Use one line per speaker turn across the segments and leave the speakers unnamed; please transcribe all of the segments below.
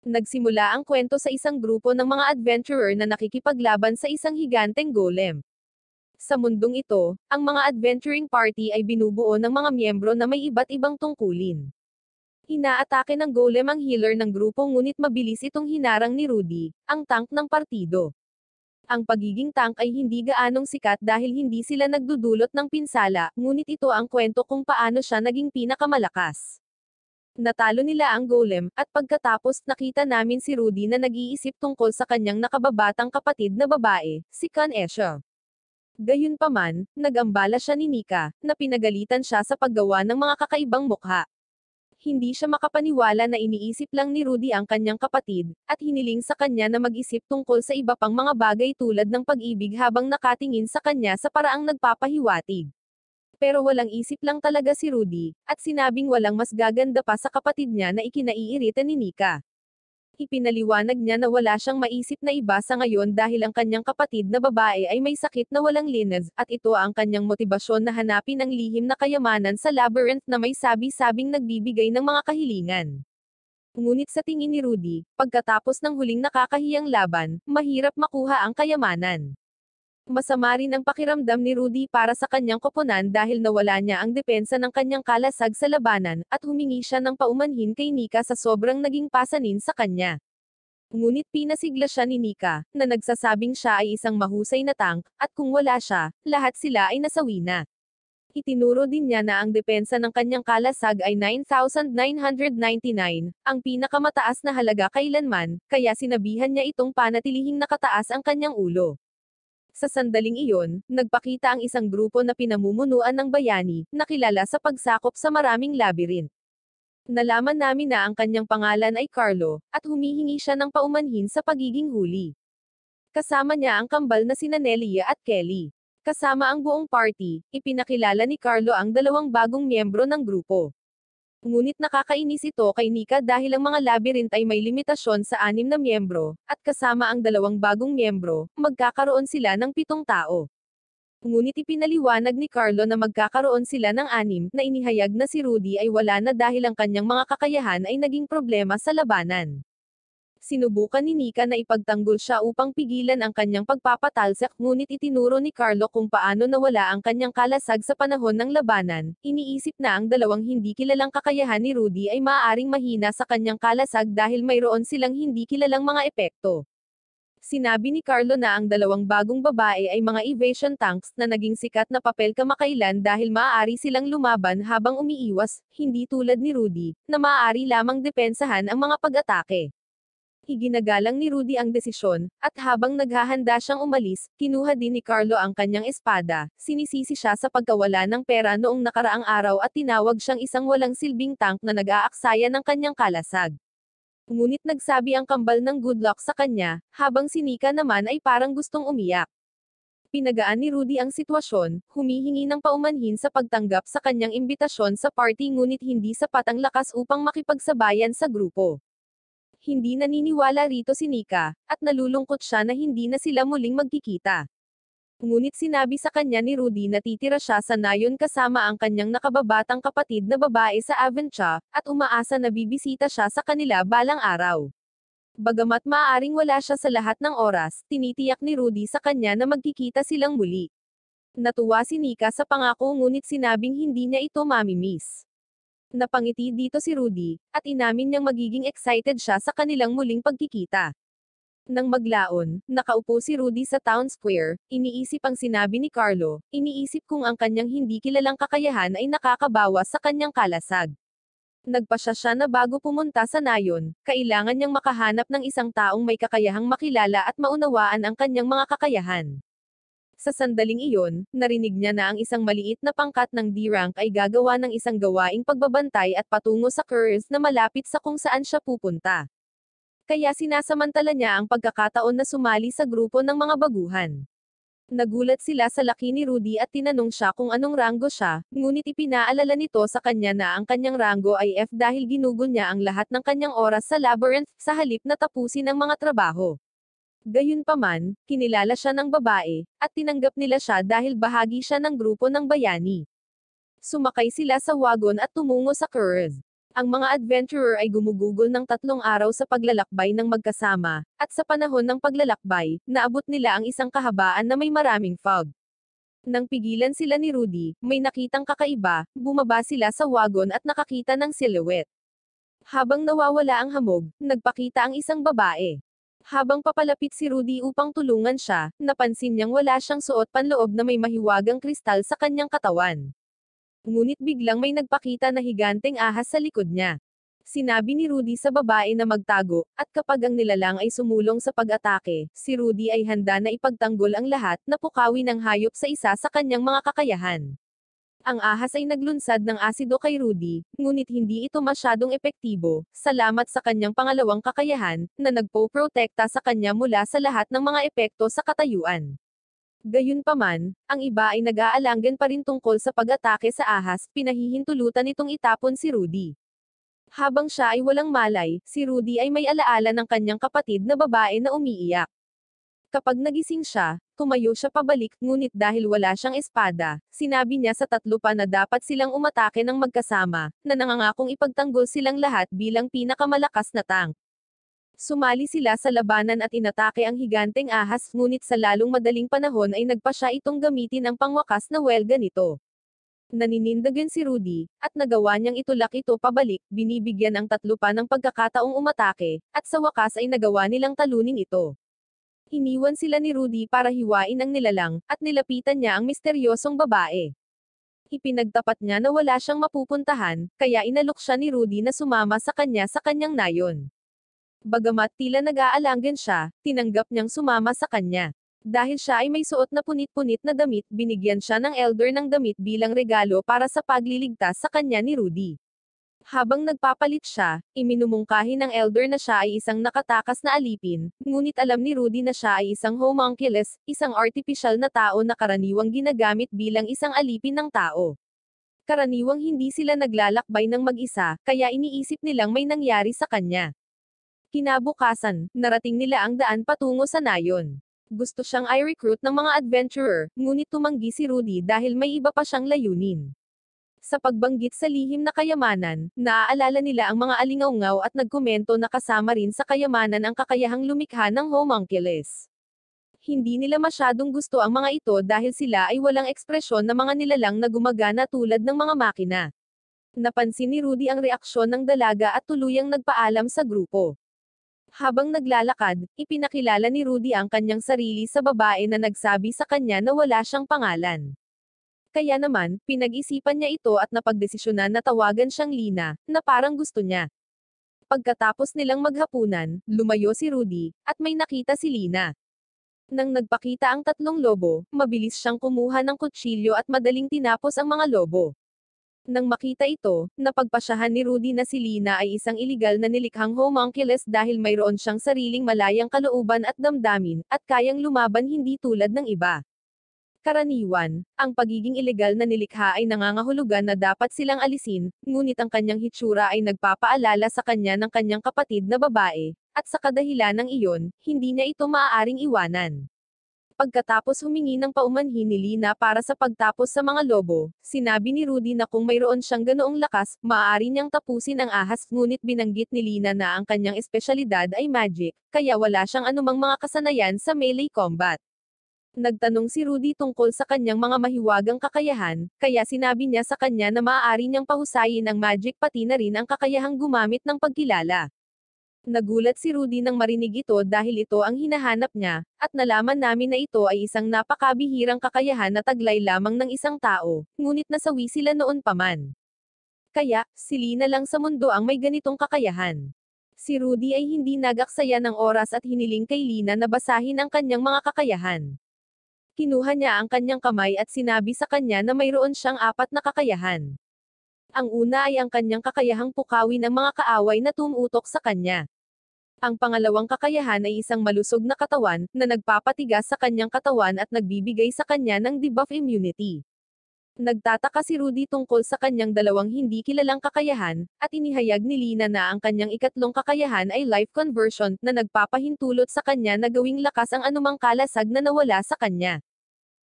Nagsimula ang kwento sa isang grupo ng mga adventurer na nakikipaglaban sa isang higanteng golem. Sa mundong ito, ang mga adventuring party ay binubuo ng mga miyembro na may iba't ibang tungkulin. Inaatake ng golem ang healer ng grupo ngunit mabilis itong hinarang ni Rudy, ang tank ng partido. Ang pagiging tank ay hindi gaanong sikat dahil hindi sila nagdudulot ng pinsala, ngunit ito ang kwento kung paano siya naging pinakamalakas. Natalo nila ang golem, at pagkatapos nakita namin si Rudy na nag-iisip tungkol sa kanyang nakababatang kapatid na babae, si Kanesha. Gayunpaman, nag-ambala siya ni Nika, na pinagalitan siya sa paggawa ng mga kakaibang mukha. Hindi siya makapaniwala na iniisip lang ni Rudy ang kanyang kapatid, at hiniling sa kanya na mag-isip tungkol sa iba pang mga bagay tulad ng pag-ibig habang nakatingin sa kanya sa paraang nagpapahiwatig. Pero walang isip lang talaga si Rudy, at sinabing walang mas gaganda pa sa kapatid niya na ikinaiirita ni Nika. Ipinaliwanag niya na wala siyang maisip na iba sa ngayon dahil ang kanyang kapatid na babae ay may sakit na walang linas, at ito ang kanyang motibasyon na hanapin ang lihim na kayamanan sa labyrinth na may sabi-sabing nagbibigay ng mga kahilingan. Ngunit sa tingin ni Rudy, pagkatapos ng huling nakakahiyang laban, mahirap makuha ang kayamanan. Masama rin ang pakiramdam ni Rudy para sa kanyang koponan dahil nawala niya ang depensa ng kanyang kalasag sa labanan, at humingi siya ng paumanhin kay Nika sa sobrang naging pasanin sa kanya. Ngunit pinasigla siya ni Nika, na nagsasabing siya ay isang mahusay na tank, at kung wala siya, lahat sila ay nasawi na. Itinuro din niya na ang depensa ng kanyang kalasag ay 9,999, ang pinakamataas na halaga kailanman, kaya sinabihan niya itong panatilihing nakataas ang kanyang ulo. Sa sandaling iyon, nagpakita ang isang grupo na pinamumunuan ng bayani, na kilala sa pagsakop sa maraming labyrinth. Nalaman namin na ang kanyang pangalan ay Carlo, at humihingi siya ng paumanhin sa pagiging huli. Kasama niya ang kambal na sina Nelia at Kelly. Kasama ang buong party, ipinakilala ni Carlo ang dalawang bagong miyembro ng grupo. Ngunit nakakainis ito kay Nika dahil ang mga labyrinth ay may limitasyon sa 6 na miyembro, at kasama ang dalawang bagong miyembro, magkakaroon sila ng 7 tao. Ngunit ipinaliwanag ni Carlo na magkakaroon sila ng 6, na inihayag na si Rudy ay wala na dahil ang kanyang mga kakayahan ay naging problema sa labanan. Sinubukan ni Nika na ipagtanggol siya upang pigilan ang kanyang pagpapatalsak, ngunit itinuro ni Carlo kung paano nawala ang kanyang kalasag sa panahon ng labanan. Iniisip na ang dalawang hindi kilalang kakayahan ni Rudy ay maaaring mahina sa kanyang kalasag dahil mayroon silang hindi kilalang mga epekto. Sinabi ni Carlo na ang dalawang bagong babae ay mga evasion tanks na naging sikat na papel kamakailan dahil maaari silang lumaban habang umiiwas, hindi tulad ni Rudy, na maaari lamang depensahan ang mga pag-atake. Iginagalang ni Rudy ang desisyon, at habang naghahanda siyang umalis, kinuha din ni Carlo ang kanyang espada, sinisisi siya sa pagkawala ng pera noong nakaraang araw at tinawag siyang isang walang silbing tank na nag-aaksaya ng kanyang kalasag. Ngunit nagsabi ang kambal ng good luck sa kanya, habang si Nika naman ay parang gustong umiyak. Pinagaan ni Rudy ang sitwasyon, humihingi ng paumanhin sa pagtanggap sa kanyang imbitasyon sa party ngunit hindi sapat ang lakas upang makipagsabayan sa grupo. Hindi naniniwala rito si Nika, at nalulungkot siya na hindi na sila muling magkikita. Ngunit sinabi sa kanya ni Rudy na titira siya sa nayon kasama ang kanyang nakababatang kapatid na babae sa Avencha, at umaasa na bibisita siya sa kanila balang araw. Bagamat maaaring wala siya sa lahat ng oras, tinitiyak ni Rudy sa kanya na magkikita silang muli. Natuwa si Nika sa pangako ngunit sinabing hindi niya ito mamimiss. Napangiti dito si Rudy, at inamin niyang magiging excited siya sa kanilang muling pagkikita. Nang maglaon, nakaupo si Rudy sa town square, iniisip ang sinabi ni Carlo, iniisip kung ang kanyang hindi kilalang kakayahan ay nakakabawas sa kanyang kalasag. Nagpasya siya na bago pumunta sa nayon, kailangan niyang makahanap ng isang taong may kakayahang makilala at maunawaan ang kanyang mga kakayahan. Sa sandaling iyon, narinig niya na ang isang maliit na pangkat ng D-rank ay gagawa ng isang gawaing pagbabantay at patungo sa curves na malapit sa kung saan siya pupunta. Kaya sinasamantala niya ang pagkakataon na sumali sa grupo ng mga baguhan. Nagulat sila sa laki ni Rudy at tinanong siya kung anong ranggo siya, ngunit ipinaalala nito sa kanya na ang kanyang ranggo ay F dahil ginugol niya ang lahat ng kanyang oras sa labyrinth, sa halip na tapusin ang mga trabaho. Gayunpaman, kinilala siya ng babae, at tinanggap nila siya dahil bahagi siya ng grupo ng bayani. Sumakay sila sa wagon at tumungo sa curve. Ang mga adventurer ay gumugugol ng 3 araw sa paglalakbay ng magkasama, at sa panahon ng paglalakbay, naabot nila ang isang kahabaan na may maraming fog. Nang pigilan sila ni Rudy, may nakitang kakaiba, bumaba sila sa wagon at nakakita ng silhouette. Habang nawawala ang hamog, nagpakita ang isang babae. Habang papalapit si Rudy upang tulungan siya, napansin niyang wala siyang suot panloob na may mahiwagang kristal sa kanyang katawan. Ngunit biglang may nagpakita na higanteng ahas sa likod niya. Sinabi ni Rudy sa babae na magtago, at kapag ang nilalang ay sumulong sa pag-atake, si Rudy ay handa na ipagtanggol ang lahat na pukawi ng hayop sa isa sa kanyang mga kakayahan. Ang ahas ay naglunsad ng asido kay Rudy, ngunit hindi ito masyadong epektibo, salamat sa kanyang pangalawang kakayahan, na nagpo-protekta sa kanya mula sa lahat ng mga epekto sa katayuan. Gayunpaman, ang iba ay nag-aalangan pa rin tungkol sa pag-atake sa ahas, pinahihintulutan itong itapon si Rudy. Habang siya ay walang malay, si Rudy ay may alaala ng kanyang kapatid na babae na umiiyak. Kapag nagising siya, tumayo siya pabalik, ngunit dahil wala siyang espada, sinabi niya sa 3 pa na dapat silang umatake ng magkasama, na nangangakong ipagtanggol silang lahat bilang pinakamalakas na tank. Sumali sila sa labanan at inatake ang higanteng ahas, ngunit sa lalong madaling panahon ay nagpa siya itong gamitin ang pangwakas na welga nito. Naninindigan si Rudy, at nagawa niyang itulak ito pabalik, binibigyan ang 3 pa ng pagkakataong umatake, at sa wakas ay nagawa nilang talunin ito. Iniwan sila ni Rudy para hiwain ang nilalang, at nilapitan niya ang misteryosong babae. Ipinagtapat niya na wala siyang mapupuntahan, kaya inalok siya ni Rudy na sumama sa kanyang nayon. Bagamat tila nag-aalangan siya, tinanggap niyang sumama sa kanya. Dahil siya ay may suot na punit-punit na damit, binigyan siya ng elder ng damit bilang regalo para sa pagliligtas sa kanya ni Rudy. Habang nagpapalit siya, iminumungkahi ng elder na siya ay isang nakatakas na alipin, ngunit alam ni Rudy na siya ay isang homunculus, isang artipisyal na tao na karaniwang ginagamit bilang isang alipin ng tao. Karaniwang hindi sila naglalakbay ng mag-isa, kaya iniisip nilang may nangyari sa kanya. Kinabukasan, narating nila ang daan patungo sa nayon. Gusto siyang i-recruit ng mga adventurer, ngunit tumanggi si Rudy dahil may iba pa siyang layunin. Sa pagbanggit sa lihim na kayamanan, naaalala nila ang mga alingaungaw at nagkomento na kasama rin sa kayamanan ang kakayahang lumikha ng homunculus. Hindi nila masyadong gusto ang mga ito dahil sila ay walang ekspresyon na mga nilalang na gumagana tulad ng mga makina. Napansin ni Rudy ang reaksyon ng dalaga at tuluyang nagpaalam sa grupo. Habang naglalakad, ipinakilala ni Rudy ang kanyang sarili sa babae na nagsabi sa kanya na wala siyang pangalan. Kaya naman, pinag-isipan niya ito at napagdesisyonan na tawagan siyang Lina, na parang gusto niya. Pagkatapos nilang maghapunan, lumayo si Rudy, at may nakita si Lina. Nang nagpakita ang 3 lobo, mabilis siyang kumuha ng kutsilyo at madaling tinapos ang mga lobo. Nang makita ito, napagpasyahan ni Rudy na si Lina ay isang iligal na nilikhang homunculus dahil mayroon siyang sariling malayang kalooban at damdamin, at kayang lumaban hindi tulad ng iba. Karaniwan, ang pagiging ilegal na nilikha ay nangangahulugan na dapat silang alisin, ngunit ang kanyang hitsura ay nagpapaalala sa kanya ng kanyang kapatid na babae, at sa kadahilan ng iyon, hindi niya ito maaaring iwanan. Pagkatapos humingi ng paumanhin ni Lina para sa pagtapos sa mga lobo, sinabi ni Rudy na kung mayroon siyang ganoong lakas, maaari niyang tapusin ang ahas, ngunit binanggit ni Lina na ang kanyang espesyalidad ay magic, kaya wala siyang anumang mga kasanayan sa melee combat. Nagtanong si Rudy tungkol sa kanyang mga mahiwagang kakayahan, kaya sinabi niya sa kanya na maaari niyang pahusayin ang magic pati na rin ang kakayahang gumamit ng pagkilala. Nagulat si Rudy nang marinig ito dahil ito ang hinahanap niya, at nalaman namin na ito ay isang napakabihirang kakayahan na taglay lamang ng isang tao, ngunit nasawi sila noon pa man. Kaya, si Lina lang sa mundo ang may ganitong kakayahan. Si Rudy ay hindi nagaksaya ng oras at hiniling kay Lina na basahin ang kanyang mga kakayahan. Kinuha niya ang kanyang kamay at sinabi sa kanya na mayroon siyang 4 na kakayahan. Ang una ay ang kanyang kakayahang pukawin ang mga kaaway na tumutok sa kanya. Ang pangalawang kakayahan ay isang malusog na katawan, na nagpapatigas sa kanyang katawan at nagbibigay sa kanya ng debuff immunity. Nagtataka si Rudy tungkol sa kanyang 2 hindi kilalang kakayahan, at inihayag ni Lina na ang kanyang 3 kakayahan ay life conversion, na nagpapahintulot sa kanya na gawing lakas ang anumang kalasag na nawala sa kanya.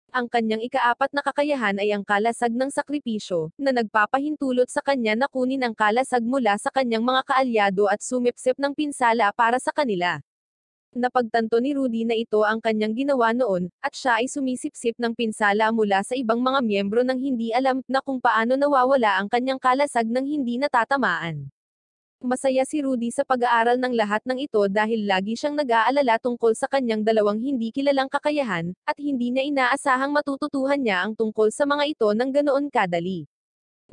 Ang kanyang ikaapat na kakayahan ay ang kalasag ng sakripisyo, na nagpapahintulot sa kanya na kunin ang kalasag mula sa kanyang mga kaalyado at sumipsip ng pinsala para sa kanila. Napagtanto ni Rudy na ito ang kanyang ginawa noon, at siya ay sumisipsip ng pinsala mula sa ibang mga miyembro nang hindi alam na kung paano nawawala ang kanyang kalasag nang hindi natatamaan. Masaya si Rudy sa pag-aaral ng lahat ng ito dahil lagi siyang nag-aalala tungkol sa kanyang dalawang hindi kilalang kakayahan, at hindi niya inaasahang matututuhan niya ang tungkol sa mga ito ng ganoon kadali.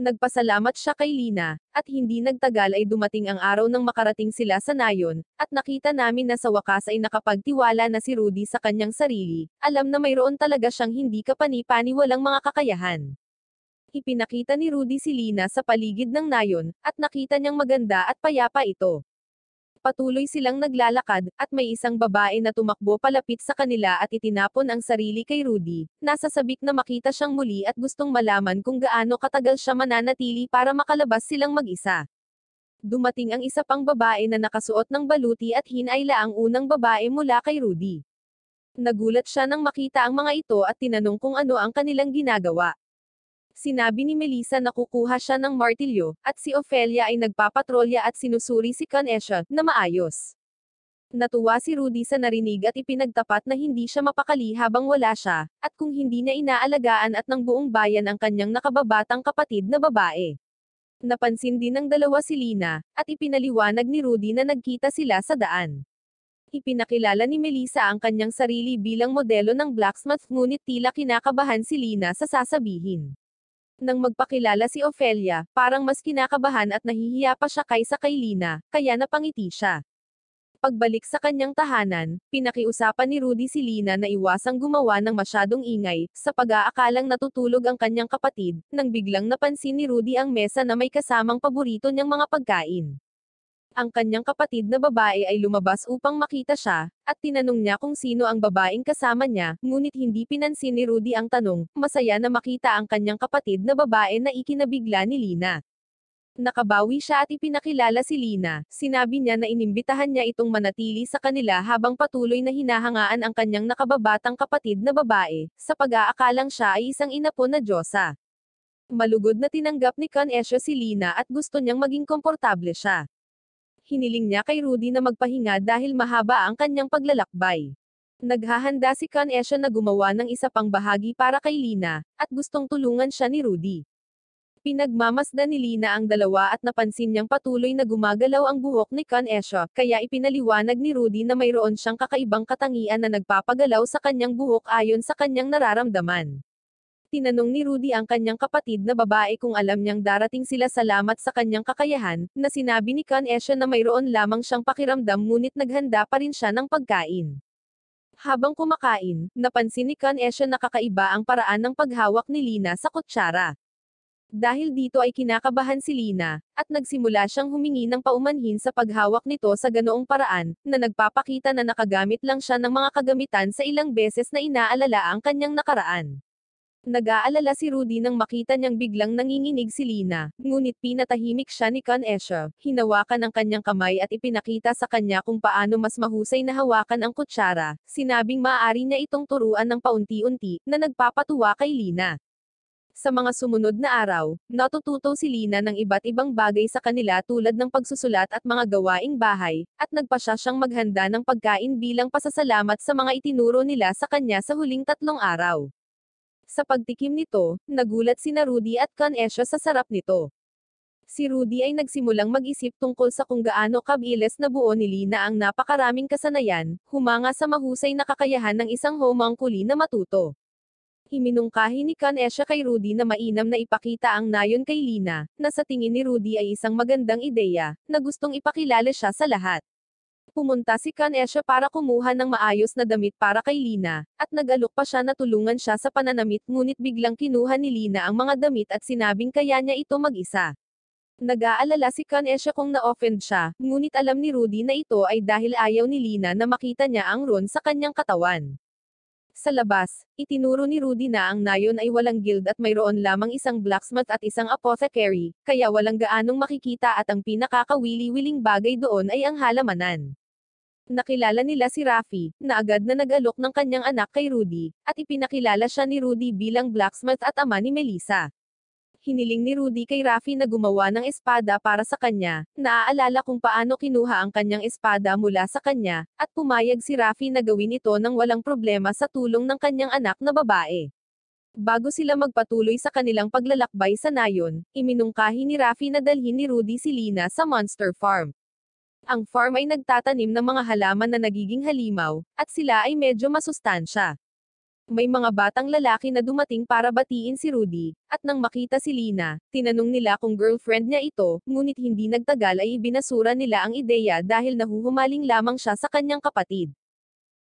Nagpasalamat siya kay Lina, at hindi nagtagal ay dumating ang araw nang makarating sila sa nayon, at nakita namin na sa wakas ay nakapagtiwala na si Rudy sa kanyang sarili, alam na mayroon talaga siyang hindi kapani-paniwalang mga kakayahan. Ipinakita ni Rudy si Lina sa paligid ng nayon, at nakita niyang maganda at payapa ito. Patuloy silang naglalakad, at may isang babae na tumakbo palapit sa kanila at itinapon ang sarili kay Rudy, nasa sabik na makita siyang muli at gustong malaman kung gaano katagal siya mananatili para makalabas silang mag-isa. Dumating ang isa pang babae na nakasuot ng baluti at hinayla ang unang babae mula kay Rudy. Nagulat siya nang makita ang mga ito at tinanong kung ano ang kanilang ginagawa. Sinabi ni Melissa na kukuha siya ng martilyo, at si Ophelia ay nagpapatrolya at sinusuri si Canesha, na maayos. Natuwa si Rudy sa narinig at ipinagtapat na hindi siya mapakali habang wala siya, at kung hindi niya inaalagaan at ng buong bayan ang kanyang nakababatang kapatid na babae. Napansin din ng dalawa si Lina, at ipinaliwanag ni Rudy na nagkita sila sa daan. Ipinakilala ni Melissa ang kanyang sarili bilang modelo ng blacksmith ngunit tila kinakabahan si Lina sa sasabihin. Nang magpakilala si Ophelia, parang mas kinakabahan at nahihiya pa siya kaysa kay Lina, kaya napangiti siya. Pagbalik sa kanyang tahanan, pinakiusapan ni Rudy si Lina na iwasang gumawa ng masyadong ingay, sa pag-aakalang natutulog ang kanyang kapatid, nang biglang napansin ni Rudy ang mesa na may kasamang paborito niyang mga pagkain. Ang kanyang kapatid na babae ay lumabas upang makita siya, at tinanong niya kung sino ang babaeng kasama niya, ngunit hindi pinansin ni Rudy ang tanong, masaya na makita ang kanyang kapatid na babae na ikinabigla ni Lina. Nakabawi siya at ipinakilala si Lina, sinabi niya na inimbitahan niya itong manatili sa kanila habang patuloy na hinahangaan ang kanyang nakababatang kapatid na babae, sa pag-aakalang siya ay isang inapo na Diyosa. Malugod na tinanggap ni Canesha si Lina at gusto niyang maging komportable siya. Hiniling niya kay Rudy na magpahinga dahil mahaba ang kanyang paglalakbay. Naghahanda si Canesha na gumawa ng isa pang bahagi para kay Lina, at gustong tulungan siya ni Rudy. Pinagmamasdan ni Lina ang dalawa at napansin niyang patuloy na gumagalaw ang buhok ni Canesha, kaya ipinaliwanag ni Rudy na mayroon siyang kakaibang katangian na nagpapagalaw sa kanyang buhok ayon sa kanyang nararamdaman. Tinanong ni Rudy ang kanyang kapatid na babae kung alam niyang darating sila salamat sa kanyang kakayahan, na sinabi ni Canesha na mayroon lamang siyang pakiramdam ngunit naghanda pa rin siya ng pagkain. Habang kumakain, napansin ni Canesha na kakaiba ang paraan ng paghawak ni Lina sa kutsara. Dahil dito ay kinakabahan si Lina, at nagsimula siyang humingi ng paumanhin sa paghawak nito sa ganoong paraan, na nagpapakita na nakagamit lang siya ng mga kagamitan sa ilang beses na inaalala ang kanyang nakaraan. Nag-aalala si Rudy nang makita niyang biglang nanginginig si Lina, ngunit pinatahimik siya ni Canesha, hinawakan ang kanyang kamay at ipinakita sa kanya kung paano mas mahusay na hawakan ang kutsara, sinabing maaari niya itong turuan ng paunti-unti, na nagpapatuwa kay Lina. Sa mga sumunod na araw, natututo si Lina ng iba't ibang bagay sa kanila tulad ng pagsusulat at mga gawaing bahay, at nagpasya siyang maghanda ng pagkain bilang pasasalamat sa mga itinuro nila sa kanya sa huling 3 araw. Sa pagtikim nito, nagulat sina Rudy at Canesha sa sarap nito. Si Rudy ay nagsimulang mag-isip tungkol sa kung gaano kabilis na buo ni Lina ang napakaraming kasanayan, humanga sa mahusay na kakayahan ng isang homunculi na matuto. Iminungkahi ni Canesha kay Rudy na mainam na ipakita ang nayon kay Lina, na sa tingin ni Rudy ay isang magandang ideya, na gustong ipakilala siya sa lahat. Pumunta si Canesha para kumuha ng maayos na damit para kay Lina, at nag-alok pa siya na tulungan siya sa pananamit ngunit biglang kinuha ni Lina ang mga damit at sinabing kaya niya ito mag-isa. Nag-aalala si Canesha kung na-offend siya, ngunit alam ni Rudy na ito ay dahil ayaw ni Lina na makita niya ang ron sa kanyang katawan. Sa labas, itinuro ni Rudy na ang nayon ay walang guild at mayroon lamang isang blacksmith at isang apothecary, kaya walang gaanong makikita at ang pinakakawili-wiling bagay doon ay ang halamanan. Nakilala nila si Rafi, na agad na nag-alok ng kanyang anak kay Rudy, at ipinakilala siya ni Rudy bilang blacksmith at ama ni Melissa. Hiniling ni Rudy kay Rafi na gumawa ng espada para sa kanya, naaalala kung paano kinuha ang kanyang espada mula sa kanya, at pumayag si Rafi na gawin ito nang walang problema sa tulong ng kanyang anak na babae. Bago sila magpatuloy sa kanilang paglalakbay sa nayon, iminungkahi ni Rafi na dalhin ni Rudy si Lina sa Monster Farm. Ang farm ay nagtatanim ng mga halaman na nagiging halimaw, at sila ay medyo masustansya. May mga batang lalaki na dumating para batiin si Rudy, at nang makita si Lina, tinanong nila kung girlfriend niya ito, ngunit hindi nagtagal ay ibinasura nila ang ideya dahil nahuhumaling lamang siya sa kanyang kapatid.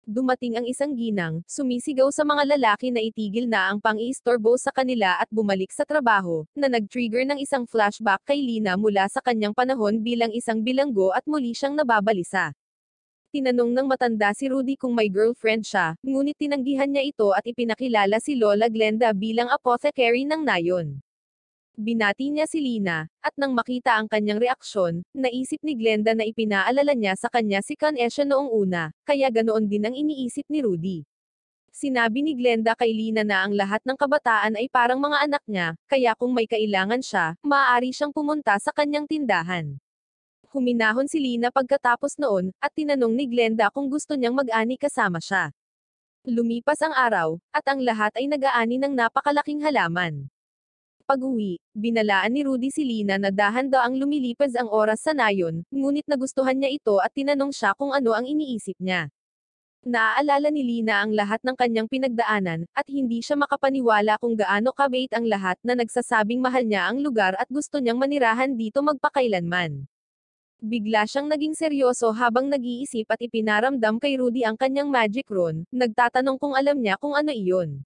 Dumating ang isang ginang, sumisigaw sa mga lalaki na itigil na ang pang-iistorbo sa kanila at bumalik sa trabaho, na nag-trigger ng isang flashback kay Lina mula sa kanyang panahon bilang isang bilanggo at muli siyang nababalisa. Tinanong ng matanda si Rudy kung may girlfriend siya, ngunit tinanggihan niya ito at ipinakilala si Lola Glenda bilang apothecary ng nayon. Binati niya si Lina, at nang makita ang kanyang reaksyon, naisip ni Glenda na ipinaalala niya sa kanya si Kanesha noong una, kaya ganoon din ang iniisip ni Rudy. Sinabi ni Glenda kay Lina na ang lahat ng kabataan ay parang mga anak niya, kaya kung may kailangan siya, maaari siyang pumunta sa kanyang tindahan. Huminahon si Lina pagkatapos noon, at tinanong ni Glenda kung gusto niyang mag-ani kasama siya. Lumipas ang araw, at ang lahat ay nag-aani ng napakalaking halaman. Pag-uwi, binalaan ni Rudy si Lina na dahan-daang lumilipas ang oras sa nayon, ngunit nagustuhan niya ito at tinanong siya kung ano ang iniisip niya. Naaalala ni Lina ang lahat ng kanyang pinagdaanan, at hindi siya makapaniwala kung gaano kabait ang lahat na nagsasabing mahal niya ang lugar at gusto niyang manirahan dito magpakailanman. Bigla siyang naging seryoso habang nag-iisip at ipinaramdam kay Rudy ang kanyang magic rune, nagtatanong kung alam niya kung ano iyon.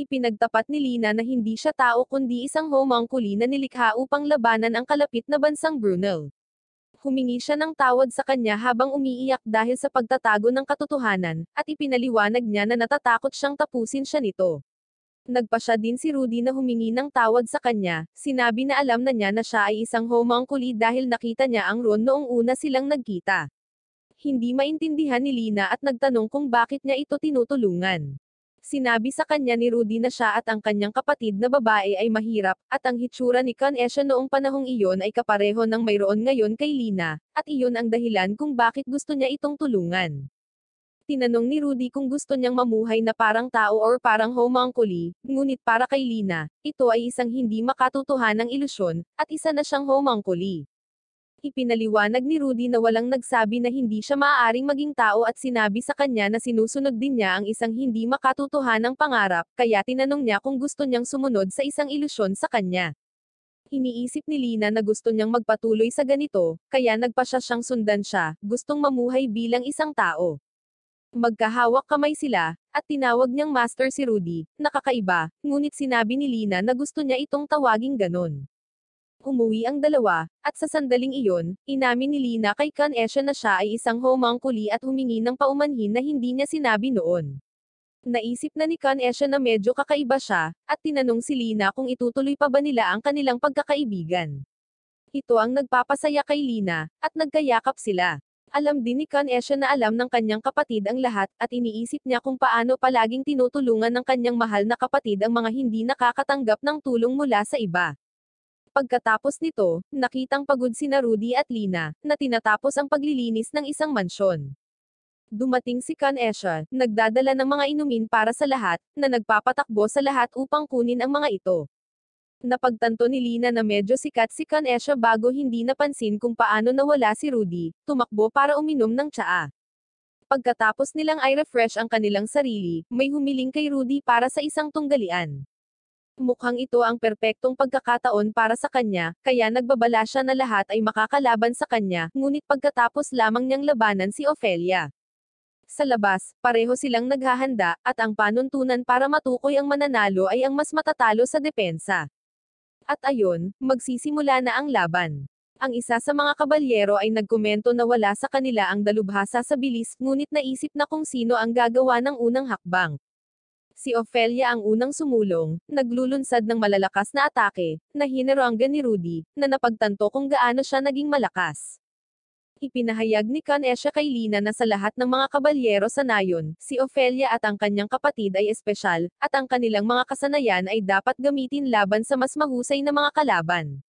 Ipinagtapat ni Lina na hindi siya tao kundi isang homunculi na nilikha upang labanan ang kalapit na bansang Brunel. Humingi siya ng tawad sa kanya habang umiiyak dahil sa pagtatago ng katotohanan, at ipinaliwanag niya na natatakot siyang tapusin siya nito. Nagpasya din si Rudy na humingi ng tawad sa kanya, sinabi na alam na niya na siya ay isang homunculi dahil nakita niya ang rune noong una silang nagkita. Hindi maintindihan ni Lina at nagtanong kung bakit niya ito tinutulungan. Sinabi sa kanya ni Rudy na siya at ang kanyang kapatid na babae ay mahirap, at ang hitsura ni Kanesha noong panahong iyon ay kapareho ng mayroon ngayon kay Lina, at iyon ang dahilan kung bakit gusto niya itong tulungan. Tinanong ni Rudy kung gusto niyang mamuhay na parang tao or parang homunculi, ngunit para kay Lina, ito ay isang hindi makatotohanang ilusyon, at isa na siyang homunculi. Ipinaliwanag ni Rudy na walang nagsabi na hindi siya maaaring maging tao at sinabi sa kanya na sinusunod din niya ang isang hindi makatotohanang pangarap, kaya tinanong niya kung gusto niyang sumunod sa isang ilusyon sa kanya. Iniisip ni Lina na gusto niyang magpatuloy sa ganito, kaya nagpasya siyang sundan siya, gustong mamuhay bilang isang tao. Magkahawak kamay sila, at tinawag niyang master si Rudy, nakakaiba, ngunit sinabi ni Lina na gusto niya itong tawaging ganon. Umuwi ang dalawa, at sa sandaling iyon, inamin ni Lina kay Kanesha na siya ay isang homunculi at humingi ng paumanhin na hindi niya sinabi noon. Naisip na ni Kanesha na medyo kakaiba siya, at tinanong si Lina kung itutuloy pa ba nila ang kanilang pagkakaibigan. Ito ang nagpapasaya kay Lina, at nagkayakap sila. Alam din ni Kanesha na alam ng kanyang kapatid ang lahat, at iniisip niya kung paano palaging tinutulungan ng kanyang mahal na kapatid ang mga hindi nakakatanggap ng tulong mula sa iba. Pagkatapos nito, nakitang pagod sina Rudy at Lina, na tinatapos ang paglilinis ng isang mansyon. Dumating si Kanesha, nagdadala ng mga inumin para sa lahat, na nagpapatakbo sa lahat upang kunin ang mga ito. Napagtanto ni Lina na medyo sikat si Kanesha bago hindi napansin kung paano nawala si Rudy, tumakbo para uminom ng tsaa. Pagkatapos nilang i-refresh ang kanilang sarili, may humiling kay Rudy para sa isang tunggalian. Mukhang ito ang perpektong pagkakataon para sa kanya, kaya nagbabala siya na lahat ay makakalaban sa kanya, ngunit pagkatapos lamang niyang labanan si Ophelia. Sa labas, pareho silang naghahanda, at ang panuntunan para matukoy ang mananalo ay ang mas matatalo sa depensa. At ayon, magsisimula na ang laban. Ang isa sa mga kabalyero ay nagkomento na wala sa kanila ang dalubhasa sa bilis, ngunit naisip na kung sino ang gagawa ng unang hakbang. Si Ophelia ang unang sumulong, naglulunsad ng malalakas na atake, na hineranggan ni Rudy, na napagtanto kung gaano siya naging malakas. Ipinahayag ni Canesha kay Lina na sa lahat ng mga kabalyero sa nayon, si Ophelia at ang kanyang kapatid ay espesyal, at ang kanilang mga kasanayan ay dapat gamitin laban sa mas mahusay na mga kalaban.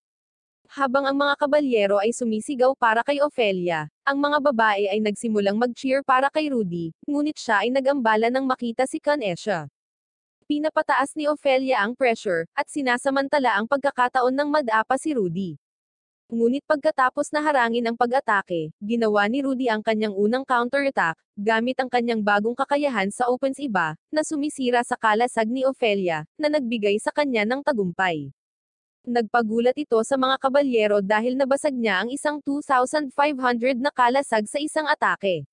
Habang ang mga kabalyero ay sumisigaw para kay Ophelia, ang mga babae ay nagsimulang mag-cheer para kay Rudy, ngunit siya ay nag-ambala nang makita si Canesha. Pinapataas ni Ophelia ang pressure, at sinasamantala ang pagkakataon ng mag-apa si Rudy. Ngunit pagkatapos na harangin ang pag-atake, ginawa ni Rudy ang kanyang unang counter-attack, gamit ang kanyang bagong kakayahan sa opens iba, na sumisira sa kalasag ni Ophelia, na nagbigay sa kanya ng tagumpay. Nagpagulat ito sa mga kabalyero dahil nabasag niya ang isang 2,500 na kalasag sa isang atake.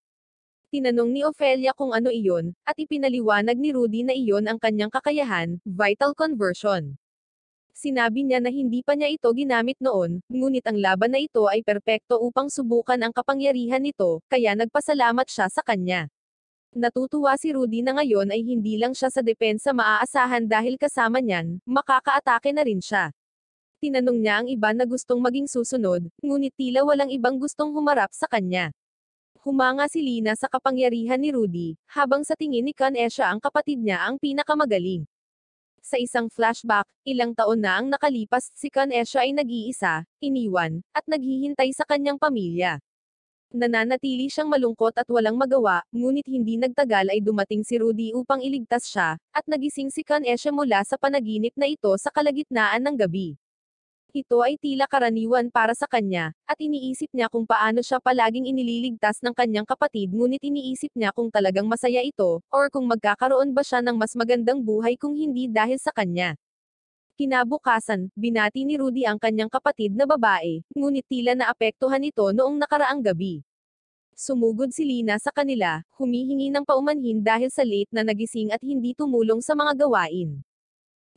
Tinanong ni Ophelia kung ano iyon, at ipinaliwanag ni Rudy na iyon ang kanyang kakayahan, vital conversion. Sinabi niya na hindi pa niya ito ginamit noon, ngunit ang laban na ito ay perpekto upang subukan ang kapangyarihan nito, kaya nagpasalamat siya sa kanya. Natutuwa si Rudy na ngayon ay hindi lang siya sa depensa maaasahan dahil kasama niyan, makakaatake na rin siya. Tinanong niya ang iba na gustong maging susunod, ngunit tila walang ibang gustong humarap sa kanya. Humanga si Lina sa kapangyarihan ni Rudy, habang sa tingin ni Canesha ang kapatid niya ang pinakamagaling. Sa isang flashback, ilang taon na ang nakalipas, si Canesha ay nag-iisa, iniwan, at naghihintay sa kanyang pamilya. Nananatili siyang malungkot at walang magawa, ngunit hindi nagtagal ay dumating si Rudy upang iligtas siya, at nagising si Canesha mula sa panaginip na ito sa kalagitnaan ng gabi. Ito ay tila karaniwan para sa kanya, at iniisip niya kung paano siya palaging inililigtas ng kanyang kapatid ngunit iniisip niya kung talagang masaya ito, or kung magkakaroon ba siya ng mas magandang buhay kung hindi dahil sa kanya. Kinabukasan, binati ni Rudy ang kanyang kapatid na babae, ngunit tila naapektuhan ito noong nakaraang gabi. Sumugod si Lina sa kanila, humihingi ng paumanhin dahil sa late na nagising at hindi tumulong sa mga gawain.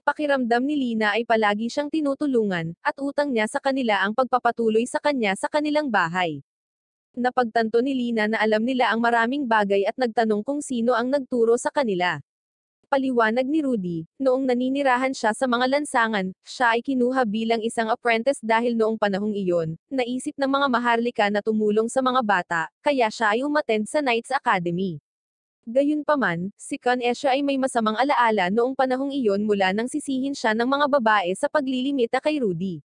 Pakiramdam ni Lina ay palagi siyang tinutulungan, at utang niya sa kanila ang pagpapatuloy sa kanya sa kanilang bahay. Napagtanto ni Lina na alam nila ang maraming bagay at nagtanong kung sino ang nagturo sa kanila. Paliwanag ni Rudy, noong naninirahan siya sa mga lansangan, siya ay kinuha bilang isang apprentice dahil noong panahong iyon, naisip ng mga maharlika na tumulong sa mga bata, kaya siya ay umattend sa Knights Academy. Gayunpaman, si Canesha ay may masamang alaala noong panahong iyon mula nang sisihin siya ng mga babae sa paglilimita kay Rudy.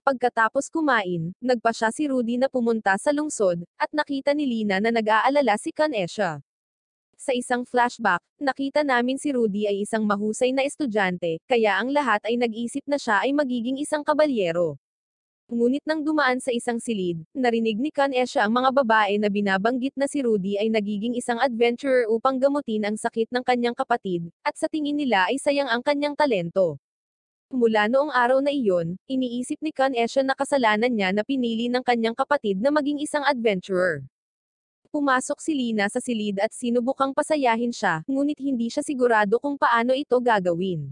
Pagkatapos kumain, nagpasya si Rudy na pumunta sa lungsod, at nakita ni Lina na nag-aalala si Canesha. Sa isang flashback, nakita namin si Rudy ay isang mahusay na estudyante, kaya ang lahat ay nag-isip na siya ay magiging isang kabalyero. Ngunit nang dumaan sa isang silid, narinig ni Canesha ang mga babae na binabanggit na si Rudy ay nagiging isang adventurer upang gamutin ang sakit ng kanyang kapatid, at sa tingin nila ay sayang ang kanyang talento. Mula noong araw na iyon, iniisip ni Canesha na kasalanan niya na pinili ng kanyang kapatid na maging isang adventurer. Pumasok si Lina sa silid at sinubukang pasayahin siya, ngunit hindi siya sigurado kung paano ito gagawin.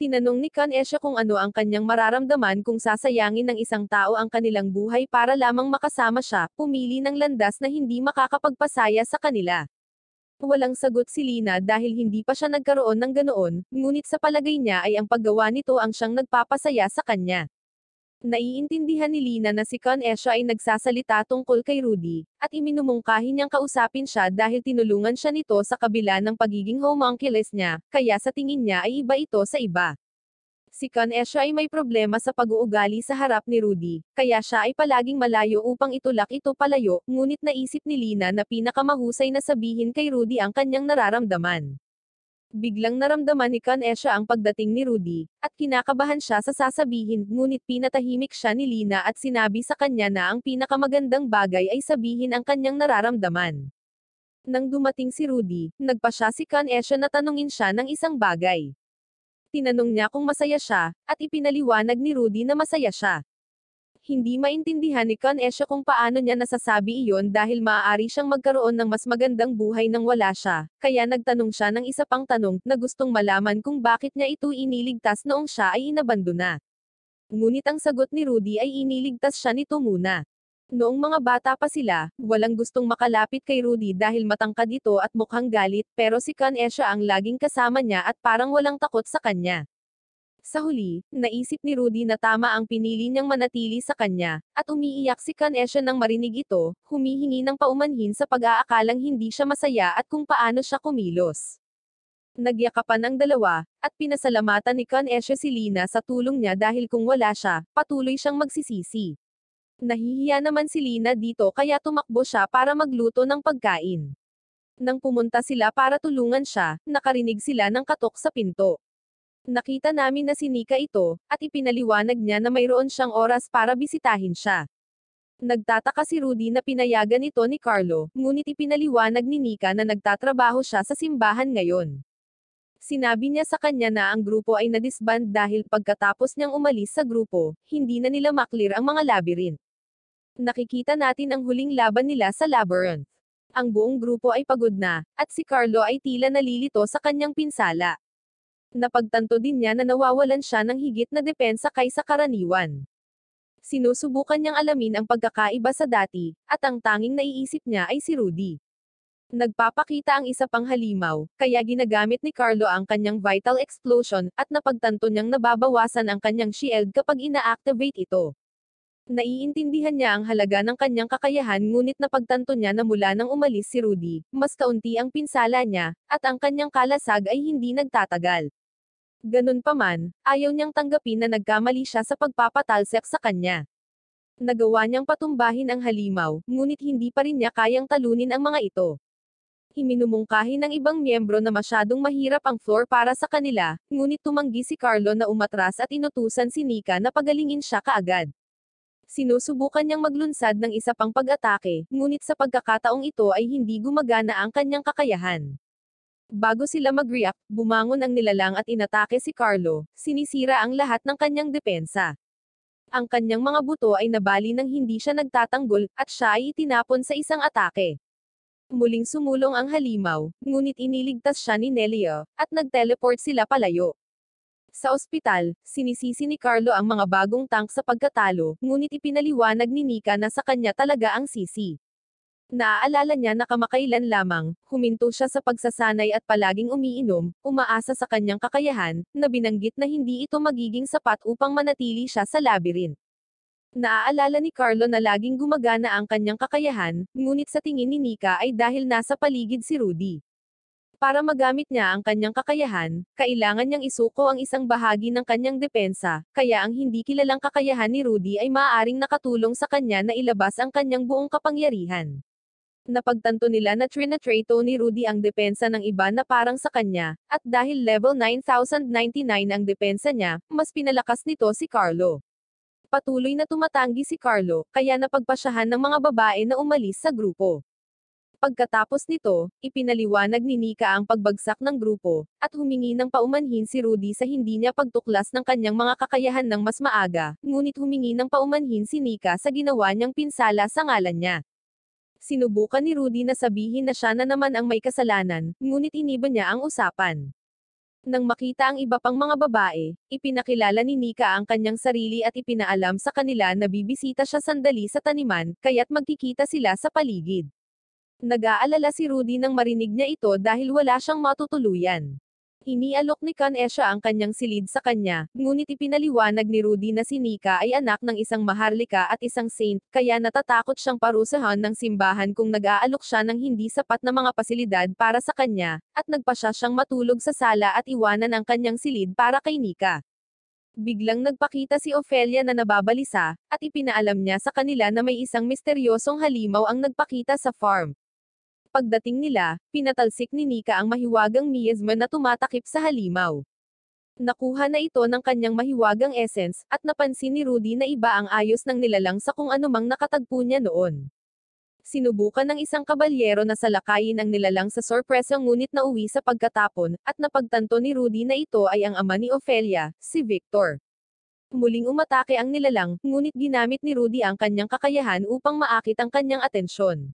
Tinanong ni Canesha kung ano ang kanyang mararamdaman kung sasayangin ng isang tao ang kanilang buhay para lamang makasama siya, pumili ng landas na hindi makakapagpasaya sa kanila. Walang sagot si Lina dahil hindi pa siya nagkaroon ng ganoon, ngunit sa palagay niya ay ang paggawa nito ang siyang nagpapasaya sa kanya. Naiintindihan ni Lina na si Canesha ay nagsasalita tungkol kay Rudy, at iminumungkahi niyang kausapin siya dahil tinulungan siya nito sa kabila ng pagiging homunculus niya, kaya sa tingin niya ay iba ito sa iba. Si Canesha ay may problema sa pag-uugali sa harap ni Rudy, kaya siya ay palaging malayo upang itulak ito palayo, ngunit naisip ni Lina na pinakamahusay na sabihin kay Rudy ang kanyang nararamdaman. Biglang naramdaman ni Canesha ang pagdating ni Rudy, at kinakabahan siya sa sasabihin, ngunit pinatahimik siya ni Lina at sinabi sa kanya na ang pinakamagandang bagay ay sabihin ang kanyang nararamdaman. Nang dumating si Rudy, nagpasya si Canesha na tanungin siya ng isang bagay. Tinanong niya kung masaya siya, at ipinaliwanag ni Rudy na masaya siya. Hindi maintindihan ni Canesha kung paano niya nasasabi iyon dahil maaari siyang magkaroon ng mas magandang buhay nang wala siya, kaya nagtanong siya ng isa pang tanong na gustong malaman kung bakit niya ito iniligtas noong siya ay inabandona. Ngunit ang sagot ni Rudy ay iniligtas siya nito muna. Noong mga bata pa sila, walang gustong makalapit kay Rudy dahil matangkad ito at mukhang galit, pero si Canesha ang laging kasama niya at parang walang takot sa kanya. Sa huli, naisip ni Rudy na tama ang pinili niyang manatili sa kanya, at umiiyak si Kanesha nang marinig ito, humihingi ng paumanhin sa pag-aakalang hindi siya masaya at kung paano siya kumilos. Nagyakapan ang dalawa, at pinasalamatan ni Kanesha si Lina sa tulong niya dahil kung wala siya, patuloy siyang magsisisi. Nahihiya naman si Lina dito kaya tumakbo siya para magluto ng pagkain. Nang pumunta sila para tulungan siya, nakarinig sila ng katok sa pinto. Nakita namin na si Nika ito, at ipinaliwanag niya na mayroon siyang oras para bisitahin siya. Nagtataka si Rudy na pinayagan ito ni Carlo, ngunit ipinaliwanag ni Nika na nagtatrabaho siya sa simbahan ngayon. Sinabi niya sa kanya na ang grupo ay nadisband dahil pagkatapos niyang umalis sa grupo, hindi na nila maklir ang mga labyrinth. Nakikita natin ang huling laban nila sa labyrinth. Ang buong grupo ay pagod na, at si Carlo ay tila nalilito sa kanyang pinsala. Napagtanto din niya na nawawalan siya ng higit na depensa kaysa karaniwan. Sinusubukan niyang alamin ang pagkakaiba sa dati, at ang tanging naiisip niya ay si Rudy. Nagpapakita ang isa pang halimaw, kaya ginagamit ni Carlo ang kanyang vital explosion, at napagtanto niyang nababawasan ang kanyang shield kapag ina-activate ito. Naiintindihan niya ang halaga ng kanyang kakayahan ngunit napagtanto niya na mula nang umalis si Rudy, mas kaunti ang pinsala niya, at ang kanyang kalasag ay hindi nagtatagal. Ganun pa man, ayaw niyang tanggapin na nagkamali siya sa pagpapatalsik sa kanya. Nagawa niyang patumbahin ang halimaw, ngunit hindi pa rin niya kayang talunin ang mga ito. Iminumungkahi ng ibang miyembro na masyadong mahirap ang floor para sa kanila, ngunit tumanggi si Carlo na umatras at inutusan si Nika na pagalingin siya kaagad. Sinusubukan niyang maglunsad ng isa pang pag-atake, ngunit sa pagkakataong ito ay hindi gumagana ang kanyang kakayahan. Bago sila mag-react, bumangon ang nilalang at inatake si Carlo, sinisira ang lahat ng kanyang depensa. Ang kanyang mga buto ay nabali nang hindi siya nagtatanggol, at siya ay itinapon sa isang atake. Muling sumulong ang halimaw, ngunit iniligtas siya ni Nelia, at nag-teleport sila palayo. Sa ospital, sinisisi ni Carlo ang mga bagong tank sa pagkatalo, ngunit ipinaliwanag ni Nika na sa kanya talaga ang sisi. Naaalala niya na kamakailan lamang, huminto siya sa pagsasanay at palaging umiinom, umaasa sa kanyang kakayahan, na binanggit na hindi ito magiging sapat upang manatili siya sa labyrinth. Naaalala ni Carlo na laging gumagana ang kanyang kakayahan, ngunit sa tingin ni Nika ay dahil nasa paligid si Rudy. Para magamit niya ang kanyang kakayahan, kailangan niyang isuko ang isang bahagi ng kanyang depensa, kaya ang hindi kilalang kakayahan ni Rudy ay maaaring nakatulong sa kanya na ilabas ang kanyang buong kapangyarihan. Napagtanto nila na trinatrato ni Rudy ang depensa ng iba na parang sa kanya, at dahil level 9099 ang depensa niya, mas pinalakas nito si Carlo. Patuloy na tumatanggi si Carlo, kaya napagpasyahan ng mga babae na umalis sa grupo. Pagkatapos nito, ipinaliwanag ni Nika ang pagbagsak ng grupo, at humingi ng paumanhin si Rudy sa hindi niya pagtuklas ng kanyang mga kakayahan ng mas maaga, ngunit humingi ng paumanhin si Nika sa ginawa niyang pinsala sa ngalan niya. Sinubukan ni Rudy na sabihin na siya na naman ang may kasalanan, ngunit iniba niya ang usapan. Nang makita ang iba pang mga babae, ipinakilala ni Nika ang kanyang sarili at ipinaalam sa kanila na bibisita siya sandali sa taniman, kaya't magkikita sila sa paligid. Nag-aalala si Rudy nang marinig niya ito dahil wala siyang matutuluyan. Inialok ni Kanesha ang kanyang silid sa kanya, ngunit ipinaliwanag ni Rudy na si Nika ay anak ng isang maharlika at isang saint, kaya natatakot siyang parusahan ng simbahan kung nag-aalok siya ng hindi sapat na mga pasilidad para sa kanya, at nagpasya siyang matulog sa sala at iwanan ang kanyang silid para kay Nika. Biglang nagpakita si Ophelia na nababalisa, at ipinaalam niya sa kanila na may isang misteryosong halimaw ang nagpakita sa farm. Pagdating nila, pinatalsik ni Nika ang mahiwagang miasma na tumatakip sa halimaw. Nakuha na ito ng kanyang mahiwagang essence, at napansin ni Rudy na iba ang ayos ng nilalang sa kung anumang nakatagpo niya noon. Sinubukan ng isang kabalyero na salakayin ang nilalang sa sorpresa ngunit nauwi sa pagkatapon, at napagtanto ni Rudy na ito ay ang ama ni Ophelia, si Victor. Muling umatake ang nilalang, ngunit ginamit ni Rudy ang kanyang kakayahan upang maakit ang kanyang atensyon.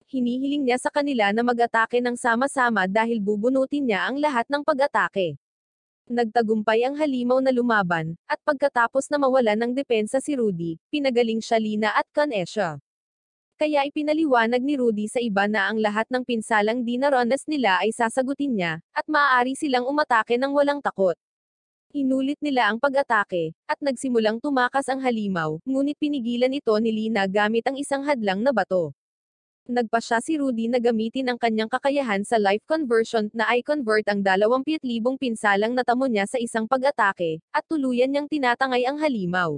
Hinihiling niya sa kanila na mag-atake ng sama-sama dahil bubunutin niya ang lahat ng pag-atake. Nagtagumpay ang halimaw na lumaban, at pagkatapos na mawala ng depensa si Rudy, pinagaling siya Lina at Kanesha. Kaya ipinaliwanag ni Rudy sa iba na ang lahat ng pinsalang dinaranas nila ay sasagutin niya, at maaari silang umatake ng walang takot. Inulit nila ang pag-atake, at nagsimulang tumakas ang halimaw, ngunit pinigilan ito ni Lina gamit ang isang hadlang na bato. Nagpasya si Rudy na gamitin ang kanyang kakayahan sa life conversion na i-convert ang 20,000 pinsalang natamo niya sa isang pag-atake, at tuluyan niyang tinatangay ang halimaw.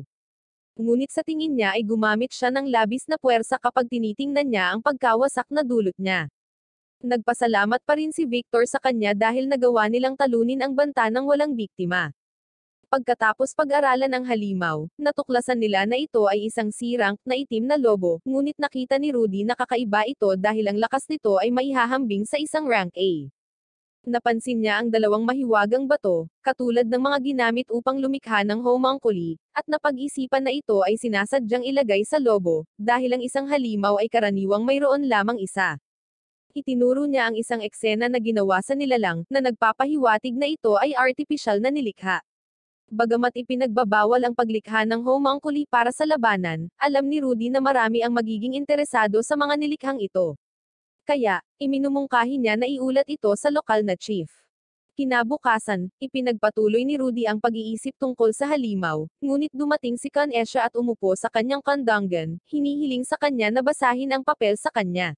Ngunit sa tingin niya ay gumamit siya ng labis na puwersa kapag tinitingnan niya ang pagkawasak na dulot niya. Nagpasalamat pa rin si Victor sa kanya dahil nagawa nilang talunin ang banta ng walang biktima. Pagkatapos pag-aralan ang halimaw, natuklasan nila na ito ay isang C-rank na itim na lobo, ngunit nakita ni Rudy na kakaiba ito dahil ang lakas nito ay maihahambing sa isang rank A. Napansin niya ang dalawang mahiwagang bato, katulad ng mga ginamit upang lumikha ng homunculi, at napag-isipan na ito ay sinasadyang ilagay sa lobo, dahil ang isang halimaw ay karaniwang mayroon lamang isa. Itinuro niya ang isang eksena na ginawa sa nilalang, na nagpapahiwatig na ito ay artipisyal na nilikha. Bagamat ipinagbabawal ang paglikha ng homunculi para sa labanan, alam ni Rudy na marami ang magiging interesado sa mga nilikhang ito. Kaya, iminumungkahi niya na iulat ito sa lokal na chief. Kinabukasan, ipinagpatuloy ni Rudy ang pag-iisip tungkol sa halimaw, ngunit dumating si Kanesha at umupo sa kanyang kandangan, hinihiling sa kanya na basahin ang papel sa kanya.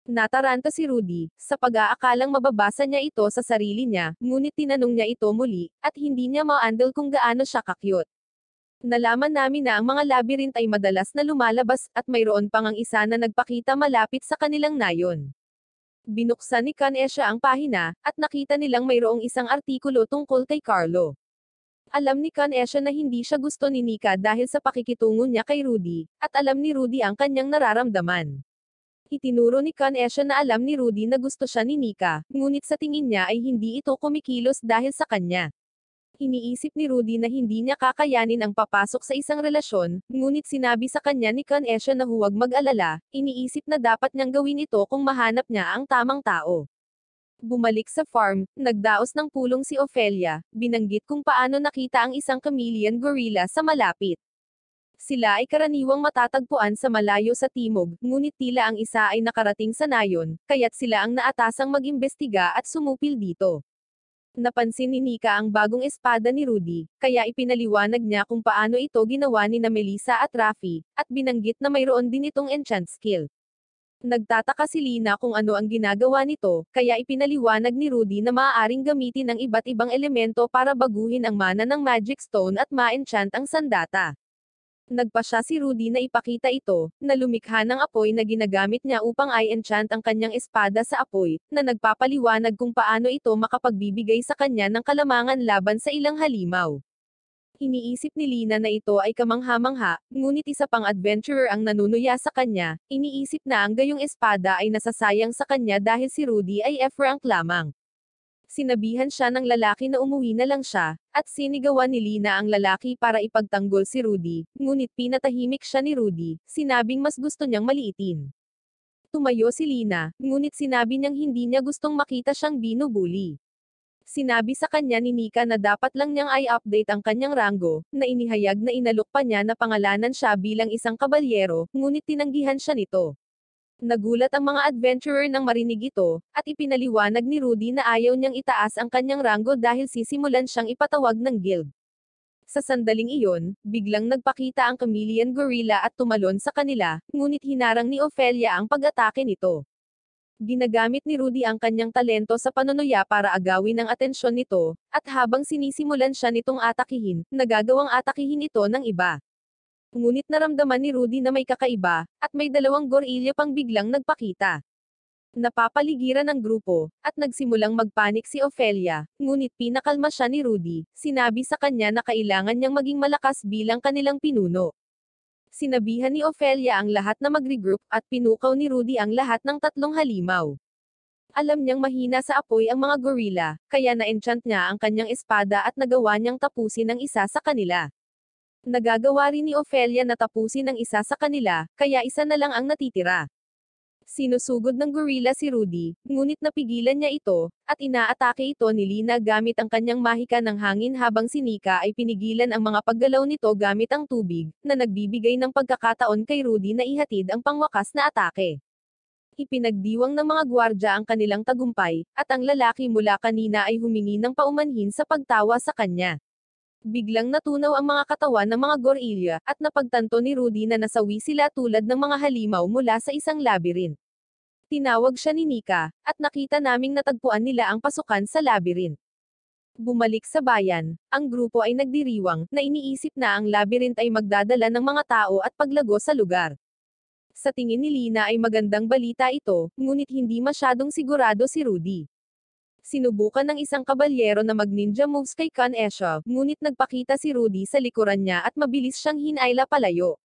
Nataranta si Rudy, sa pag-aakalang mababasa niya ito sa sarili niya, ngunit tinanong niya ito muli, at hindi niya ma-handle kung gaano siya kakyut. Nalaman namin na ang mga labyrinth ay madalas na lumalabas, at mayroon pang ang isa na nagpakita malapit sa kanilang nayon. Binuksan ni Kanesha ang pahina, at nakita nilang mayroong isang artikulo tungkol kay Carlo. Alam ni Kanesha na hindi siya gusto ni Nika dahil sa pakikitungo niya kay Rudy, at alam ni Rudy ang kanyang nararamdaman. Itinuro ni Kanesha na alam ni Rudy na gusto siya ni Nika, ngunit sa tingin niya ay hindi ito kumikilos dahil sa kanya. Iniisip ni Rudy na hindi niya kakayanin ang papasok sa isang relasyon, ngunit sinabi sa kanya ni Kanesha na huwag mag-alala, iniisip na dapat niyang gawin ito kung mahanap niya ang tamang tao. Bumalik sa farm, nagdaos ng pulong si Ophelia, binanggit kung paano nakita ang isang chameleon gorilla sa malapit. Sila ay karaniwang matatagpuan sa malayo sa timog, ngunit tila ang isa ay nakarating sa nayon, kaya't sila ang naatasang mag-imbestiga at sumupil dito. Napansin ni Nika ang bagong espada ni Rudy, kaya ipinaliwanag niya kung paano ito ginawa ni na Melissa at Rafi, at binanggit na mayroon din itong enchant skill. Nagtataka si Lina kung ano ang ginagawa nito, kaya ipinaliwanag ni Rudy na maaaring gamitin ang iba't ibang elemento para baguhin ang mana ng Magic Stone at ma-enchant ang sandata. Nagpasya si Rudy na ipakita ito, na lumikha ng apoy na ginagamit niya upang i-enchant ang kanyang espada sa apoy, na nagpapaliwanag kung paano ito makapagbibigay sa kanya ng kalamangan laban sa ilang halimaw. Iniisip ni Lina na ito ay kamangha-mangha, ngunit isa pang adventurer ang nanunuya sa kanya, iniisip na ang gayong espada ay nasasayang sa kanya dahil si Rudy ay F-rank lamang. Sinabihan siya ng lalaki na umuwi na lang siya, at sinigawan ni Lina ang lalaki para ipagtanggol si Rudy, ngunit pinatahimik siya ni Rudy, sinabing mas gusto niyang maliitin. Tumayo si Lina, ngunit sinabi niyang hindi niya gustong makita siyang binubuli. Sinabi sa kanya ni Nika na dapat lang niyang i-update ang kanyang ranggo, na inihayag na inalok pa niya na pangalanan siya bilang isang kabalyero, ngunit tinanggihan siya nito. Nagulat ang mga adventurer nang marinig ito, at ipinaliwanag ni Rudy na ayaw niyang itaas ang kanyang ranggo dahil sisimulan siyang ipatawag ng guild. Sa sandaling iyon, biglang nagpakita ang chameleon gorilla at tumalon sa kanila, ngunit hinarang ni Ophelia ang pag-atake nito. Ginagamit ni Rudy ang kanyang talento sa panunuya para agawin ang atensyon nito, at habang sinisimulan siya nitong atakihin, nagagawang atakihin ito ng iba. Ngunit naramdaman ni Rudy na may kakaiba, at may dalawang gorilla pang biglang nagpakita. Napapaligiran ng grupo, at nagsimulang magpanik si Ophelia, ngunit pinakalma siya ni Rudy, sinabi sa kanya na kailangan niyang maging malakas bilang kanilang pinuno. Sinabihan ni Ophelia ang lahat na mag-regroup, at pinukaw ni Rudy ang lahat ng tatlong halimaw. Alam niyang mahina sa apoy ang mga gorilla, kaya na-enchant niya ang kanyang espada at nagawa niyang tapusin ang isa sa kanila. Nagagawa rin ni Ophelia na tapusin ang isa sa kanila, kaya isa na lang ang natitira. Sinusugod ng gorilla si Rudy, ngunit napigilan niya ito, at inaatake ito ni Lina gamit ang kanyang mahika ng hangin habang si Nika ay pinigilan ang mga paggalaw nito gamit ang tubig, na nagbibigay ng pagkakataon kay Rudy na ihatid ang pangwakas na atake. Ipinagdiwang ng mga gwardya ang kanilang tagumpay, at ang lalaki mula kanina ay humingi ng paumanhin sa pagtawa sa kanya. Biglang natunaw ang mga katawan ng mga gorilya, at napagtanto ni Rudy na nasawi sila tulad ng mga halimaw mula sa isang labyrinth. Tinawag siya ni Nika, at nakita naming natagpuan nila ang pasukan sa labyrinth. Bumalik sa bayan, ang grupo ay nagdiriwang, na iniisip na ang labyrinth ay magdadala ng mga tao at paglago sa lugar. Sa tingin ni Lina ay magandang balita ito, ngunit hindi masyadong sigurado si Rudy. Sinubukan ng isang kabalyero na mag-ninja moves kay Kan Esha, ngunit nagpakita si Rudy sa likuran niya at mabilis siyang hinayla palayo.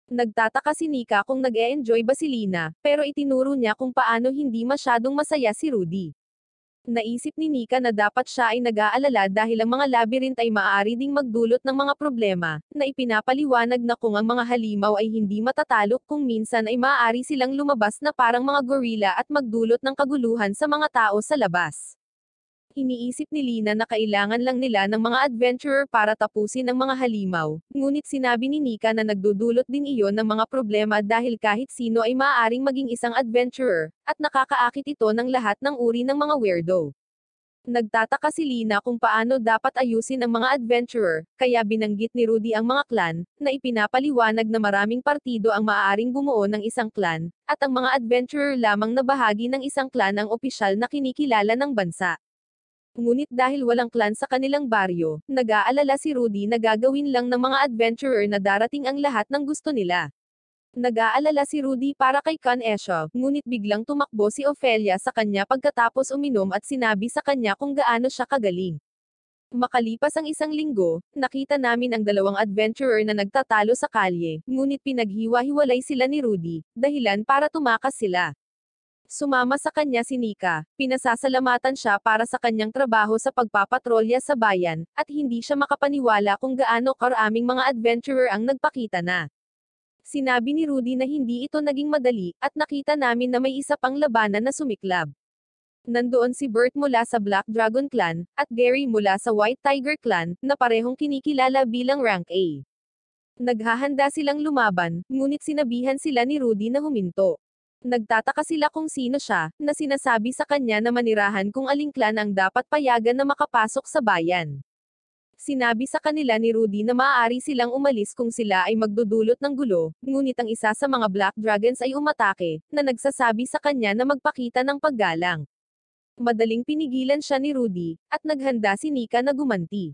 Nagtataka si Nika kung nag-e-enjoy ba si Lina, pero itinuro niya kung paano hindi masyadong masaya si Rudy. Naisip ni Nika na dapat siya ay nag-aalala dahil ang mga labyrinth ay maaari ding magdulot ng mga problema, na ipinapaliwanag na kung ang mga halimaw ay hindi matatalo kung minsan ay maaari silang lumabas na parang mga gorilla at magdulot ng kaguluhan sa mga tao sa labas. Iniisip ni Lina na kailangan lang nila ng mga adventurer para tapusin ang mga halimaw, ngunit sinabi ni Nika na nagdudulot din iyon ng mga problema dahil kahit sino ay maaaring maging isang adventurer, at nakakaakit ito ng lahat ng uri ng mga weirdo. Nagtataka si Lina kung paano dapat ayusin ang mga adventurer, kaya binanggit ni Rudy ang mga clan, na ipinapaliwanag na maraming partido ang maaaring bumuo ng isang clan, at ang mga adventurer lamang na bahagi ng isang clan ang opisyal na kinikilala ng bansa. Ngunit dahil walang clan sa kanilang baryo, nag-aalala si Rudy na gagawin lang ng mga adventurer na darating ang lahat ng gusto nila. Nag-aalala si Rudy para kay Kan Esha, ngunit biglang tumakbo si Ophelia sa kanya pagkatapos uminom at sinabi sa kanya kung gaano siya kagaling. Makalipas ang isang linggo, nakita namin ang dalawang adventurer na nagtatalo sa kalye, ngunit pinaghiwa-hiwalay sila ni Rudy, dahilan para tumakas sila. Sumama sa kanya si Nika, pinasasalamatan siya para sa kanyang trabaho sa pagpapatrolya sa bayan, at hindi siya makapaniwala kung gaano karaming mga adventurer ang nagpakita na. Sinabi ni Rudy na hindi ito naging madali, at nakita namin na may isa pang labanan na sumiklab. Nandoon si Bert mula sa Black Dragon Clan, at Gary mula sa White Tiger Clan, na parehong kinikilala bilang Rank A. Naghahanda silang lumaban, ngunit sinabihan sila ni Rudy na huminto. Nagtataka sila kung sino siya, na sinasabi sa kanya na manirahan kung aling clan ang dapat payagan na makapasok sa bayan. Sinabi sa kanila ni Rudy na maaari silang umalis kung sila ay magdudulot ng gulo, ngunit ang isa sa mga Black Dragons ay umatake, na nagsasabi sa kanya na magpakita ng paggalang. Madaling pinigilan siya ni Rudy, at naghanda si Nika na gumanti.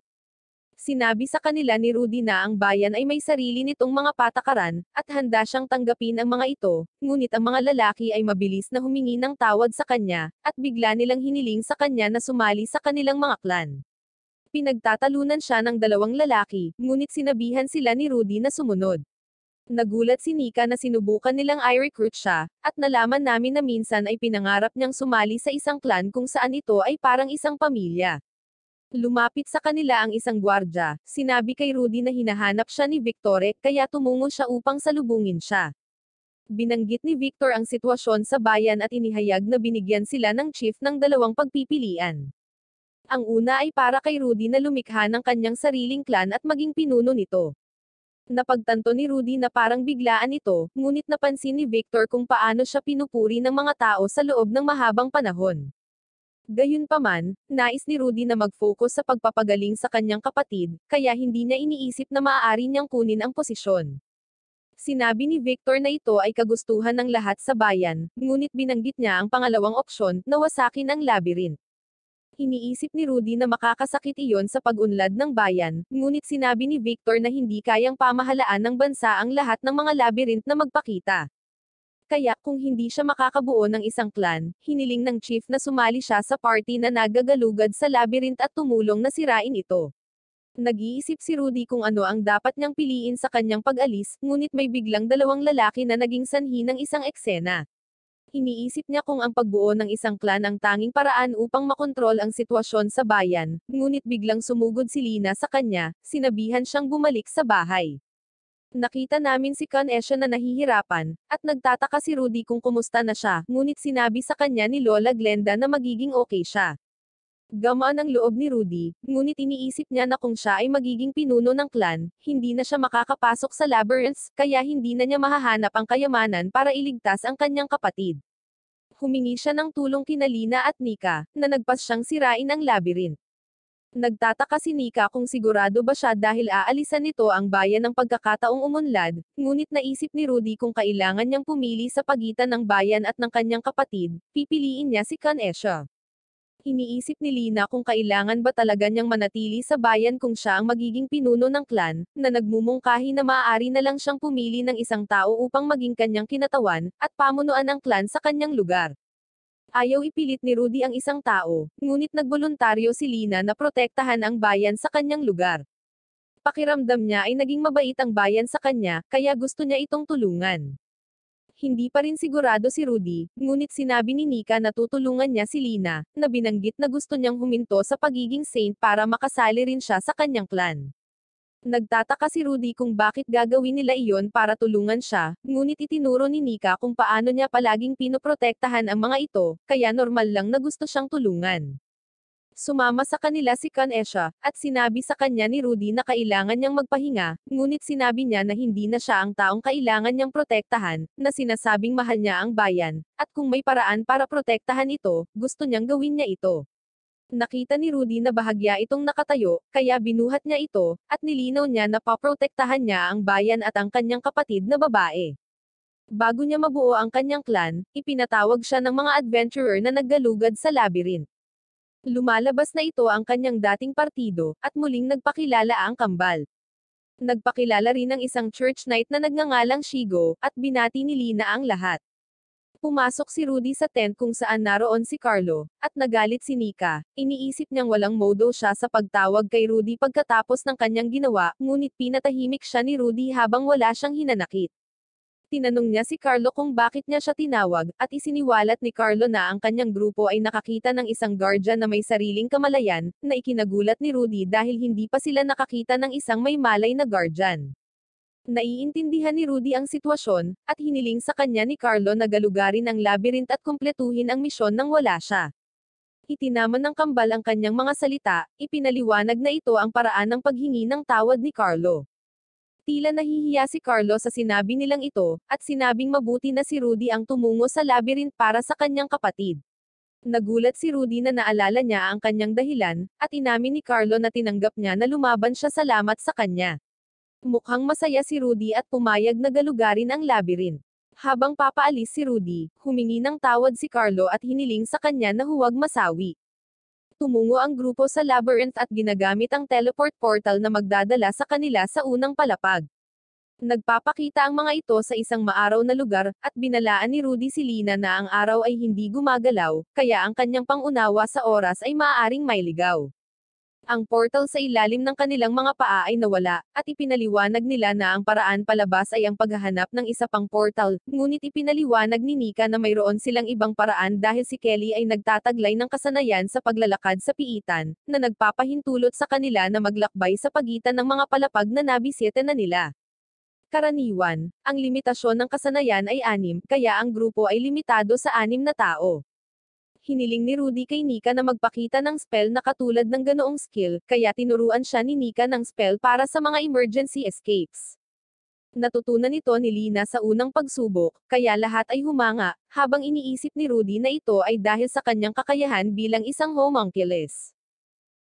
Sinabi sa kanila ni Rudy na ang bayan ay may sarili nitong mga patakaran, at handa siyang tanggapin ang mga ito, ngunit ang mga lalaki ay mabilis na humingi ng tawad sa kanya, at bigla nilang hiniling sa kanya na sumali sa kanilang mga clan. Pinagtatalunan siya ng dalawang lalaki, ngunit sinabihan sila ni Rudy na sumunod. Nagulat si Nika na sinubukan nilang i-recruit siya, at nalaman namin na minsan ay pinangarap niyang sumali sa isang clan kung saan ito ay parang isang pamilya. Lumapit sa kanila ang isang gwardya, sinabi kay Rudy na hinahanap siya ni Victor kaya tumungo siya upang salubungin siya. Binanggit ni Victor ang sitwasyon sa bayan at inihayag na binigyan sila ng chief ng dalawang pagpipilian. Ang una ay para kay Rudy na lumikha ng kanyang sariling clan at maging pinuno nito. Napagtanto ni Rudy na parang biglaan ito, ngunit napansin ni Victor kung paano siya pinupuri ng mga tao sa loob ng mahabang panahon. Gayunpaman, nais ni Rudy na mag-focus sa pagpapagaling sa kanyang kapatid, kaya hindi niya iniisip na maaari niyang kunin ang posisyon. Sinabi ni Victor na ito ay kagustuhan ng lahat sa bayan, ngunit binanggit niya ang pangalawang opsyon, na wasakin ang labyrinth. Iniisip ni Rudy na makakasakit iyon sa pag-unlad ng bayan, ngunit sinabi ni Victor na hindi kayang pamahalaan ng bansa ang lahat ng mga labyrinth na magpakita. Kaya, kung hindi siya makakabuo ng isang clan, hiniling ng chief na sumali siya sa party na nagagalugad sa labyrinth at tumulong na sirain ito. Nag-iisip si Rudy kung ano ang dapat niyang piliin sa kanyang pag-alis, ngunit may biglang dalawang lalaki na naging sanhi ng isang eksena. Iniisip niya kung ang pagbuo ng isang clan ang tanging paraan upang makontrol ang sitwasyon sa bayan, ngunit biglang sumugod si Lina sa kanya, sinabihan siyang bumalik sa bahay. Nakita namin si Kan Esha na nahihirapan, at nagtataka si Rudy kung kumusta na siya, ngunit sinabi sa kanya ni Lola Glenda na magiging okay siya. Gamaan ang loob ni Rudy, ngunit iniisip niya na kung siya ay magiging pinuno ng clan, hindi na siya makakapasok sa labyrinths, kaya hindi na niya mahahanap ang kayamanan para iligtas ang kanyang kapatid. Humingi siya ng tulong kina Lina at Nika, na nagpas siyang sirain ang labyrinth. Nagtataka si Nika kung sigurado ba siya dahil aalisan nito ang bayan ng pagkakataong umunlad, ngunit naisip ni Rudy kung kailangan niyang pumili sa pagitan ng bayan at ng kanyang kapatid, pipiliin niya si Kanesha. Iniisip ni Lina kung kailangan ba talaga niyang manatili sa bayan kung siya ang magiging pinuno ng clan, na nagmumungkahi na maaari na lang siyang pumili ng isang tao upang maging kanyang kinatawan, at pamunuan ang clan sa kanyang lugar. Ayaw ipilit ni Rudy ang isang tao, ngunit nagboluntaryo si Lina na protektahan ang bayan sa kanyang lugar. Pakiramdam niya ay naging mabait ang bayan sa kanya, kaya gusto niya itong tulungan. Hindi pa rin sigurado si Rudy, ngunit sinabi ni Nika na tutulungan niya si Lina, na binanggit na gusto niyang huminto sa pagiging saint para makasali rin siya sa kanyang clan. Nagtataka si Rudy kung bakit gagawin nila iyon para tulungan siya, ngunit itinuro ni Nika kung paano niya palaging pinoprotektahan ang mga ito, kaya normal lang na gusto siyang tulungan. Sumama sa kanila si Kanesha, at sinabi sa kanya ni Rudy na kailangan niyang magpahinga, ngunit sinabi niya na hindi na siya ang taong kailangan niyang protektahan, na sinasabing mahal niya ang bayan, at kung may paraan para protektahan ito, gusto niyang gawin niya ito. Nakita ni Rudy na bahagya itong nakatayo, kaya binuhat niya ito, at nilinaw niya na paprotektahan niya ang bayan at ang kanyang kapatid na babae. Bago niya mabuo ang kanyang clan, ipinatawag siya ng mga adventurer na naggalugad sa labyrinth. Lumalabas na ito ang kanyang dating partido, at muling nagpakilala ang kambal. Nagpakilala rin ng isang church knight na nagngangalang Shigo, at binati ni Lina ang lahat. Pumasok si Rudy sa tent kung saan naroon si Carlo, at nagalit si Nika. Iniisip niyang walang modo siya sa pagtawag kay Rudy pagkatapos ng kanyang ginawa, ngunit pinatahimik siya ni Rudy habang wala siyang hinanakit. Tinanong niya si Carlo kung bakit niya siya tinawag, at isiniwalat ni Carlo na ang kanyang grupo ay nakakita ng isang guardian na may sariling kamalayan, na ikinagulat ni Rudy dahil hindi pa sila nakakita ng isang may malay na guardian. Naiintindihan ni Rudy ang sitwasyon, at hiniling sa kanya ni Carlo na galugarin ang labyrinth at kumpletuhin ang misyon nang wala siya. Itinaman ng kambal ang kanyang mga salita, ipinaliwanag na ito ang paraan ng paghingi ng tawad ni Carlo. Tila nahihiya si Carlo sa sinabi nilang ito, at sinabing mabuti na si Rudy ang tumungo sa labyrinth para sa kanyang kapatid. Nagulat si Rudy na naalala niya ang kanyang dahilan, at inamin ni Carlo na tinanggap niya na lumaban siya salamat sa kanya. Mukhang masaya si Rudy at pumayag na galugarin ang labyrinth. Habang papaalis si Rudy, humingi ng tawad si Carlo at hiniling sa kanya na huwag masawi. Tumungo ang grupo sa labyrinth at ginagamit ang teleport portal na magdadala sa kanila sa unang palapag. Nagpapakita ang mga ito sa isang maaraw na lugar, at binalaan ni Rudy si Lina na ang araw ay hindi gumagalaw, kaya ang kanyang pangunawa sa oras ay maaaring mailigaw. Ang portal sa ilalim ng kanilang mga paa ay nawala, at ipinaliwanag nila na ang paraan palabas ay ang paghahanap ng isa pang portal, ngunit ipinaliwanag ni Nika na mayroon silang ibang paraan dahil si Kelly ay nagtataglay ng kasanayan sa paglalakad sa piitan, na nagpapahintulot sa kanila na maglakbay sa pagitan ng mga palapag na nabisita na nila. Karaniwan, ang limitasyon ng kasanayan ay 6, kaya ang grupo ay limitado sa 6 na tao. Hiniling ni Rudy kay Nika na magpakita ng spell na katulad ng ganoong skill, kaya tinuruan siya ni Nika ng spell para sa mga emergency escapes. Natutunan ito ni Lina sa unang pagsubok, kaya lahat ay humanga, habang iniisip ni Rudy na ito ay dahil sa kanyang kakayahan bilang isang homunculus.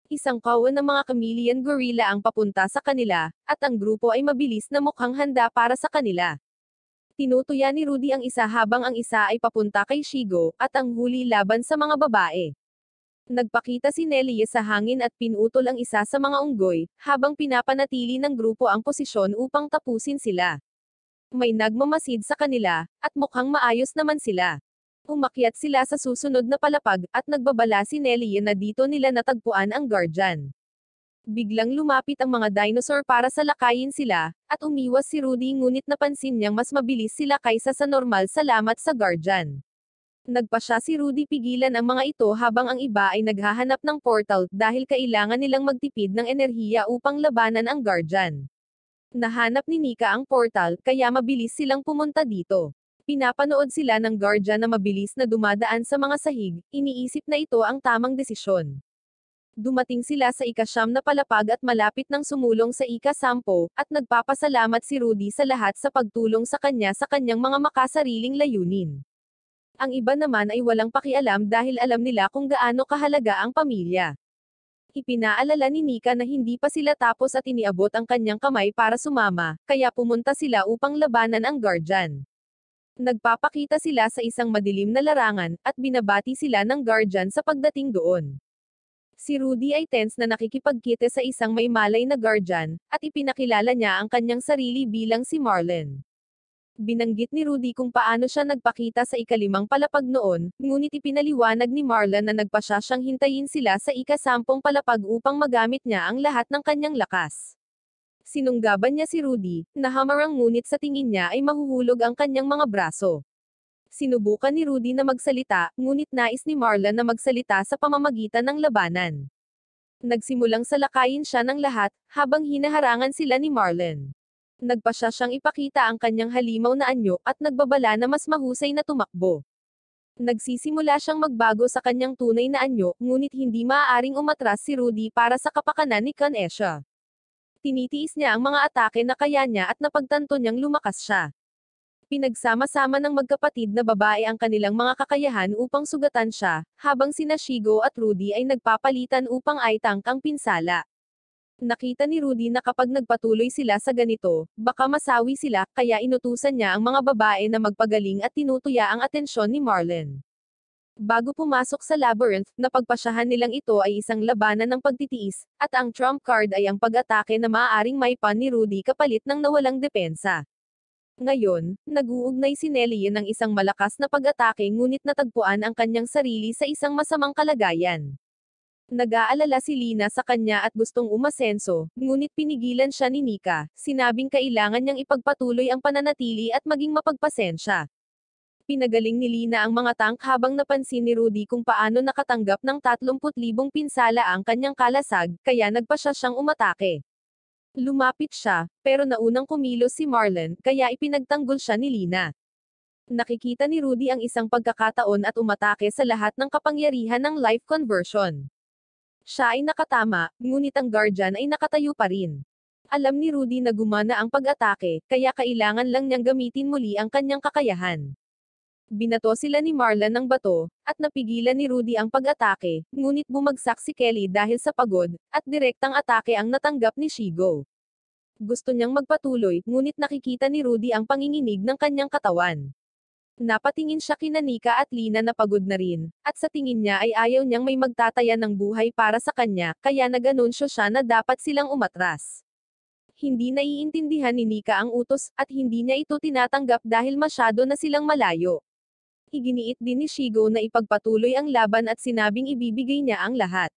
Isang kawan ng mga chameleon gorilla ang papunta sa kanila, at ang grupo ay mabilis na mukhang handa para sa kanila. Tinutuya ni Rudy ang isa habang ang isa ay papunta kay Shigo, at ang huli laban sa mga babae. Nagpakita si Nelly sa hangin at pinutol ang isa sa mga unggoy, habang pinapanatili ng grupo ang posisyon upang tapusin sila. May nagmamasid sa kanila, at mukhang maayos naman sila. Umakyat sila sa susunod na palapag, at nagbabala si Nelly na dito nila natagpuan ang guardian. Biglang lumapit ang mga dinosaur para salakayin sila, at umiwas si Rudy ngunit napansin niyang mas mabilis sila kaysa sa normal salamat sa guardian. Nagpasya si Rudy pigilan ang mga ito habang ang iba ay naghahanap ng portal dahil kailangan nilang magtipid ng enerhiya upang labanan ang guardian. Nahanap ni Nika ang portal, kaya mabilis silang pumunta dito. Pinapanood sila ng guardian na mabilis na dumadaan sa mga sahig, iniisip na ito ang tamang desisyon. Dumating sila sa ika-9 na palapag at malapit nang sumulong sa ika-10, at nagpapasalamat si Rudy sa lahat sa pagtulong sa kanya sa kanyang mga makasariling layunin. Ang iba naman ay walang pakialam dahil alam nila kung gaano kahalaga ang pamilya. Ipinaalala ni Nika na hindi pa sila tapos at iniabot ang kanyang kamay para sumama, kaya pumunta sila upang labanan ang guardian. Nagpapakita sila sa isang madilim na larangan, at binabati sila ng guardian sa pagdating doon. Si Rudy ay tense na nakikipagkita sa isang may malay na guardian, at ipinakilala niya ang kanyang sarili bilang si Marlon. Binanggit ni Rudy kung paano siya nagpakita sa ikalimang palapag noon, ngunit ipinaliwanag ni Marlon na nagpa siyang hintayin sila sa ika-10 palapag upang magamit niya ang lahat ng kanyang lakas. Sinunggaban niya si Rudy, na hamarang ngunit sa tingin niya ay mahuhulog ang kanyang mga braso. Sinubukan ni Rudy na magsalita, ngunit nais ni Marlon na magsalita sa pamamagitan ng labanan. Nagsimulang salakayin siya ng lahat, habang hinaharangan sila ni Marlon. Nagpa siyang ipakita ang kanyang halimaw na anyo, at nagbabala na mas mahusay na tumakbo. Nagsisimula siyang magbago sa kanyang tunay na anyo, ngunit hindi maaaring umatras si Rudy para sa kapakanan ni Kanesha. Tinitiis niya ang mga atake na kaya niya at napagtanto niyang lumakas siya. Pinagsama-sama ng magkapatid na babae ang kanilang mga kakayahan upang sugatan siya, habang sina Shigo at Rudy ay nagpapalitan upang i-tank ang pinsala. Nakita ni Rudy na kapag nagpatuloy sila sa ganito, baka masawi sila, kaya inutusan niya ang mga babae na magpagaling at tinutuya ang atensyon ni Marlon. Bago pumasok sa labyrinth, napagpasyahan nilang ito ay isang labanan ng pagtitiis, at ang trump card ay ang pag-atake na maaaring maipan ni Rudy kapalit ng nawalang depensa. Ngayon, nag-uugnay si Nelly ng isang malakas na pag-atake ngunit natagpuan ang kanyang sarili sa isang masamang kalagayan. Nag-aalala si Lina sa kanya at gustong umasenso, ngunit pinigilan siya ni Nika, sinabing kailangan niyang ipagpatuloy ang pananatili at maging mapagpasensya. Pinagaling ni Lina ang mga tank habang napansin ni Rudy kung paano nakatanggap ng 30,000 pinsala ang kanyang kalasag, kaya nagpa siyang umatake. Lumapit siya, pero naunang kumilos si Marlon, kaya ipinagtanggol siya ni Lina. Nakikita ni Rudy ang isang pagkakataon at umatake sa lahat ng kapangyarihan ng life conversion. Siya ay nakatama, ngunit ang guardian ay nakatayo pa rin. Alam ni Rudy na gumana ang pag-atake, kaya kailangan lang niyang gamitin muli ang kanyang kakayahan. Binato sila ni Marlon ng bato, at napigilan ni Rudy ang pag-atake, ngunit bumagsak si Kelly dahil sa pagod, at direktang atake ang natanggap ni Shigo. Gusto niyang magpatuloy, ngunit nakikita ni Rudy ang panginginig ng kanyang katawan. Napatingin siya kina Nika at Lina na pagod na rin, at sa tingin niya ay ayaw niyang may magtataya ng buhay para sa kanya, kaya nag-anunsyo siya na dapat silang umatras. Hindi naiintindihan ni Nika ang utos, at hindi niya ito tinatanggap dahil masyado na silang malayo. Iginiit din ni Shigo na ipagpatuloy ang laban at sinabing ibibigay niya ang lahat.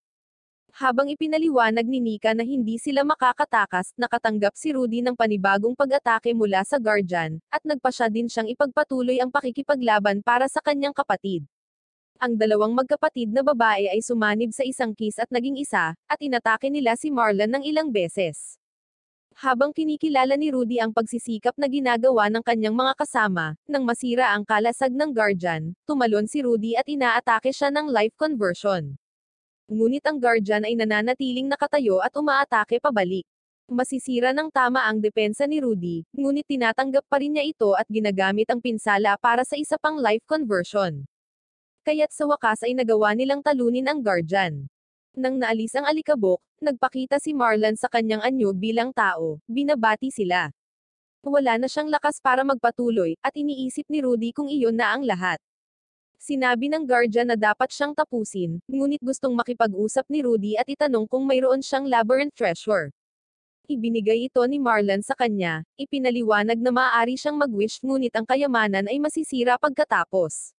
Habang ipinaliwanag ni Nika na hindi sila makakatakas, nakatanggap si Rudy ng panibagong pag-atake mula sa guardian, at nagpasya din siyang ipagpatuloy ang pakikipaglaban para sa kanyang kapatid. Ang dalawang magkapatid na babae ay sumanib sa isang kiss at naging isa, at inatake nila si Marlon ng ilang beses. Habang kinikilala ni Rudy ang pagsisikap na ginagawa ng kanyang mga kasama, nang masira ang kalasag ng guardian, tumalon si Rudy at inaatake siya ng life conversion. Ngunit ang guardian ay nananatiling nakatayo at umaatake pabalik. Masisira ng tama ang depensa ni Rudy, ngunit tinatanggap pa rin niya ito at ginagamit ang pinsala para sa isa pang life conversion. Kaya't sa wakas ay nagawa nilang talunin ang guardian. Nang naalis ang alikabok, nagpakita si Marlon sa kanyang anyo bilang tao, binabati sila. Wala na siyang lakas para magpatuloy, at iniisip ni Rudy kung iyon na ang lahat. Sinabi ng guardian na dapat siyang tapusin, ngunit gustong makipag-usap ni Rudy at itanong kung mayroon siyang labyrinth treasure. Ibinigay ito ni Marlon sa kanya, ipinaliwanag na maaari siyang mag-wish ngunit ang kayamanan ay masisira pagkatapos.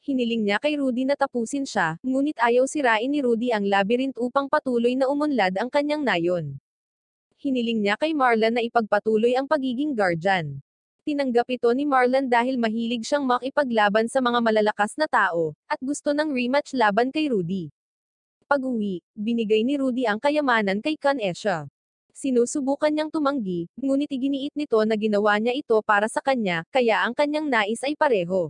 Hiniling niya kay Rudy na tapusin siya, ngunit ayaw sirain ni Rudy ang labyrinth upang patuloy na umunlad ang kanyang nayon. Hiniling niya kay Marlon na ipagpatuloy ang pagiging guardian. Tinanggap ito ni Marlon dahil mahilig siyang makipaglaban sa mga malalakas na tao, at gusto ng rematch laban kay Rudy. Pag-uwi, binigay ni Rudy ang kayamanan kay Kanesha. Sinusubukan niyang tumanggi, ngunit iginiit nito na ginawa niya ito para sa kanya, kaya ang kanyang nais ay pareho.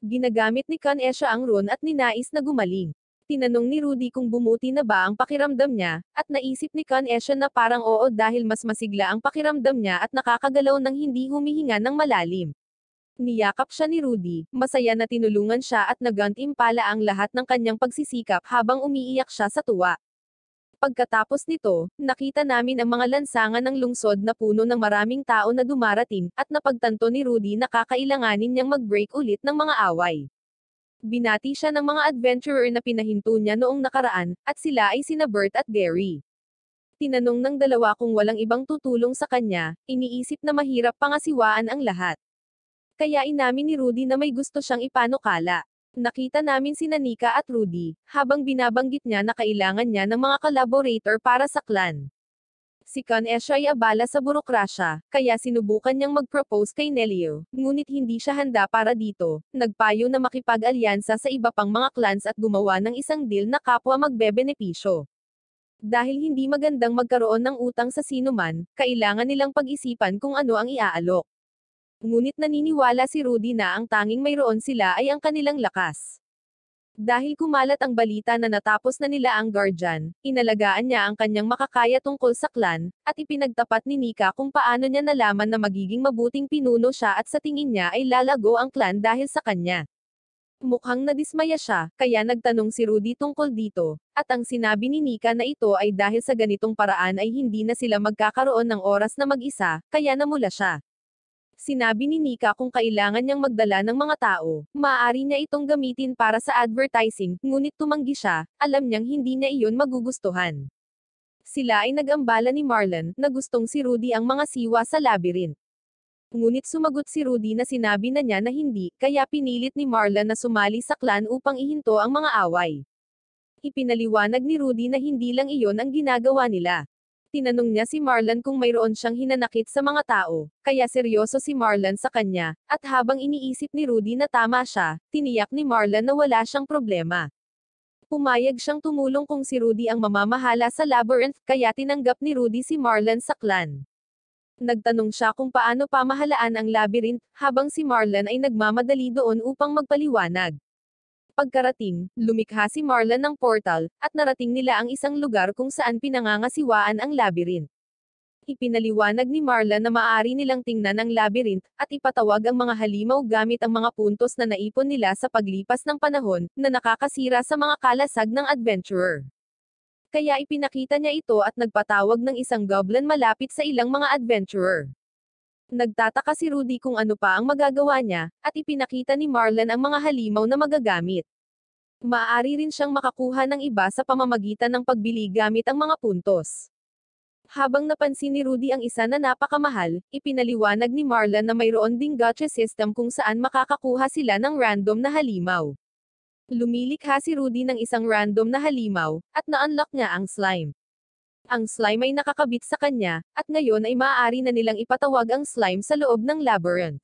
Ginagamit ni Kanesha ang rune at ninais na gumaling. Tinanong ni Rudy kung bumuti na ba ang pakiramdam niya, at naisip ni Kanesha na parang oo dahil mas masigla ang pakiramdam niya at nakakagalaw ng hindi humihinga ng malalim. Niyakap siya ni Rudy, masaya na tinulungan siya at nagantimpala ang lahat ng kanyang pagsisikap habang umiiyak siya sa tuwa. Pagkatapos nito, nakita namin ang mga lansangan ng lungsod na puno ng maraming tao na dumarating, at napagtanto ni Rudy na kakailanganin niyang mag-break ulit ng mga away. Binati siya ng mga adventurer na pinahinto niya noong nakaraan, at sila ay sina Bert at Gary. Tinanong ng dalawa kung walang ibang tutulong sa kanya, iniisip na mahirap pangasiwaan ang lahat. Kaya inamin ni Rudy na may gusto siyang ipanukala. Nakita namin sina Nika at Rudy, habang binabanggit niya na kailangan niya ng mga collaborator para sa clan. Si Kanesha ay abala sa burokrasya, kaya sinubukan niyang mag-propose kay Nelio, ngunit hindi siya handa para dito. Nagpayo na makipag-alyansa sa iba pang mga clans at gumawa ng isang deal na kapwa magbebenepisyo. Dahil hindi magandang magkaroon ng utang sa sinuman, kailangan nilang pag-isipan kung ano ang iaalok. Ngunit naniniwala si Rudy na ang tanging mayroon sila ay ang kanilang lakas. Dahil kumalat ang balita na natapos na nila ang Guardian, inalagaan niya ang kanyang makakaya tungkol sa clan, at ipinagtapat ni Nika kung paano niya nalaman na magiging mabuting pinuno siya at sa tingin niya ay lalago ang clan dahil sa kanya. Mukhang nadismaya siya, kaya nagtanong si Rudy tungkol dito, at ang sinabi ni Nika na ito ay dahil sa ganitong paraan ay hindi na sila magkakaroon ng oras na mag-isa, kaya namula siya. Sinabi ni Nika kung kailangan niyang magdala ng mga tao, maaari niya itong gamitin para sa advertising, ngunit tumanggi siya, alam niyang hindi niya iyon magugustuhan. Sila ay nag-ambala ni Marlon, na gustong si Rudy ang mga siwa sa labyrinth. Ngunit sumagot si Rudy na sinabi na niya na hindi, kaya pinilit ni Marlon na sumali sa clan upang ihinto ang mga away. Ipinaliwanag ni Rudy na hindi lang iyon ang ginagawa nila. Tinanong niya si Marlon kung mayroon siyang hinanakit sa mga tao, kaya seryoso si Marlon sa kanya, at habang iniisip ni Rudy na tama siya, tiniyak ni Marlon na wala siyang problema. Pumayag siyang tumulong kung si Rudy ang mamamahala sa labyrinth, kaya tinanggap ni Rudy si Marlon sa clan. Nagtanong siya kung paano pamahalaan ang labyrinth, habang si Marlon ay nagmamadali doon upang magpaliwanag. Pagkarating, lumikha si Marlon ng portal, at narating nila ang isang lugar kung saan pinangangasiwaan ang labyrinth. Ipinaliwanag ni Marlon na maaari nilang tingnan ang labyrinth, at ipatawag ang mga halimaw gamit ang mga puntos na naipon nila sa paglipas ng panahon, na nakakasira sa mga kalasag ng adventurer. Kaya ipinakita niya ito at nagpatawag ng isang goblin malapit sa ilang mga adventurer. Nagtataka si Rudy kung ano pa ang magagawa niya, at ipinakita ni Marlon ang mga halimaw na magagamit. Maaari rin siyang makakuha ng iba sa pamamagitan ng pagbili gamit ang mga puntos. Habang napansin ni Rudy ang isa na napakamahal, ipinaliwanag ni Marlon na mayroon ding gacha system kung saan makakakuha sila ng random na halimaw. Lumilikha si Rudy ng isang random na halimaw, at na-unlock niya ang slime. Ang slime ay nakakabit sa kanya, at ngayon ay maaari na nilang ipatawag ang slime sa loob ng labyrinth.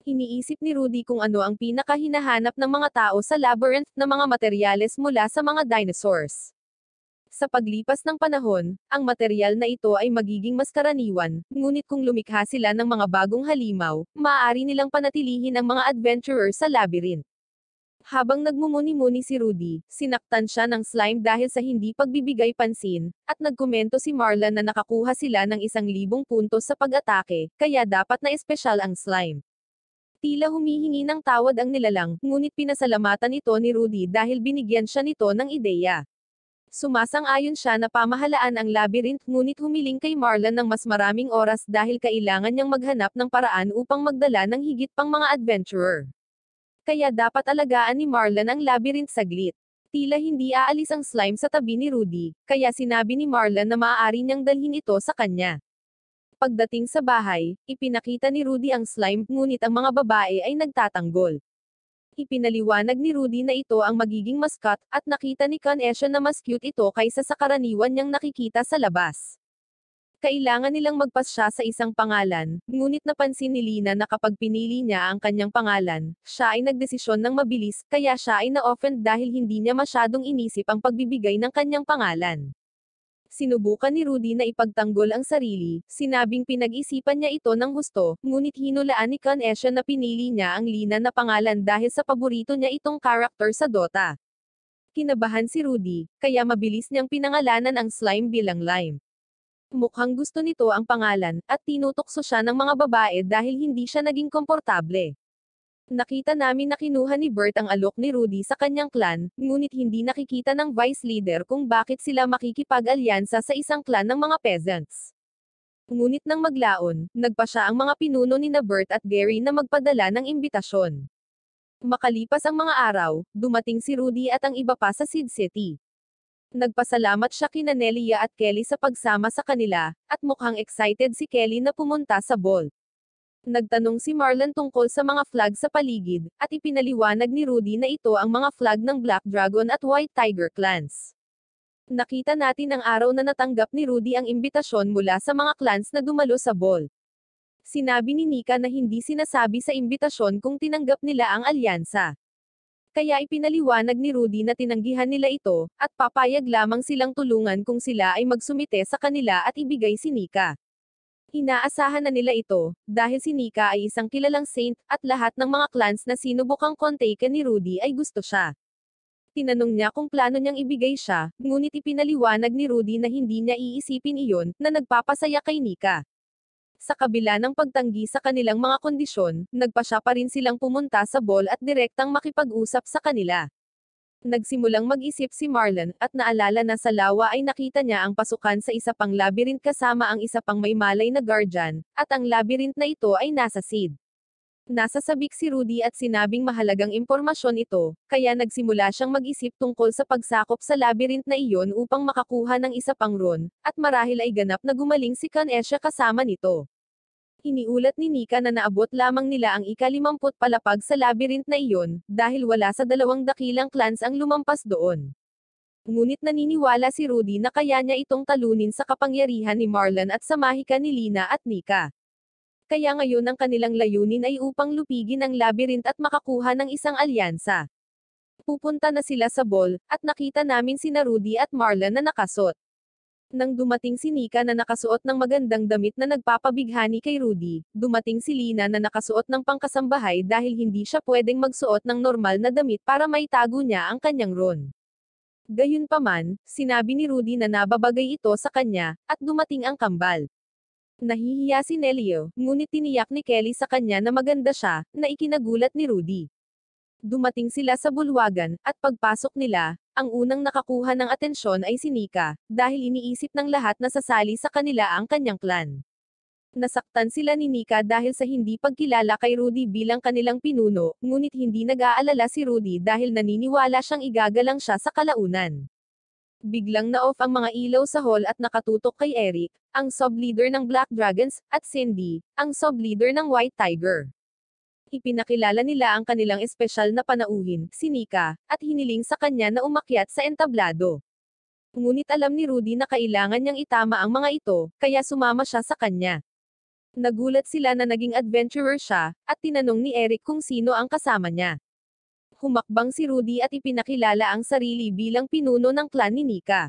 Iniisip ni Rudy kung ano ang pinakahinahanap ng mga tao sa labyrinth na mga materyales mula sa mga dinosaurs. Sa paglipas ng panahon, ang material na ito ay magiging mas karaniwan, ngunit kung lumikha sila ng mga bagong halimaw, maaari nilang panatilihin ang mga adventurer sa labyrinth. Habang nagmumuni-muni si Rudy, sinaktan siya ng slime dahil sa hindi pagbibigay pansin, at nagkomento si Marlon na nakakuha sila ng 1,000 puntos sa pag-atake, kaya dapat na espesyal ang slime. Tila humihingi ng tawad ang nilalang, ngunit pinasalamatan ito ni Rudy dahil binigyan siya nito ng ideya. Sumasang-ayon siya na pamahalaan ang labyrinth, ngunit humiling kay Marlon ng mas maraming oras dahil kailangan niyang maghanap ng paraan upang magdala ng higit pang mga adventurer. Kaya dapat alagaan ni Marlon ang labyrinth saglit. Tila hindi aalis ang slime sa tabi ni Rudy, kaya sinabi ni Marlon na maaari niyang dalhin ito sa kanya. Pagdating sa bahay, ipinakita ni Rudy ang slime, ngunit ang mga babae ay nagtatanggol. Ipinaliwanag ni Rudy na ito ang magiging mascot, at nakita ni Kanesha na mas cute ito kaysa sa karaniwan niyang nakikita sa labas. Kailangan nilang magpasya sa isang pangalan, ngunit napansin ni Lina na kapag pinili niya ang kanyang pangalan, siya ay nagdesisyon ng mabilis, kaya siya ay na-offend dahil hindi niya masyadong inisip ang pagbibigay ng kanyang pangalan. Sinubukan ni Rudy na ipagtanggol ang sarili, sinabing pinag-isipan niya ito ng husto, ngunit hinulaan ni Kanesha na pinili niya ang Lina na pangalan dahil sa paborito niya itong character sa Dota. Kinabahan si Rudy, kaya mabilis niyang pinangalanan ang slime bilang Lime. Mukhang gusto nito ang pangalan, at tinutokso siya ng mga babae dahil hindi siya naging komportable. Nakita namin na kinuha ni Bert ang alok ni Rudy sa kanyang clan, ngunit hindi nakikita ng vice leader kung bakit sila makikipag-alyansa sa isang clan ng mga peasants. Ngunit nang maglaon, nagpa siya ang mga pinuno ni na Bert at Gary na magpadala ng imbitasyon. Makalipas ang mga araw, dumating si Rudy at ang iba pa sa Sid City. Nagpasalamat siya kina Nelia at Kelly sa pagsama sa kanila, at mukhang excited si Kelly na pumunta sa ball. Nagtanong si Marlon tungkol sa mga flag sa paligid, at ipinaliwanag ni Rudy na ito ang mga flag ng Black Dragon at White Tiger clans. Nakita natin ang araw na natanggap ni Rudy ang imbitasyon mula sa mga clans na dumalo sa ball. Sinabi ni Nika na hindi sinasabi sa imbitasyon kung tinanggap nila ang alyansa. Kaya ipinaliwanag ni Rudy na tinanggihan nila ito, at papayag lamang silang tulungan kung sila ay magsumite sa kanila at ibigay si Nika. Inaasahan na nila ito, dahil si Nika ay isang kilalang saint, at lahat ng mga clans na sinubukang kontakin ni Rudy ay gusto siya. Tinanong niya kung plano niyang ibigay siya, ngunit ipinaliwanag ni Rudy na hindi niya iisipin iyon, na nagpapasaya kay Nika. Sa kabila ng pagtanggi sa kanilang mga kondisyon, nagpa siya pa rin silang pumunta sa ball at direktang makipag-usap sa kanila. Nagsimulang mag-isip si Marlon, at naalala na sa lawa ay nakita niya ang pasukan sa isa pang labyrinth kasama ang isa pang may malay na guardian, at ang labyrinth na ito ay nasa Sid. Nasa sabik si Rudy at sinabing mahalagang impormasyon ito, kaya nagsimula siyang mag-isip tungkol sa pagsakop sa labyrinth na iyon upang makakuha ng isa pang ron, at marahil ay ganap na gumaling si Kanesha kasama nito. Iniulat ni Nika na naabot lamang nila ang ika-50 palapag sa labyrinth na iyon, dahil wala sa 2 dakilang clans ang lumampas doon. Ngunit naniniwala si Rudy na kaya niya itong talunin sa kapangyarihan ni Marlon at sa mahika ni Lina at Nika. Kaya ngayon ang kanilang layunin ay upang lupigin ang labyrinth at makakuha ng isang alyansa. Pupunta na sila sa ball, at nakita namin sina Rudy at Marlon na nakasuot. Nang dumating si Nika na nakasuot ng magandang damit na nagpapabighani kay Rudy, dumating si Lina na nakasuot ng pangkasambahay dahil hindi siya pwedeng magsuot ng normal na damit para maitago niya ang kanyang ron. Gayunpaman, sinabi ni Rudy na nababagay ito sa kanya, at dumating ang kambal. Nahihiya si Nelio, ngunit tiniyak ni Kelly sa kanya na maganda siya, na ikinagulat ni Rudy. Dumating sila sa bulwagan, at pagpasok nila, ang unang nakakuha ng atensyon ay si Nika, dahil iniisip ng lahat na sasali sa kanila ang kanyang clan. Nasaktan sila ni Nika dahil sa hindi pagkilala kay Rudy bilang kanilang pinuno, ngunit hindi nag-aalala si Rudy dahil naniniwala siyang igagalang siya sa kalaunan. Biglang na-off ang mga ilaw sa hall at nakatutok kay Eric, ang sub-leader ng Black Dragons, at Cindy, ang sub-leader ng White Tiger. Ipinakilala nila ang kanilang espesyal na panauhin, si Nika, at hiniling sa kanya na umakyat sa entablado. Ngunit alam ni Rudy na kailangan niyang itama ang mga ito, kaya sumama siya sa kanya. Nagulat sila na naging adventurer siya, at tinanong ni Eric kung sino ang kasama niya. Humakbang si Rudy at ipinakilala ang sarili bilang pinuno ng clan ni Nika.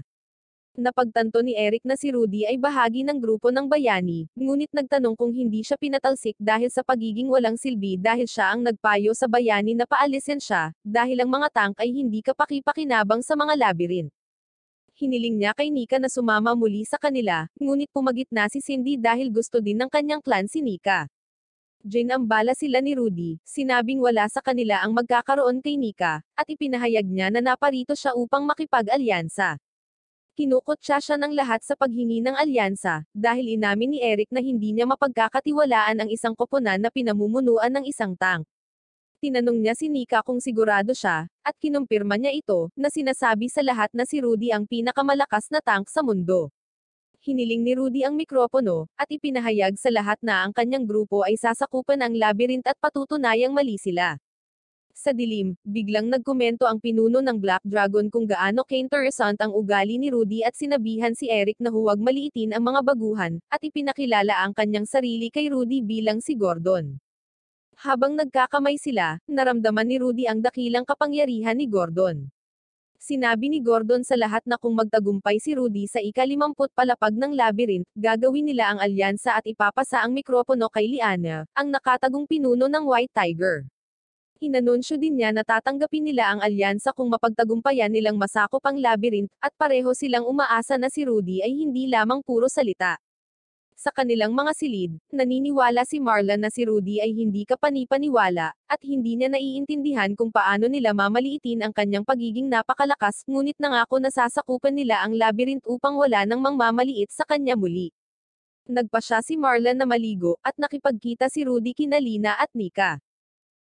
Napagtanto ni Eric na si Rudy ay bahagi ng grupo ng bayani, ngunit nagtanong kung hindi siya pinatalsik dahil sa pagiging walang silbi dahil siya ang nagpayo sa bayani na paalisin siya, dahil ang mga tank ay hindi kapaki-pakinabang sa mga labyrinth. Hiniling niya kay Nika na sumama muli sa kanila, ngunit pumagit na si Cindy dahil gusto din ng kanyang clan si Nika. Ginambala sila ni Rudy, sinabing wala sa kanila ang magkakaroon kay Nika, at ipinahayag niya na naparito siya upang makipag-alyansa. Kinukutya siya ng lahat sa paghingi ng alyansa, dahil inamin ni Eric na hindi niya mapagkakatiwalaan ang isang koponan na pinamumunuan ng isang tank. Tinanong niya si Nika kung sigurado siya, at kinumpirma niya ito, na sinasabi sa lahat na si Rudy ang pinakamalakas na tank sa mundo. Hiniling ni Rudy ang mikropono, at ipinahayag sa lahat na ang kanyang grupo ay sasakupan ang labyrinth at patutunayang mali sila. Sa dilim, biglang nagkomento ang pinuno ng Black Dragon kung gaano ka-interessant ang ugali ni Rudy at sinabihan si Eric na huwag maliitin ang mga baguhan, at ipinakilala ang kanyang sarili kay Rudy bilang si Gordon. Habang nagkakamay sila, naramdaman ni Rudy ang dakilang kapangyarihan ni Gordon. Sinabi ni Gordon sa lahat na kung magtagumpay si Rudy sa ika-50 palapag ng labyrinth, gagawin nila ang alyansa at ipapasa ang mikropono kay Liana, ang nakatagong pinuno ng White Tiger. Inanunsyo din niya na tatanggapin nila ang alyansa kung mapagtagumpayan nilang masakop ang labyrinth, at pareho silang umaasa na si Rudy ay hindi lamang puro salita. Sa kanilang mga silid, naniniwala si Marlon na si Rudy ay hindi kapani-paniwala, at hindi niya naiintindihan kung paano nila mamaliitin ang kanyang pagiging napakalakas, ngunit nangako na sasakupan nila ang labyrinth upang wala nang mangmamaliit sa kanya muli. Nagpasya si Marlon na maligo, at nakipagkita si Rudy kina Lina at Nika.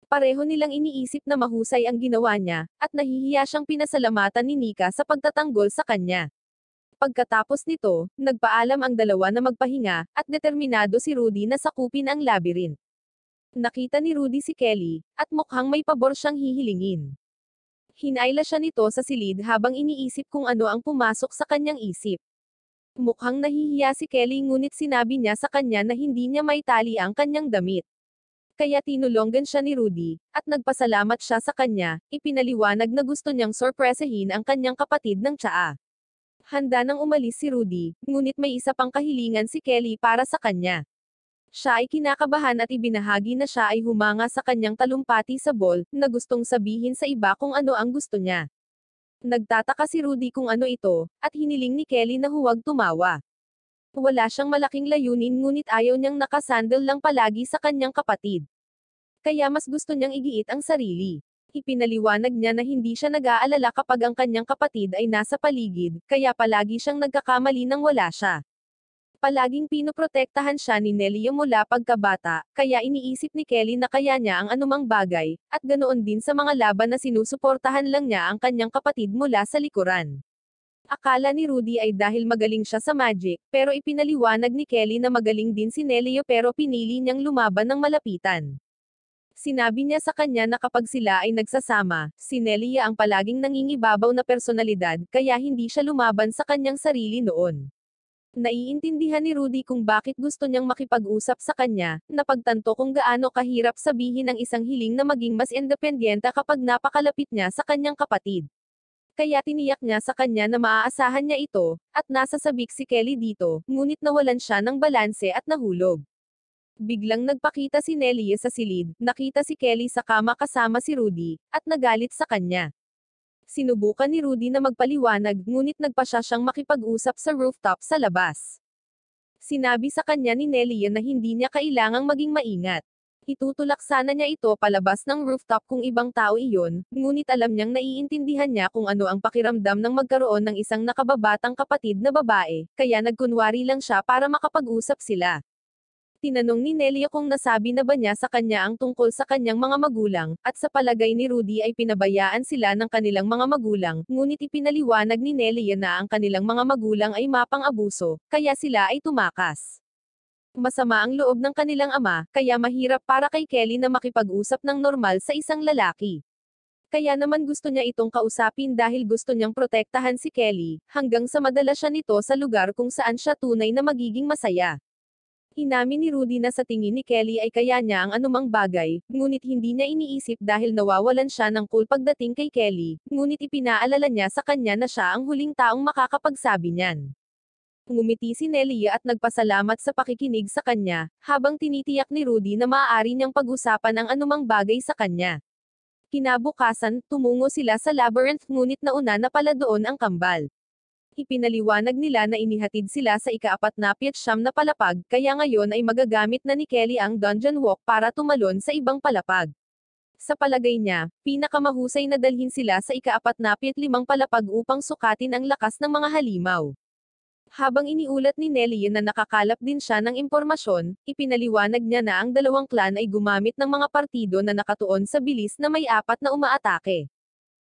Pareho nilang iniisip na mahusay ang ginawa niya, at nahihiya siyang pinasalamatan ni Nika sa pagtatanggol sa kanya. Pagkatapos nito, nagpaalam ang dalawa na magpahinga, at determinado si Rudy na sakupin ang labyrinth. Nakita ni Rudy si Kelly, at mukhang may pabor siyang hihilingin. Hinayla siya nito sa silid habang iniisip kung ano ang pumasok sa kanyang isip. Mukhang nahihiya si Kelly ngunit sinabi niya sa kanya na hindi niya maitali ang kanyang damit. Kaya tinulungan siya ni Rudy, at nagpasalamat siya sa kanya, ipinaliwanag na gusto niyang sorpresahin ang kanyang kapatid ng tsaa. Handa nang umalis si Rudy, ngunit may isa pang kahilingan si Kelly para sa kanya. Siya ay kinakabahan at ibinahagi na siya ay humanga sa kanyang talumpati sa ball, na gustong sabihin sa iba kung ano ang gusto niya. Nagtataka si Rudy kung ano ito, at hiniling ni Kelly na huwag tumawa. Wala siyang malaking layunin ngunit ayaw niyang nakasandal lang palagi sa kanyang kapatid. Kaya mas gusto niyang igiit ang sarili. Ipinaliwanag niya na hindi siya nag-aalala kapag ang kanyang kapatid ay nasa paligid, kaya palagi siyang nagkakamali nang wala siya. Palaging pinoprotektahan siya ni Nelia mula pagkabata, kaya iniisip ni Kelly na kaya niya ang anumang bagay, at ganoon din sa mga laban na sinusuportahan lang niya ang kanyang kapatid mula sa likuran. Akala ni Rudy ay dahil magaling siya sa magic, pero ipinaliwanag ni Kelly na magaling din si Nelia pero pinili niyang lumaban ng malapitan. Sinabi niya sa kanya na kapag sila ay nagsasama, si Nelia ang palaging nangingibabaw na personalidad, kaya hindi siya lumaban sa kanyang sarili noon. Naiintindihan ni Rudy kung bakit gusto niyang makipag-usap sa kanya, napagtanto kung gaano kahirap sabihin ang isang hiling na maging mas independyente kapag napakalapit niya sa kanyang kapatid. Kaya tiniyak niya sa kanya na maaasahan niya ito, at nasa sabik si Kelly dito, ngunit nawalan siya ng balanse at nahulog. Biglang nagpakita si Nelia sa silid, nakita si Kelly sa kama kasama si Rudy, at nagalit sa kanya. Sinubukan ni Rudy na magpaliwanag, ngunit nagpasya siyang makipag-usap sa rooftop sa labas. Sinabi sa kanya ni Nelia na hindi niya kailangang maging maingat. Itutulak sana niya ito palabas ng rooftop kung ibang tao iyon, ngunit alam niyang naiintindihan niya kung ano ang pakiramdam ng magkaroon ng isang nakababatang kapatid na babae, kaya nagkunwari lang siya para makapag-usap sila. Tinanong ni Nelia kung nasabi na ba niya sa kanya ang tungkol sa kanyang mga magulang, at sa palagay ni Rudy ay pinabayaan sila ng kanilang mga magulang, ngunit ipinaliwanag ni Nelia na ang kanilang mga magulang ay mapang-abuso, kaya sila ay tumakas. Masama ang loob ng kanilang ama, kaya mahirap para kay Kelly na makipag-usap ng normal sa isang lalaki. Kaya naman gusto niya itong kausapin dahil gusto niyang protektahan si Kelly, hanggang sa madala siya nito sa lugar kung saan siya tunay na magiging masaya. Inamin ni Rudy na sa tingin ni Kelly ay kaya niya ang anumang bagay, ngunit hindi niya iniisip dahil nawawalan siya ng cool pagdating kay Kelly, ngunit ipinaalala niya sa kanya na siya ang huling taong makakapagsabi niyan. Ngumiti si Nelia at nagpasalamat sa pakikinig sa kanya, habang tinitiyak ni Rudy na maaari niyang pag-usapan ang anumang bagay sa kanya. Kinabukasan, tumungo sila sa labyrinth ngunit nauna na pala doon ang kambal. Ipinaliwanag nila na inihatid sila sa ika-49 na palapag, kaya ngayon ay magagamit na ni Kelly ang dungeon walk para tumalon sa ibang palapag. Sa palagay niya, pinakamahusay na dalhin sila sa ika-45 palapag upang sukatin ang lakas ng mga halimaw. Habang iniulat ni Nelia na nakakalap din siya ng impormasyon, ipinaliwanag niya na ang dalawang clan ay gumamit ng mga partido na nakatuon sa bilis na may 4 na umaatake.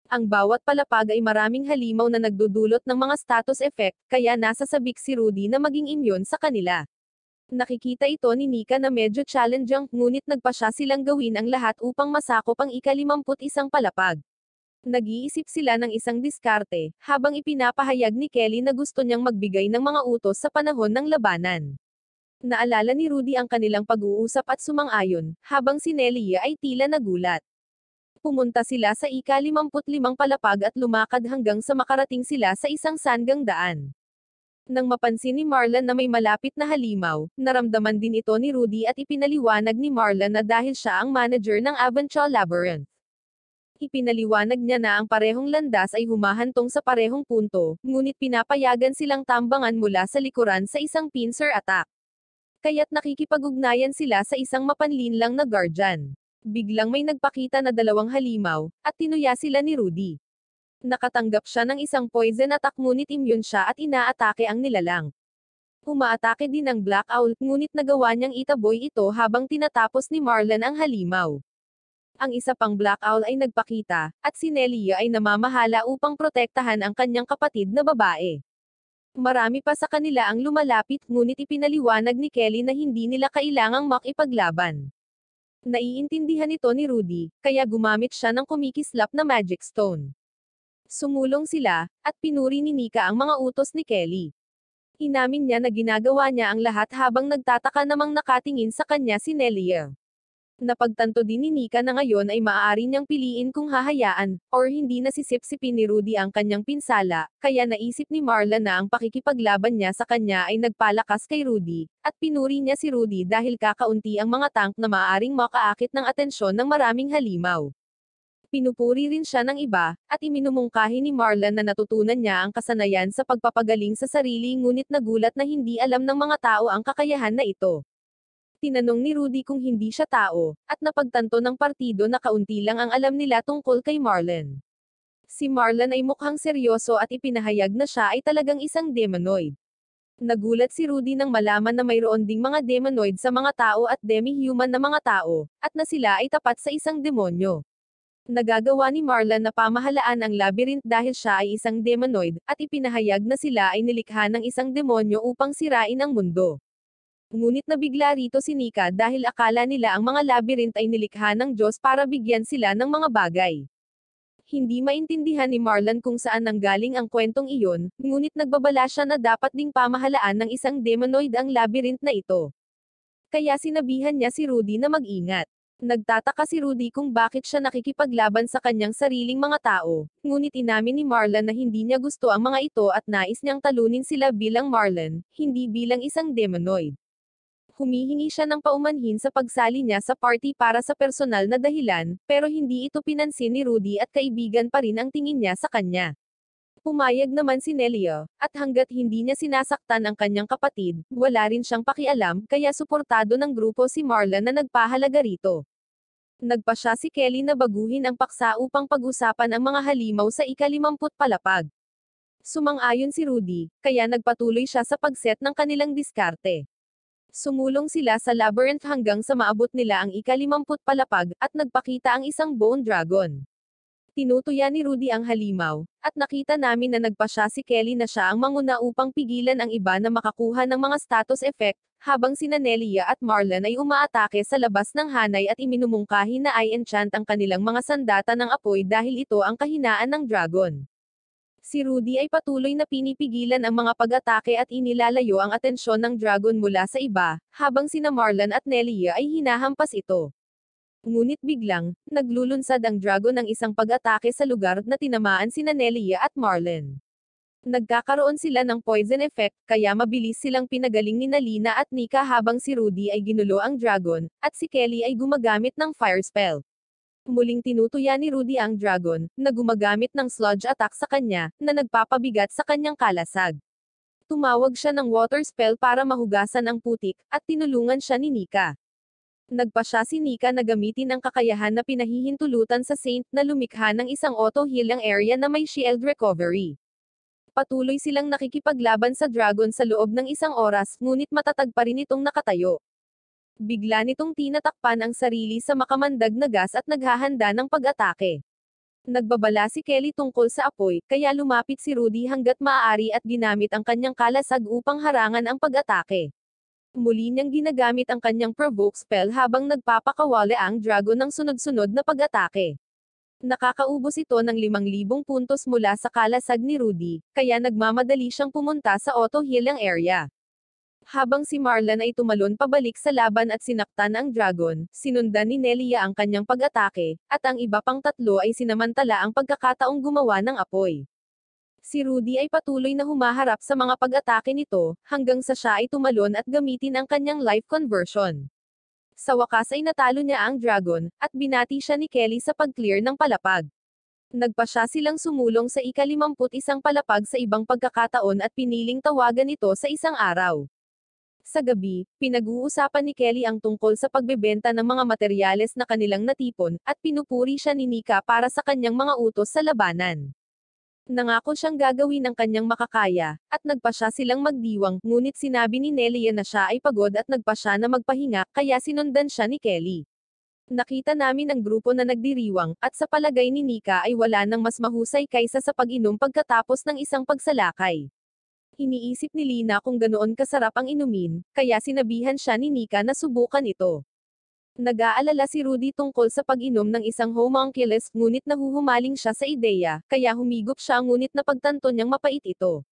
Ang bawat palapag ay maraming halimaw na nagdudulot ng mga status effect, kaya nasa sabik si Rudy na maging imyon sa kanila. Nakikita ito ni Nika na medyo challenging, ngunit nagpasya silang gawin ang lahat upang masakop ang ika-51 palapag. Nag-iisip sila ng isang diskarte, habang ipinapahayag ni Kelly na gusto niyang magbigay ng mga utos sa panahon ng labanan. Naalala ni Rudy ang kanilang pag-uusap at sumang-ayon, habang si Nelia ay tila nagulat. Pumunta sila sa ika-55 palapag at lumakad hanggang sa makarating sila sa isang sanggang daan. Nang mapansin ni Marlon na may malapit na halimaw, naramdaman din ito ni Rudy at ipinaliwanag ni Marlon na dahil siya ang manager ng Avanchal Labyrinth. Ipinaliwanag niya na ang parehong landas ay humahantong sa parehong punto, ngunit pinapayagan silang tambangan mula sa likuran sa isang pincer attack. kaya't nakikipag-ugnayan sila sa isang mapanlinlang na guardian. Biglang may nagpakita na dalawang halimaw, at tinuya sila ni Rudy. Nakatanggap siya ng isang poison attack ngunit immune siya at inaatake ang nilalang. Umaatake din ang Black Owl, ngunit nagawa niyang itaboy ito habang tinatapos ni Marlon ang halimaw. Ang isa pang Black Owl ay nagpakita, at si Nelia ay namamahala upang protektahan ang kanyang kapatid na babae. Marami pa sa kanila ang lumalapit, ngunit ipinaliwanag ni Kelly na hindi nila kailangang makipaglaban. Naiintindihan ito ni Rudy, kaya gumamit siya ng kumikislap na Magic Stone. Sumulong sila, at pinuri ni Nika ang mga utos ni Kelly. Inamin niya na ginagawa niya ang lahat habang nagtataka namang nakatingin sa kanya si Nelia. Napagtanto din ni Nika na ngayon ay maaari niyang piliin kung hahayaan, or hindi na sisipsipin ni Rudy ang kanyang pinsala, kaya naisip ni Marla na ang pakikipaglaban niya sa kanya ay nagpalakas kay Rudy, at pinuri niya si Rudy dahil kakaunti ang mga tank na maaaring makaakit ng atensyon ng maraming halimaw. Pinupuri rin siya ng iba, at iminumungkahi ni Marla na natutunan niya ang kasanayan sa pagpapagaling sa sarili ngunit nagulat na hindi alam ng mga tao ang kakayahan na ito. Tinanong ni Rudy kung hindi siya tao, at napagtanto ng partido na kaunti lang ang alam nila tungkol kay Marlon. Si Marlon ay mukhang seryoso at ipinahayag na siya ay talagang isang demonoid. Nagulat si Rudy nang malaman na mayroon ding mga demonoid sa mga tao at demi-human na mga tao, at na sila ay tapat sa isang demonyo. Nagagawa ni Marlon na pamahalaan ang labyrinth dahil siya ay isang demonoid, at ipinahayag na sila ay nilikha ng isang demonyo upang sirain ang mundo. Ngunit nabigla rito si Nika dahil akala nila ang mga labyrinth ay nilikha ng Diyos para bigyan sila ng mga bagay. Hindi maintindihan ni Marlon kung saan nanggaling ang kwentong iyon, ngunit nagbabala siya na dapat ding pamahalaan ng isang demonoid ang labyrinth na ito. Kaya sinabihan niya si Rudy na mag-ingat. Nagtataka si Rudy kung bakit siya nakikipaglaban sa kanyang sariling mga tao, ngunit inamin ni Marlon na hindi niya gusto ang mga ito at nais niyang talunin sila bilang Marlon, hindi bilang isang demonoid. Humihingi siya ng paumanhin sa pagsali niya sa party para sa personal na dahilan, pero hindi ito pinansin ni Rudy at kaibigan pa rin ang tingin niya sa kanya. Pumayag naman si Nelia, at hanggat hindi niya sinasaktan ang kanyang kapatid, wala rin siyang pakialam, kaya suportado ng grupo si Marlon na nagpahalaga rito. Nagpa siya si Kelly na baguhin ang paksa upang pag-usapan ang mga halimaw sa ika-50 palapag. Sumang-ayon si Rudy, kaya nagpatuloy siya sa pagset ng kanilang diskarte. Sumulong sila sa labyrinth hanggang sa maabot nila ang ika-50 palapag, at nagpakita ang isang bone dragon. Tinutuya ni Rudy ang halimaw, at nakita namin na nagpa siya si Kelly na siya ang manguna upang pigilan ang iba na makakuha ng mga status effect, habang sina Nelia at Marlon ay umaatake sa labas ng hanay at iminumungkahi na i-enchant ang kanilang mga sandata ng apoy dahil ito ang kahinaan ng dragon. Si Rudy ay patuloy na pinipigilan ang mga pag-atake at inilalayo ang atensyon ng dragon mula sa iba, habang sina Marlon at Nelia ay hinahampas ito. Ngunit biglang, naglulunsad ang dragon ng isang pag-atake sa lugar na tinamaan sina Nelia at Marlon. Nagkakaroon sila ng poison effect, kaya mabilis silang pinagaling ni Nalina at Nika habang si Rudy ay ginulo ang dragon, at si Kelly ay gumagamit ng fire spell. Muling tinutuya ni Rudy ang dragon, na gumagamit ng sludge attack sa kanya, na nagpapabigat sa kanyang kalasag. Tumawag siya ng water spell para mahugasan ang putik, at tinulungan siya ni Nika. Nagpa siya si Nika na gamitin ang kakayahan na pinahihintulutan sa Saint na lumikha ng isang auto-healing area na may shield recovery. Patuloy silang nakikipaglaban sa dragon sa loob ng isang oras, ngunit matatag pa rin itong nakatayo. Bigla nitong tinatakpan ang sarili sa makamandag na gas at naghahanda ng pag-atake. Nagbabala si Kelly tungkol sa apoy, kaya lumapit si Rudy hanggat maaari at ginamit ang kanyang kalasag upang harangan ang pag-atake. Muli niyang ginagamit ang kanyang provoke spell habang nagpapakawala ang dragon ng sunod-sunod na pag-atake. Nakakaubos ito ng 5,000 puntos mula sa kalasag ni Rudy, kaya nagmamadali siyang pumunta sa auto-healing area. Habang si Marlon ay tumalon pabalik sa laban at sinaktan ang dragon, sinundan ni Nelia ang kanyang pag-atake, at ang iba pang tatlo ay sinamantala ang pagkakataong gumawa ng apoy. Si Rudy ay patuloy na humaharap sa mga pag-atake nito, hanggang sa siya ay tumalon at gamitin ang kanyang life conversion. Sa wakas ay natalo niya ang dragon, at binati siya ni Kelly sa pag-clear ng palapag. Nagpa siya silang sumulong sa ika-51 palapag sa ibang pagkakataon at piniling tawagan ito sa isang araw. Sa gabi, pinag-uusapan ni Kelly ang tungkol sa pagbebenta ng mga materyales na kanilang natipon, at pinupuri siya ni Nika para sa kanyang mga utos sa labanan. Nangako siyang gagawin ang kanyang makakaya, at nagpa siya silang magdiwang, ngunit sinabi ni Nelia na siya ay pagod at nagpa siya na magpahinga, kaya sinundan siya ni Kelly. Nakita namin ang grupo na nagdiriwang, at sa palagay ni Nika ay wala nang mas mahusay kaysa sa pag-inom pagkatapos ng isang pagsalakay. Iniisip ni Lina kung ganoon kasarap ang inumin, kaya sinabihan siya ni Nika na subukan ito. Nag-aalala si Rudy tungkol sa pag-inom ng isang homunculus, ngunit nahuhumaling siya sa ideya, kaya humigop siya ngunit napagtanto niyang mapait ito.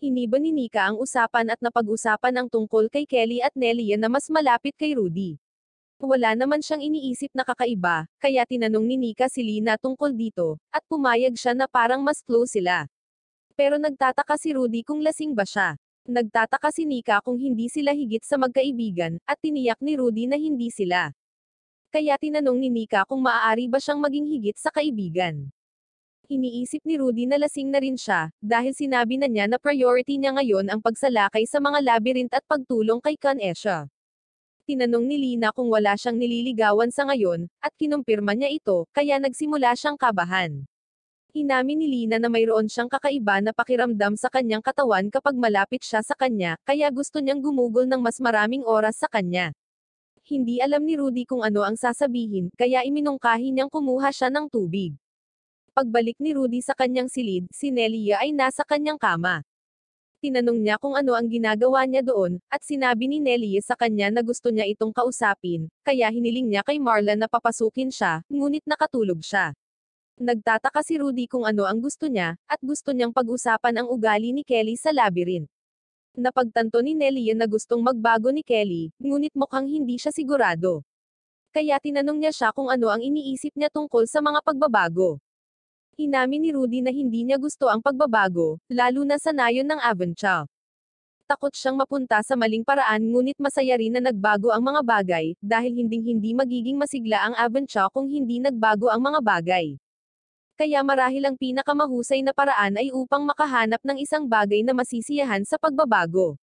Hiniba ni Nika ang usapan at napag-usapan ang tungkol kay Kelly at Nelia na mas malapit kay Rudy. Wala naman siyang iniisip na kakaiba, kaya tinanong ni Nika si Lina tungkol dito, at pumayag siya na parang mas close sila. Pero nagtataka si Rudy kung lasing ba siya. Nagtataka si Nika kung hindi sila higit sa magkaibigan, at tiniyak ni Rudy na hindi sila. Kaya tinanong ni Nika kung maaari ba siyang maging higit sa kaibigan. Iniisip ni Rudy na lasing na rin siya, dahil sinabi na niya na priority niya ngayon ang pagsalakay sa mga labyrinth at pagtulong kay Con Esha. Tinanong ni Lina kung wala siyang nililigawan sa ngayon, at kinumpirma niya ito, kaya nagsimula siyang kabahan. Inamin ni Lina na mayroon siyang kakaiba na pakiramdam sa kanyang katawan kapag malapit siya sa kanya, kaya gusto niyang gumugol ng mas maraming oras sa kanya. Hindi alam ni Rudy kung ano ang sasabihin, kaya iminungkahi niyang kumuha siya ng tubig. Pagbalik ni Rudy sa kanyang silid, si Nelia ay nasa kanyang kama. Tinanong niya kung ano ang ginagawa niya doon, at sinabi ni Nelia sa kanya na gusto niya itong kausapin, kaya hiniling niya kay Marla na papasukin siya, ngunit nakatulog siya. Nagtataka si Rudy kung ano ang gusto niya, at gusto niyang pag-usapan ang ugali ni Kelly sa labyrinth. Napagtanto ni Nelia na gustong magbago ni Kelly, ngunit mukhang hindi siya sigurado. Kaya tinanong niya siya kung ano ang iniisip niya tungkol sa mga pagbabago. Inamin ni Rudy na hindi niya gusto ang pagbabago, lalo na sa nayon ng Avoncha. Takot siyang mapunta sa maling paraan ngunit masaya rin na nagbago ang mga bagay, dahil hinding-hindi magiging masigla ang Avoncha kung hindi nagbago ang mga bagay. Kaya marahil ang pinakamahusay na paraan ay upang makahanap ng isang bagay na masisiyahan sa pagbabago.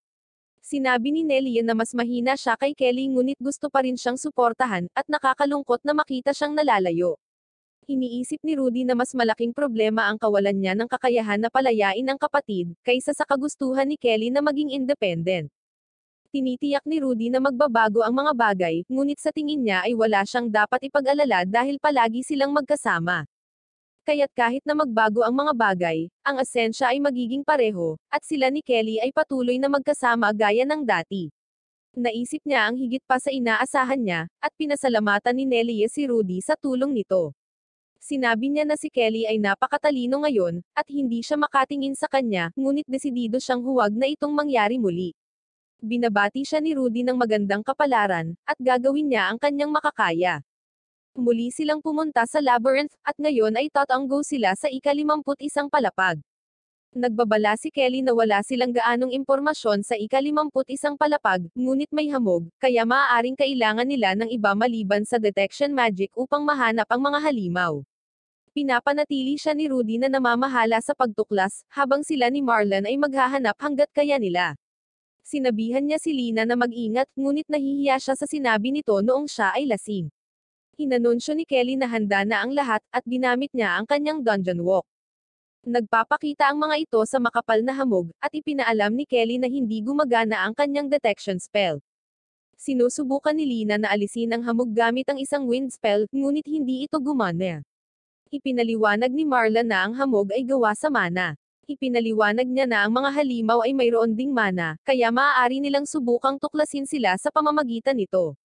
Sinabi ni Nelia na mas mahina siya kay Kelly ngunit gusto pa rin siyang suportahan, at nakakalungkot na makita siyang nalalayo. Iniisip ni Rudy na mas malaking problema ang kawalan niya ng kakayahan na palayain ang kapatid, kaysa sa kagustuhan ni Kelly na maging independent. Tinitiyak ni Rudy na magbabago ang mga bagay, ngunit sa tingin niya ay wala siyang dapat ipag-alala dahil palagi silang magkasama. Kaya't kahit na magbago ang mga bagay, ang asensya ay magiging pareho, at sila ni Kelly ay patuloy na magkasama gaya ng dati. Naisip niya ang higit pa sa inaasahan niya, at pinasalamatan ni Nelia si Rudy sa tulong nito. Sinabi niya na si Kelly ay napakatalino ngayon, at hindi siya makatingin sa kanya, ngunit desidido siyang huwag na itong mangyari muli. Binabati siya ni Rudy ng magandang kapalaran, at gagawin niya ang kanyang makakaya. Muli silang pumunta sa labyrinth, at ngayon ay tatanggo sila sa ika-51 palapag. Nagbabala si Kelly na wala silang gaanong impormasyon sa ika-51 palapag, ngunit may hamog, kaya maaaring kailangan nila ng iba maliban sa detection magic upang mahanap ang mga halimaw. Pinapanatili siya ni Rudy na namamahala sa pagtuklas, habang sila ni Marlon ay maghahanap hanggat kaya nila. Sinabihan niya si Lina na mag-ingat, ngunit nahihiya siya sa sinabi nito noong siya ay lasing. Inanunsyo ni Kelly na handa na ang lahat, at ginamit niya ang kanyang dungeon walk. Nagpapakita ang mga ito sa makapal na hamog, at ipinaalam ni Kelly na hindi gumagana ang kanyang detection spell. Sinusubukan ni Lina na alisin ang hamog gamit ang isang wind spell, ngunit hindi ito gumana. Ipinaliwanag ni Marla na ang hamog ay gawa sa mana. Ipinaliwanag niya na ang mga halimaw ay mayroon ding mana, kaya maaari nilang subukang tuklasin sila sa pamamagitan nito.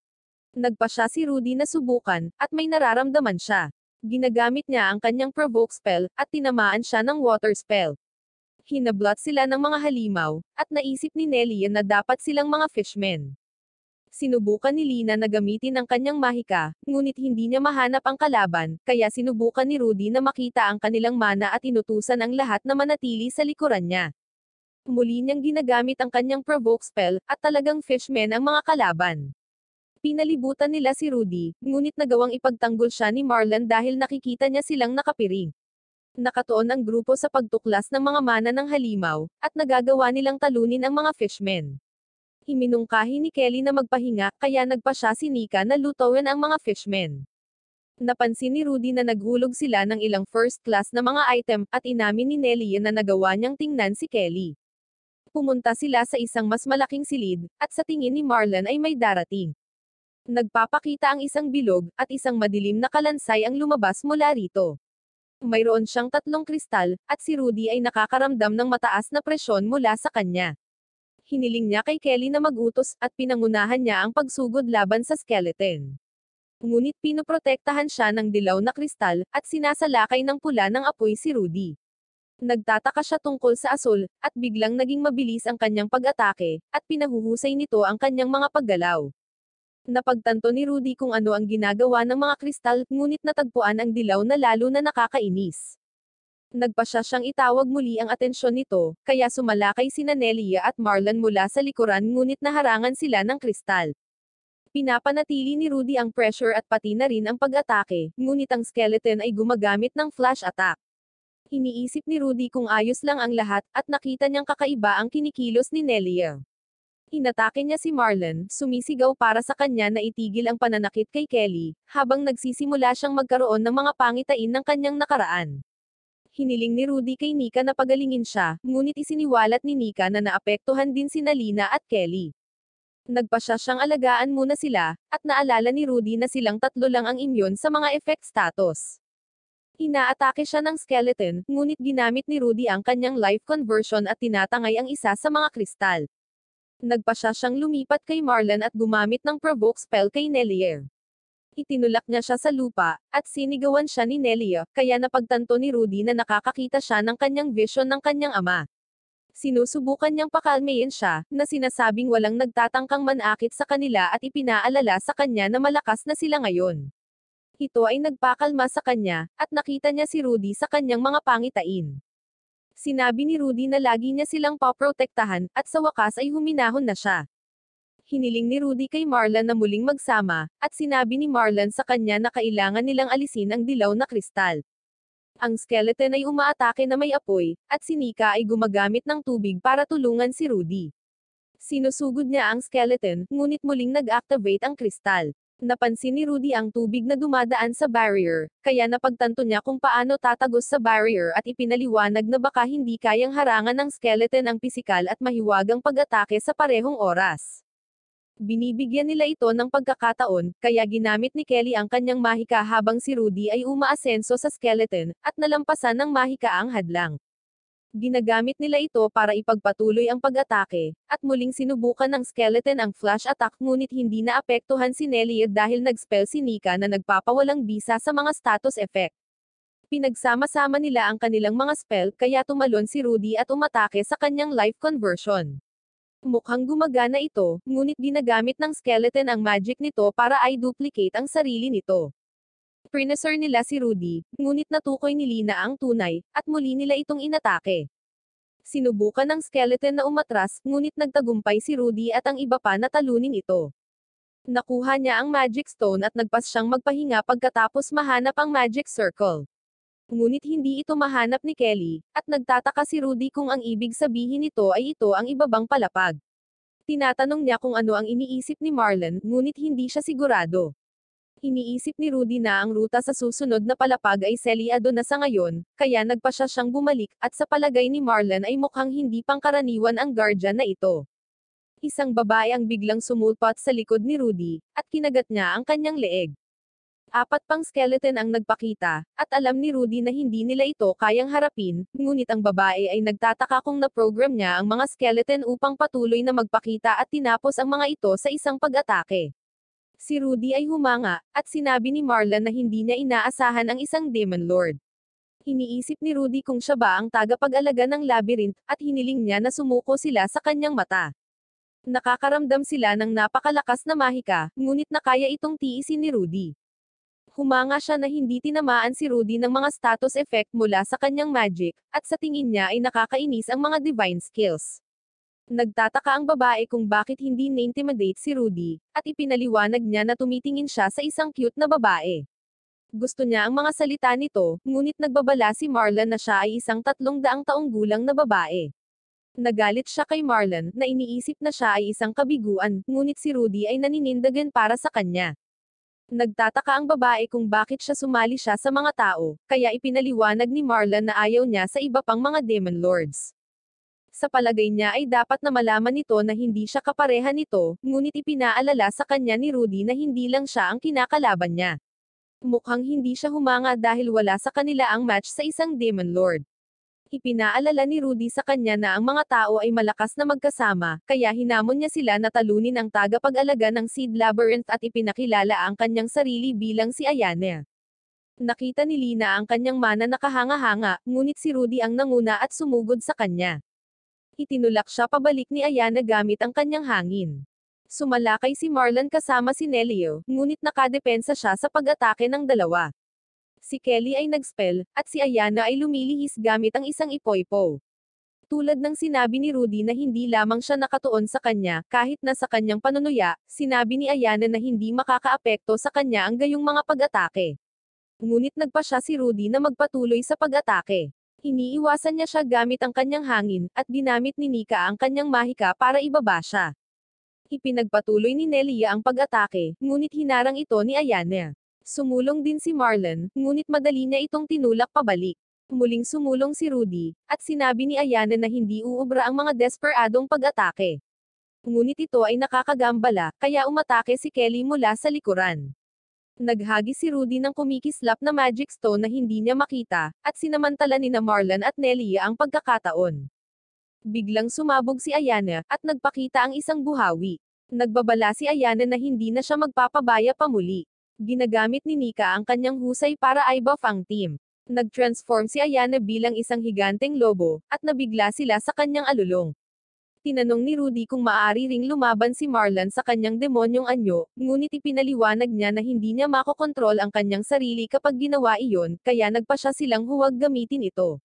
Nagpa siya si Rudy na subukan, at may nararamdaman siya. Ginagamit niya ang kanyang provoke spell, at tinamaan siya ng water spell. Hinablot sila ng mga halimaw, at naisip ni Nelia na dapat silang mga fishmen. Sinubukan ni Lina na gamitin ang kanyang mahika, ngunit hindi niya mahanap ang kalaban, kaya sinubukan ni Rudy na makita ang kanilang mana at inutusan ang lahat na manatili sa likuran niya. Muli niyang ginagamit ang kanyang provoke spell, at talagang fishmen ang mga kalaban. Pinalibutan nila si Rudy, ngunit nagawang ipagtanggol siya ni Marlon dahil nakikita niya silang nakapiring. Nakatuon ang grupo sa pagtuklas ng mga mana ng halimaw, at nagagawa nilang talunin ang mga fishmen. Iminungkahi ni Kelly na magpahinga, kaya nagpa siya si Nika na lutuin ang mga fishmen. Napansin ni Rudy na naghulog sila ng ilang first class na mga item, at inamin ni Nelly na nagawa niyang tingnan si Kelly. Pumunta sila sa isang mas malaking silid, at sa tingin ni Marlon ay may darating. Nagpapakita ang isang bilog, at isang madilim na kalansay ang lumabas mula rito. Mayroon siyang 3 kristal, at si Rudy ay nakakaramdam ng mataas na presyon mula sa kanya. Hiniling niya kay Kelly na magutos, at pinangunahan niya ang pagsugod laban sa skeleton. Ngunit pinoprotektahan siya ng dilaw na kristal, at sinasalakay ng pula ng apoy si Rudy. Nagtataka siya tungkol sa asul, at biglang naging mabilis ang kanyang pag-atake, at pinahuhusay nito ang kanyang mga paggalaw. Napagtanto ni Rudy kung ano ang ginagawa ng mga kristal, ngunit natagpuan ang dilaw na lalo na nakakainis. Nagpasya siyang itawag muli ang atensyon nito, kaya sumalakay sina Nelia at Marlon mula sa likuran ngunit naharangan sila ng kristal. Pinapanatili ni Rudy ang pressure at pati na rin ang pag-atake, ngunit ang skeleton ay gumagamit ng flash attack. Iniisip ni Rudy kung ayos lang ang lahat, at nakita niyang kakaiba ang kinikilos ni Nelia. Inatake niya si Marlon, sumisigaw para sa kanya na itigil ang pananakit kay Kelly, habang nagsisimula siyang magkaroon ng mga pangitain ng kanyang nakaraan. Hiniling ni Rudy kay Nika na pagalingin siya, ngunit isiniwalat ni Nika na naapektuhan din sina Lina at Kelly. Nagpasya siyang alagaan muna sila, at naalala ni Rudy na silang 3 lang ang immune sa mga effect status. Inaatake siya ng skeleton, ngunit ginamit ni Rudy ang kanyang life conversion at tinatangay ang isa sa mga kristal. Nagpasya siyang lumipat kay Marlon at gumamit ng provoke spell kay Nelia. Itinulak niya siya sa lupa, at sinigawan siya ni Nelia, kaya napagtanto ni Rudy na nakakakita siya ng kanyang vision ng kanyang ama. Sinusubukan niyang pakalmayin siya, na sinasabing walang nagtatangkang manakit sa kanila at ipinaalala sa kanya na malakas na sila ngayon. Ito ay nagpakalma sa kanya, at nakita niya si Rudy sa kanyang mga pangitain. Sinabi ni Rudy na lagi niya silang poprotektahan, at sa wakas ay huminahon na siya. Hiniling ni Rudy kay Marlon na muling magsama, at sinabi ni Marlon sa kanya na kailangan nilang alisin ang dilaw na kristal. Ang skeleton ay umaatake na may apoy, at si Nika ay gumagamit ng tubig para tulungan si Rudy. Sinusugod niya ang skeleton, ngunit muling nag-activate ang kristal. Napansin ni Rudy ang tubig na dumadaan sa barrier, kaya napagtanto niya kung paano tatagos sa barrier at ipinaliwanag na baka hindi kayang harangan ng skeleton ang pisikal at mahiwagang pag-atake sa parehong oras. Binibigyan nila ito ng pagkakataon, kaya ginamit ni Kelly ang kanyang mahika habang si Rudy ay umaasenso sa skeleton, at nalampasan ng mahika ang hadlang. Ginagamit nila ito para ipagpatuloy ang pag-atake, at muling sinubukan ng skeleton ang flash attack ngunit hindi naapektuhan si Nelly dahil nag-spell si Nika na nagpapawalang bisa sa mga status effect. Pinagsama-sama nila ang kanilang mga spell kaya tumalon si Rudy at umatake sa kanyang life conversion. Mukhang gumagana ito, ngunit ginagamit ng skeleton ang magic nito para i-duplicate ang sarili nito. Prineser nila si Rudy, ngunit natukoy ni Lina ang tunay, at muli nila itong inatake. Sinubukan ng skeleton na umatras, ngunit nagtagumpay si Rudy at ang iba pa na talunin ito. Nakuha niya ang magic stone at nagpas siyang magpahinga pagkatapos mahanap ang magic circle. Ngunit hindi ito mahanap ni Kelly, at nagtataka si Rudy kung ang ibig sabihin nito ay ito ang ibabang palapag. Tinatanong niya kung ano ang iniisip ni Marlon, ngunit hindi siya sigurado. Iniisip ni Rudy na ang ruta sa susunod na palapag ay selyado na sa ngayon, kaya nagpasya siyang bumalik, at sa palagay ni Marlon ay mukhang hindi pangkaraniwan ang guardian na ito. Isang babae ang biglang sumulpot sa likod ni Rudy, at kinagat niya ang kanyang leeg. 4 pang skeleton ang nagpakita, at alam ni Rudy na hindi nila ito kayang harapin, ngunit ang babae ay nagtataka kung na-program niya ang mga skeleton upang patuloy na magpakita at tinapos ang mga ito sa isang pag-atake. Si Rudy ay humanga, at sinabi ni Marlon na hindi niya inaasahan ang isang Demon Lord. Iniisip ni Rudy kung siya ba ang tagapag-alaga ng labyrinth, at hiniling niya na sumuko sila sa kanyang mata. Nakakaramdam sila ng napakalakas na mahika, ngunit nakaya itong tiisin ni Rudy. Humanga siya na hindi tinamaan si Rudy ng mga status effect mula sa kanyang magic, at sa tingin niya ay nakakainis ang mga divine skills. Nagtataka ang babae kung bakit hindi na-intimidate si Rudy, at ipinaliwanag niya na tumitingin siya sa isang cute na babae. Gusto niya ang mga salita nito, ngunit nagbabala si Marlon na siya ay isang 300 taong gulang na babae. Nagalit siya kay Marlon, na iniisip na siya ay isang kabiguan, ngunit si Rudy ay naninindigan para sa kanya. Nagtataka ang babae kung bakit sumali siya sa mga tao, kaya ipinaliwanag ni Marlon na ayaw niya sa iba pang mga Demon Lords. Sa palagay niya ay dapat na malaman nito na hindi siya kapareha nito, ngunit ipinaalala sa kanya ni Rudy na hindi lang siya ang kinakalaban niya. Mukhang hindi siya humanga dahil wala sa kanila ang match sa isang Demon Lord. Ipinaalala ni Rudy sa kanya na ang mga tao ay malakas na magkasama, kaya hinamon niya sila na talunin ang tagapag-alaga ng Seed Labyrinth at ipinakilala ang kanyang sarili bilang si Ayane. Nakita ni Lina ang kanyang mana na kahanga-hanga, ngunit si Rudy ang nanguna at sumugod sa kanya. Itinulak siya pabalik ni Ayane gamit ang kanyang hangin. Sumalakay si Marlon kasama si Nelio, ngunit nakadepensa siya sa pag-atake ng dalawa. Si Kelly ay nag-spell, at si Ayana ay lumilihis gamit ang isang ipoipo. Tulad ng sinabi ni Rudy na hindi lamang siya nakatuon sa kanya, kahit na sa kanyang panunuya, sinabi ni Ayana na hindi makakaapekto sa kanya ang gayong mga pag-atake. Ngunit nagpa siya si Rudy na magpatuloy sa pag-atake. Iniiwasan niya siya gamit ang kanyang hangin, at ginamit ni Nika ang kanyang mahika para ibaba siya. Ipinagpatuloy ni Nelia ang pag-atake, ngunit hinarang ito ni Ayana. Sumulong din si Marlon, ngunit madali niya itong tinulak pabalik. Muling sumulong si Rudy, at sinabi ni Ayana na hindi uubra ang mga desperadong pag-atake. Ngunit ito ay nakakagambala, kaya umatake si Kelly mula sa likuran. Naghagi si Rudy ng kumikislap na magic stone na hindi niya makita, at sinamantala ni na Marlon at Nelia ang pagkakataon. Biglang sumabog si Ayana, at nagpakita ang isang buhawi. Nagbabala si Ayana na hindi na siya magpapabaya pa muli. Ginagamit ni Nika ang kanyang husay para i-buff ang team. Nag-transform si Ayana bilang isang higanteng lobo, at nabigla sila sa kanyang alulong. Tinanong ni Rudy kung maaari ring lumaban si Marlon sa kanyang demonyong anyo, ngunit ipinaliwanag niya na hindi niya makokontrol ang kanyang sarili kapag ginawa iyon, kaya nagpa siya silang huwag gamitin ito.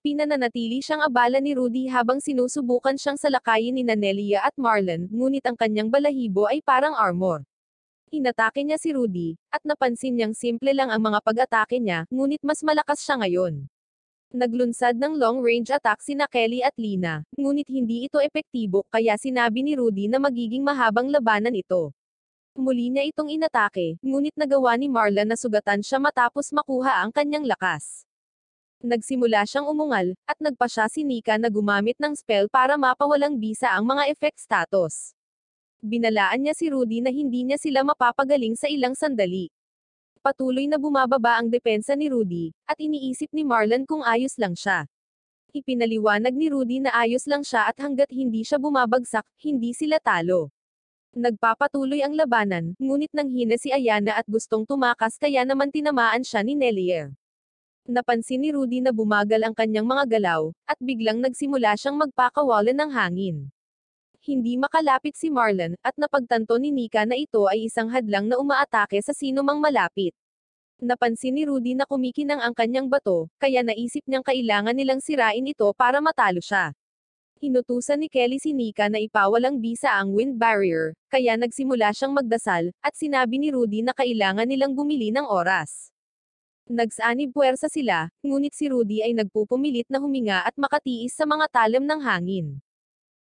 Pinananatili siyang abala ni Rudy habang sinusubukan siyang salakayin ni Nelia at Marlon, ngunit ang kanyang balahibo ay parang armor. Inatake niya si Rudy, at napansin niyang simple lang ang mga pag-atake niya, ngunit mas malakas siya ngayon. Naglunsad ng long-range attack sina Kelly at Lina, ngunit hindi ito epektibo kaya sinabi ni Rudy na magiging mahabang labanan ito. Muli niya itong inatake, ngunit nagawa ni Marlon na sugatan siya matapos makuha ang kanyang lakas. Nagsimula siyang umungal, at nagpa siya si Nika na gumamit ng spell para mapawalang bisa ang mga effect status. Binalaan niya si Rudy na hindi niya sila mapapagaling sa ilang sandali. Patuloy na bumababa ang depensa ni Rudy, at iniisip ni Marlon kung ayos lang siya. Ipinaliwanag ni Rudy na ayos lang siya at hanggat hindi siya bumabagsak, hindi sila talo. Nagpapatuloy ang labanan, ngunit nanghina si Ayana at gustong tumakas kaya naman tinamaan siya ni Nelia. Napansin ni Rudy na bumagal ang kanyang mga galaw, at biglang nagsimula siyang magpakawalan ng hangin. Hindi makalapit si Marlon, at napagtanto ni Nika na ito ay isang hadlang na umaatake sa sinumang malapit. Napansin ni Rudy na kumikinang ang kanyang bato, kaya naisip niyang kailangan nilang sirain ito para matalo siya. Inutusan ni Kelly si Nika na ipawalang bisa ang wind barrier, kaya nagsimula siyang magdasal, at sinabi ni Rudy na kailangan nilang bumili ng oras. Nagsanib puwersa sila, ngunit si Rudy ay nagpupumilit na huminga at makatiis sa mga talim ng hangin.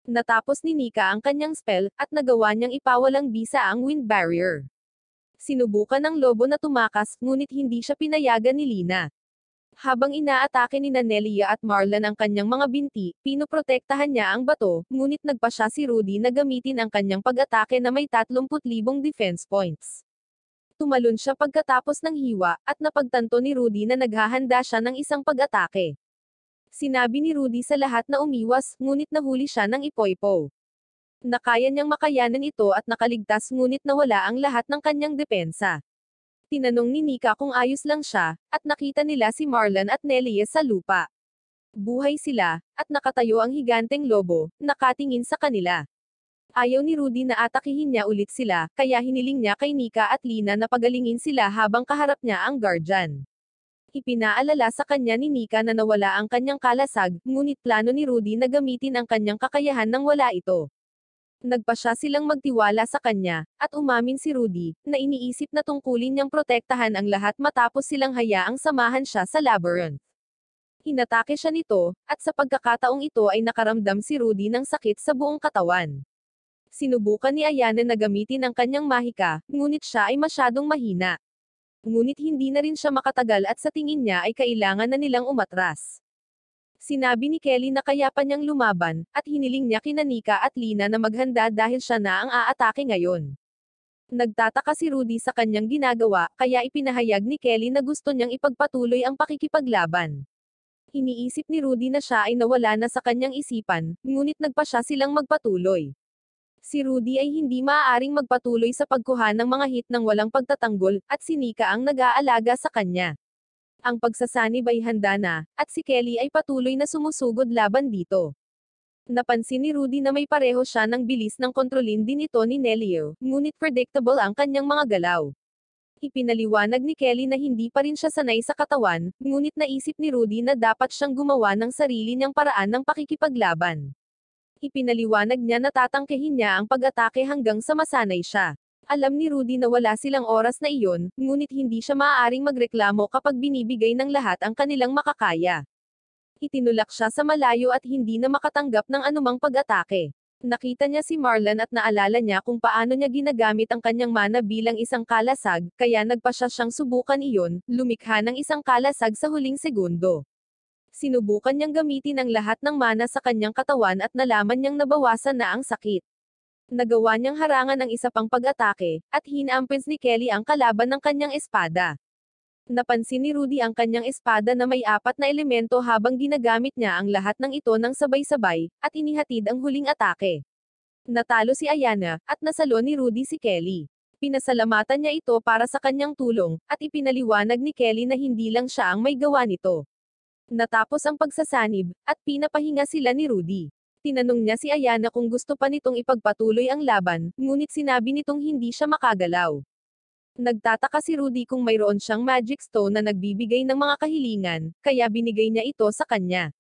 Natapos ni Nika ang kanyang spell, at nagawa niyang ipawalang bisa ang wind barrier. Sinubukan ng lobo na tumakas, ngunit hindi siya pinayagan ni Lina. Habang inaatake ni Nelia at Marlon ang kanyang mga binti, pinoprotektahan niya ang bato, ngunit nagpa siya si Rudy na gamitin ang kanyang pag-atake na may 30,000 defense points. Tumalon siya pagkatapos ng hiwa, at napagtanto ni Rudy na naghahanda siya ng isang pag-atake. Sinabi ni Rudy sa lahat na umiwas, ngunit nahuli siya ng ipoipo. Nakaya niyang makayanan ito at nakaligtas ngunit nawala ang lahat ng kanyang depensa. Tinanong ni Nika kung ayos lang siya, at nakita nila si Marlon at Nelia sa lupa. Buhay sila, at nakatayo ang higanteng lobo, nakatingin sa kanila. Ayaw ni Rudy na atakihin niya ulit sila, kaya hiniling niya kay Nika at Lina na pagalingin sila habang kaharap niya ang guardian. Ipinaalala sa kanya ni Nika na nawala ang kanyang kalasag, ngunit plano ni Rudy na gamitin ang kanyang kakayahan nang wala ito. Nagpa siya silang magtiwala sa kanya, at umamin si Rudy, na iniisip na tungkulin niyang protektahan ang lahat matapos silang hayaang samahan siya sa labyrinth. Hinatake siya nito, at sa pagkakataong ito ay nakaramdam si Rudy ng sakit sa buong katawan. Sinubukan ni Ayana na gamitin ang kanyang mahika, ngunit siya ay masyadong mahina. Ngunit hindi na rin siya makatagal at sa tingin niya ay kailangan na nilang umatras. Sinabi ni Kelly na kaya pa niyang lumaban, at hiniling niya kina Nika at Lina na maghanda dahil siya na ang aatake ngayon. Nagtataka si Rudy sa kanyang ginagawa, kaya ipinahayag ni Kelly na gusto niyang ipagpatuloy ang pakikipaglaban. Iniisip ni Rudy na siya ay nawala na sa kanyang isipan, ngunit nagpa siya silang magpatuloy. Si Rudy ay hindi maaaring magpatuloy sa pagkuha ng mga hit ng walang pagtatanggol, at si Nika ang nag-aalaga sa kanya. Ang pagsasanib ay handa na, at si Kelly ay patuloy na sumusugod laban dito. Napansin ni Rudy na may pareho siya ng bilis ng kontrolin din ito ni Nelio, ngunit predictable ang kanyang mga galaw. Ipinaliwanag ni Kelly na hindi pa rin siya sanay sa katawan, ngunit naisip ni Rudy na dapat siyang gumawa ng sarili niyang paraan ng pakikipaglaban. Ipinaliwanag niya na tatangkehin niya ang pag-atake hanggang sa masanay siya. Alam ni Rudy na wala silang oras na iyon, ngunit hindi siya maaaring magreklamo kapag binibigay ng lahat ang kanilang makakaya. Itinulak siya sa malayo at hindi na makatanggap ng anumang pag-atake. Nakita niya si Marlon at naalala niya kung paano niya ginagamit ang kanyang mana bilang isang kalasag, kaya nagpa siya siyang subukan iyon, lumikha ng isang kalasag sa huling segundo. Sinubukan niyang gamitin ang lahat ng mana sa kanyang katawan at nalaman niyang nabawasan na ang sakit. Nagawa niyang harangan ang isa pang pag-atake, at hinampins ni Kelly ang kalaban ng kanyang espada. Napansin ni Rudy ang kanyang espada na may 4 na elemento habang ginagamit niya ang lahat ng ito ng sabay-sabay, at inihatid ang huling atake. Natalo si Ayana, at nasalo ni Rudy si Kelly. Pinasalamatan niya ito para sa kanyang tulong, at ipinaliwanag ni Kelly na hindi lang siya ang may gawa nito. Natapos ang pagsasanib, at pinapahinga sila ni Rudy. Tinanong niya si Ayana kung gusto pa nitong ipagpatuloy ang laban, ngunit sinabi nitong hindi siya makagalaw. Nagtataka si Rudy kung mayroon siyang magic stone na nagbibigay ng mga kahilingan, kaya binigay niya ito sa kanya.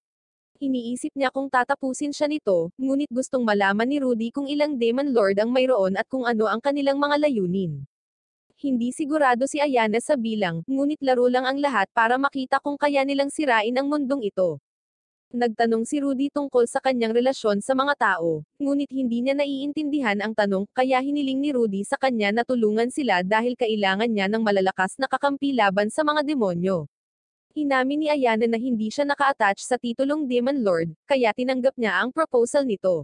Iniisip niya kung tatapusin siya nito, ngunit gustong malaman ni Rudy kung ilang Demon Lord ang mayroon at kung ano ang kanilang mga layunin. Hindi sigurado si Ayana sa bilang, ngunit laro lang ang lahat para makita kung kaya nilang sirain ang mundong ito. Nagtanong si Rudy tungkol sa kanyang relasyon sa mga tao, ngunit hindi niya naiintindihan ang tanong, kaya hiniling ni Rudy sa kanya na tulungan sila dahil kailangan niya ng malalakas na kakampi laban sa mga demonyo. Inamin ni Ayana na hindi siya naka-attach sa titulong Demon Lord, kaya tinanggap niya ang proposal nito.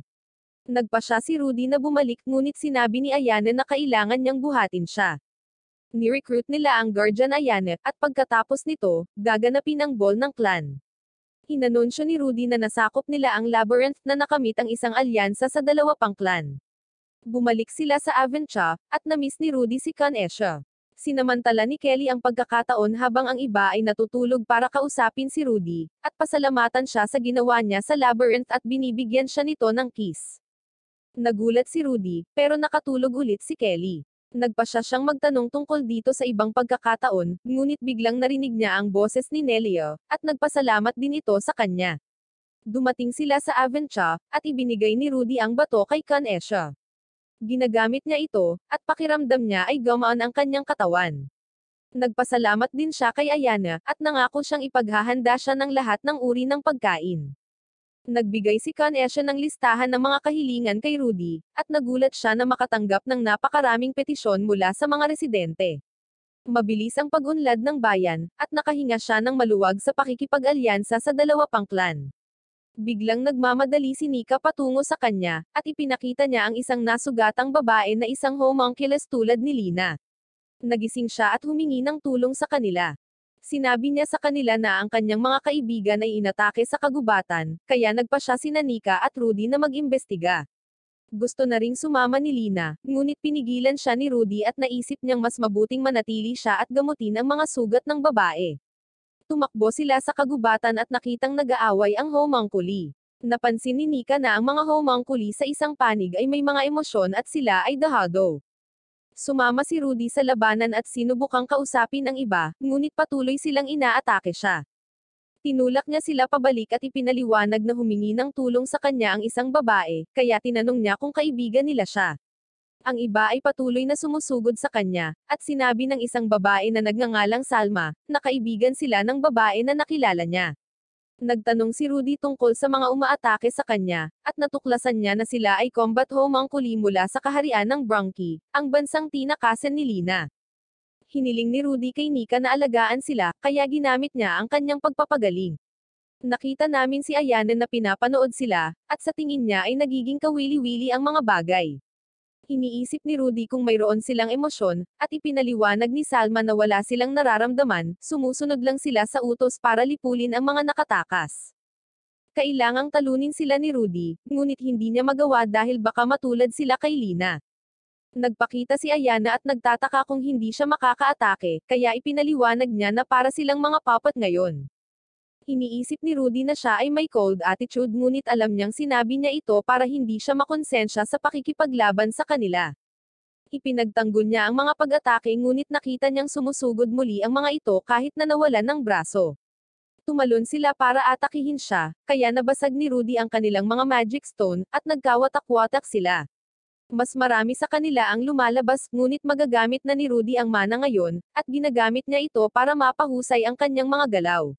Nagpa siya si Rudy na bumalik ngunit sinabi ni Ayana na kailangan niyang buhatin siya. Ni-recruit nila ang Guardian Ayana, at pagkatapos nito, gaganapin ang ball ng clan. Inanunsyo ni Rudy na nasakop nila ang Labyrinth na nakamit ang isang alyansa sa 2 pang clan. Bumalik sila sa Avencha, at na-miss ni Rudy si Kanesha. Sinamantala ni Kelly ang pagkakataon habang ang iba ay natutulog para kausapin si Rudy, at pasalamatan siya sa ginawa niya sa Labyrinth at binibigyan siya nito ng kiss. Nagulat si Rudy, pero nakatulog ulit si Kelly. Nagpa siya siyang magtanong tungkol dito sa ibang pagkakataon, ngunit biglang narinig niya ang boses ni Nelia, at nagpasalamat din ito sa kanya. Dumating sila sa Avencha, at ibinigay ni Rudy ang bato kay Kanesha. Ginagamit niya ito, at pakiramdam niya ay gumaan ang kanyang katawan. Nagpasalamat din siya kay Ayana, at nangako siyang ipaghahanda siya ng lahat ng uri ng pagkain. Nagbigay si Kanesha ng listahan ng mga kahilingan kay Rudy, at nagulat siya na makatanggap ng napakaraming petisyon mula sa mga residente. Mabilis ang pag-unlad ng bayan, at nakahinga siya ng maluwag sa pakikipag-alyansa sa 2 pang clan. Biglang nagmamadali si Nika patungo sa kanya, at ipinakita niya ang isang nasugatang babae na isang homunculus tulad ni Lina. Nagising siya at humingi ng tulong sa kanila. Sinabi niya sa kanila na ang kanyang mga kaibigan ay inatake sa kagubatan, kaya nagpa siya sina Nika at Rudy na mag-imbestiga. Gusto na ring sumama ni Lina, ngunit pinigilan siya ni Rudy at naisip niyang mas mabuting manatili siya at gamutin ang mga sugat ng babae. Tumakbo sila sa kagubatan at nakitang nag-aaway ang homunculi. Napansin ni Nika na ang mga homunculi sa isang panig ay may mga emosyon at sila ay dahado. Sumama si Rudy sa labanan at sinubukang kausapin ang iba, ngunit patuloy silang inaatake siya. Tinulak niya sila pabalik at ipinaliwanag na humingi ng tulong sa kanya ang isang babae, kaya tinanong niya kung kaibigan nila siya. Ang iba ay patuloy na sumusugod sa kanya, at sinabi ng isang babae na nagngangalang Salma, na kaibigan sila ng babae na nakilala niya. Nagtanong si Rudy tungkol sa mga umaatake sa kanya, at natuklasan niya na sila ay combat homunculi mula sa kaharian ng Bronchi, ang bansang tinakasan ni Lina. Hiniling ni Rudy kay Nika na alagaan sila, kaya ginamit niya ang kanyang pagpapagaling. Nakita namin si Ayana na pinapanood sila, at sa tingin niya ay nagiging kawili-wili ang mga bagay. Iniisip ni Rudy kung mayroon silang emosyon, at ipinaliwanag ni Salma na wala silang nararamdaman, sumusunod lang sila sa utos para lipulin ang mga nakatakas. Kailangang talunin sila ni Rudy, ngunit hindi niya magawa dahil baka matulad sila kay Lina. Nagpakita si Ayana at nagtataka kung hindi siya makakaatake, kaya ipinaliwanag niya na para silang mga puppet ngayon. Iniisip ni Rudy na siya ay may cold attitude ngunit alam niyang sinabi niya ito para hindi siya makonsensya sa pakikipaglaban sa kanila. Ipinagtanggol niya ang mga pag-atake ngunit nakita niyang sumusugod muli ang mga ito kahit na nawalan ng braso. Tumalon sila para atakihin siya, kaya nabasag ni Rudy ang kanilang mga magic stone, at nagkawatak-watak sila. Mas marami sa kanila ang lumalabas, ngunit magagamit na ni Rudy ang mana ngayon, at ginagamit niya ito para mapahusay ang kanyang mga galaw.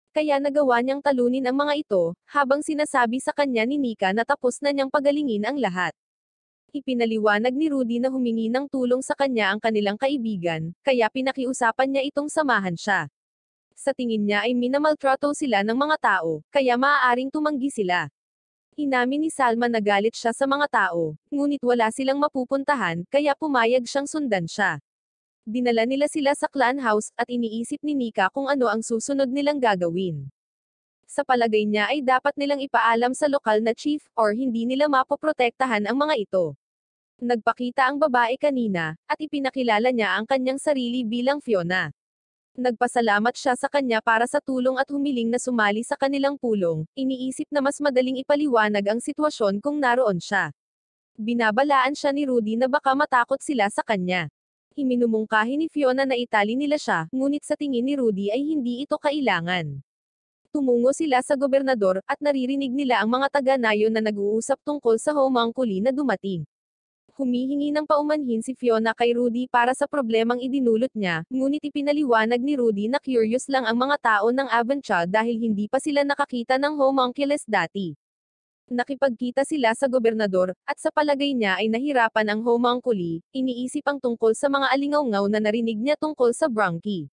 Kaya nagawa niyang talunin ang mga ito, habang sinasabi sa kanya ni Nika na tapos na niyang pagalingin ang lahat. Ipinaliwanag ni Rudy na humingi ng tulong sa kanya ang kanilang kaibigan, kaya pinakiusapan niya itong samahan siya. Sa tingin niya ay minamaltrato sila ng mga tao, kaya maaaring tumanggi sila. Inamin ni Salma na galit siya sa mga tao, ngunit wala silang mapupuntahan, kaya pumayag siyang sundan siya. Dinala nila sila sa clan house, at iniisip ni Nika kung ano ang susunod nilang gagawin. Sa palagay niya ay dapat nilang ipaalam sa lokal na chief, or hindi nila mapoprotektahan ang mga ito. Nagpakita ang babae kanina, at ipinakilala niya ang kanyang sarili bilang Fiona. Nagpasalamat siya sa kanya para sa tulong at humiling na sumali sa kanilang pulong, iniisip na mas madaling ipaliwanag ang sitwasyon kung naroon siya. Binabalaan siya ni Rudy na baka matakot sila sa kanya. Iminumungkahi ni Fiona na itali nila siya, ngunit sa tingin ni Rudy ay hindi ito kailangan. Tumungo sila sa gobernador, at naririnig nila ang mga taga-nayon na nag-uusap tungkol sa homunculi na dumating. Humihingi ng paumanhin si Fiona kay Rudy para sa problemang idinulot niya, ngunit ipinaliwanag ni Rudy na curious lang ang mga tao ng Avancha dahil hindi pa sila nakakita ng homunculus dati. Nakipagkita sila sa gobernador, at sa palagay niya ay nahirapan ang homunculi, iniisip ang tungkol sa mga alingaw-ngaw na narinig niya tungkol sa Bronchi.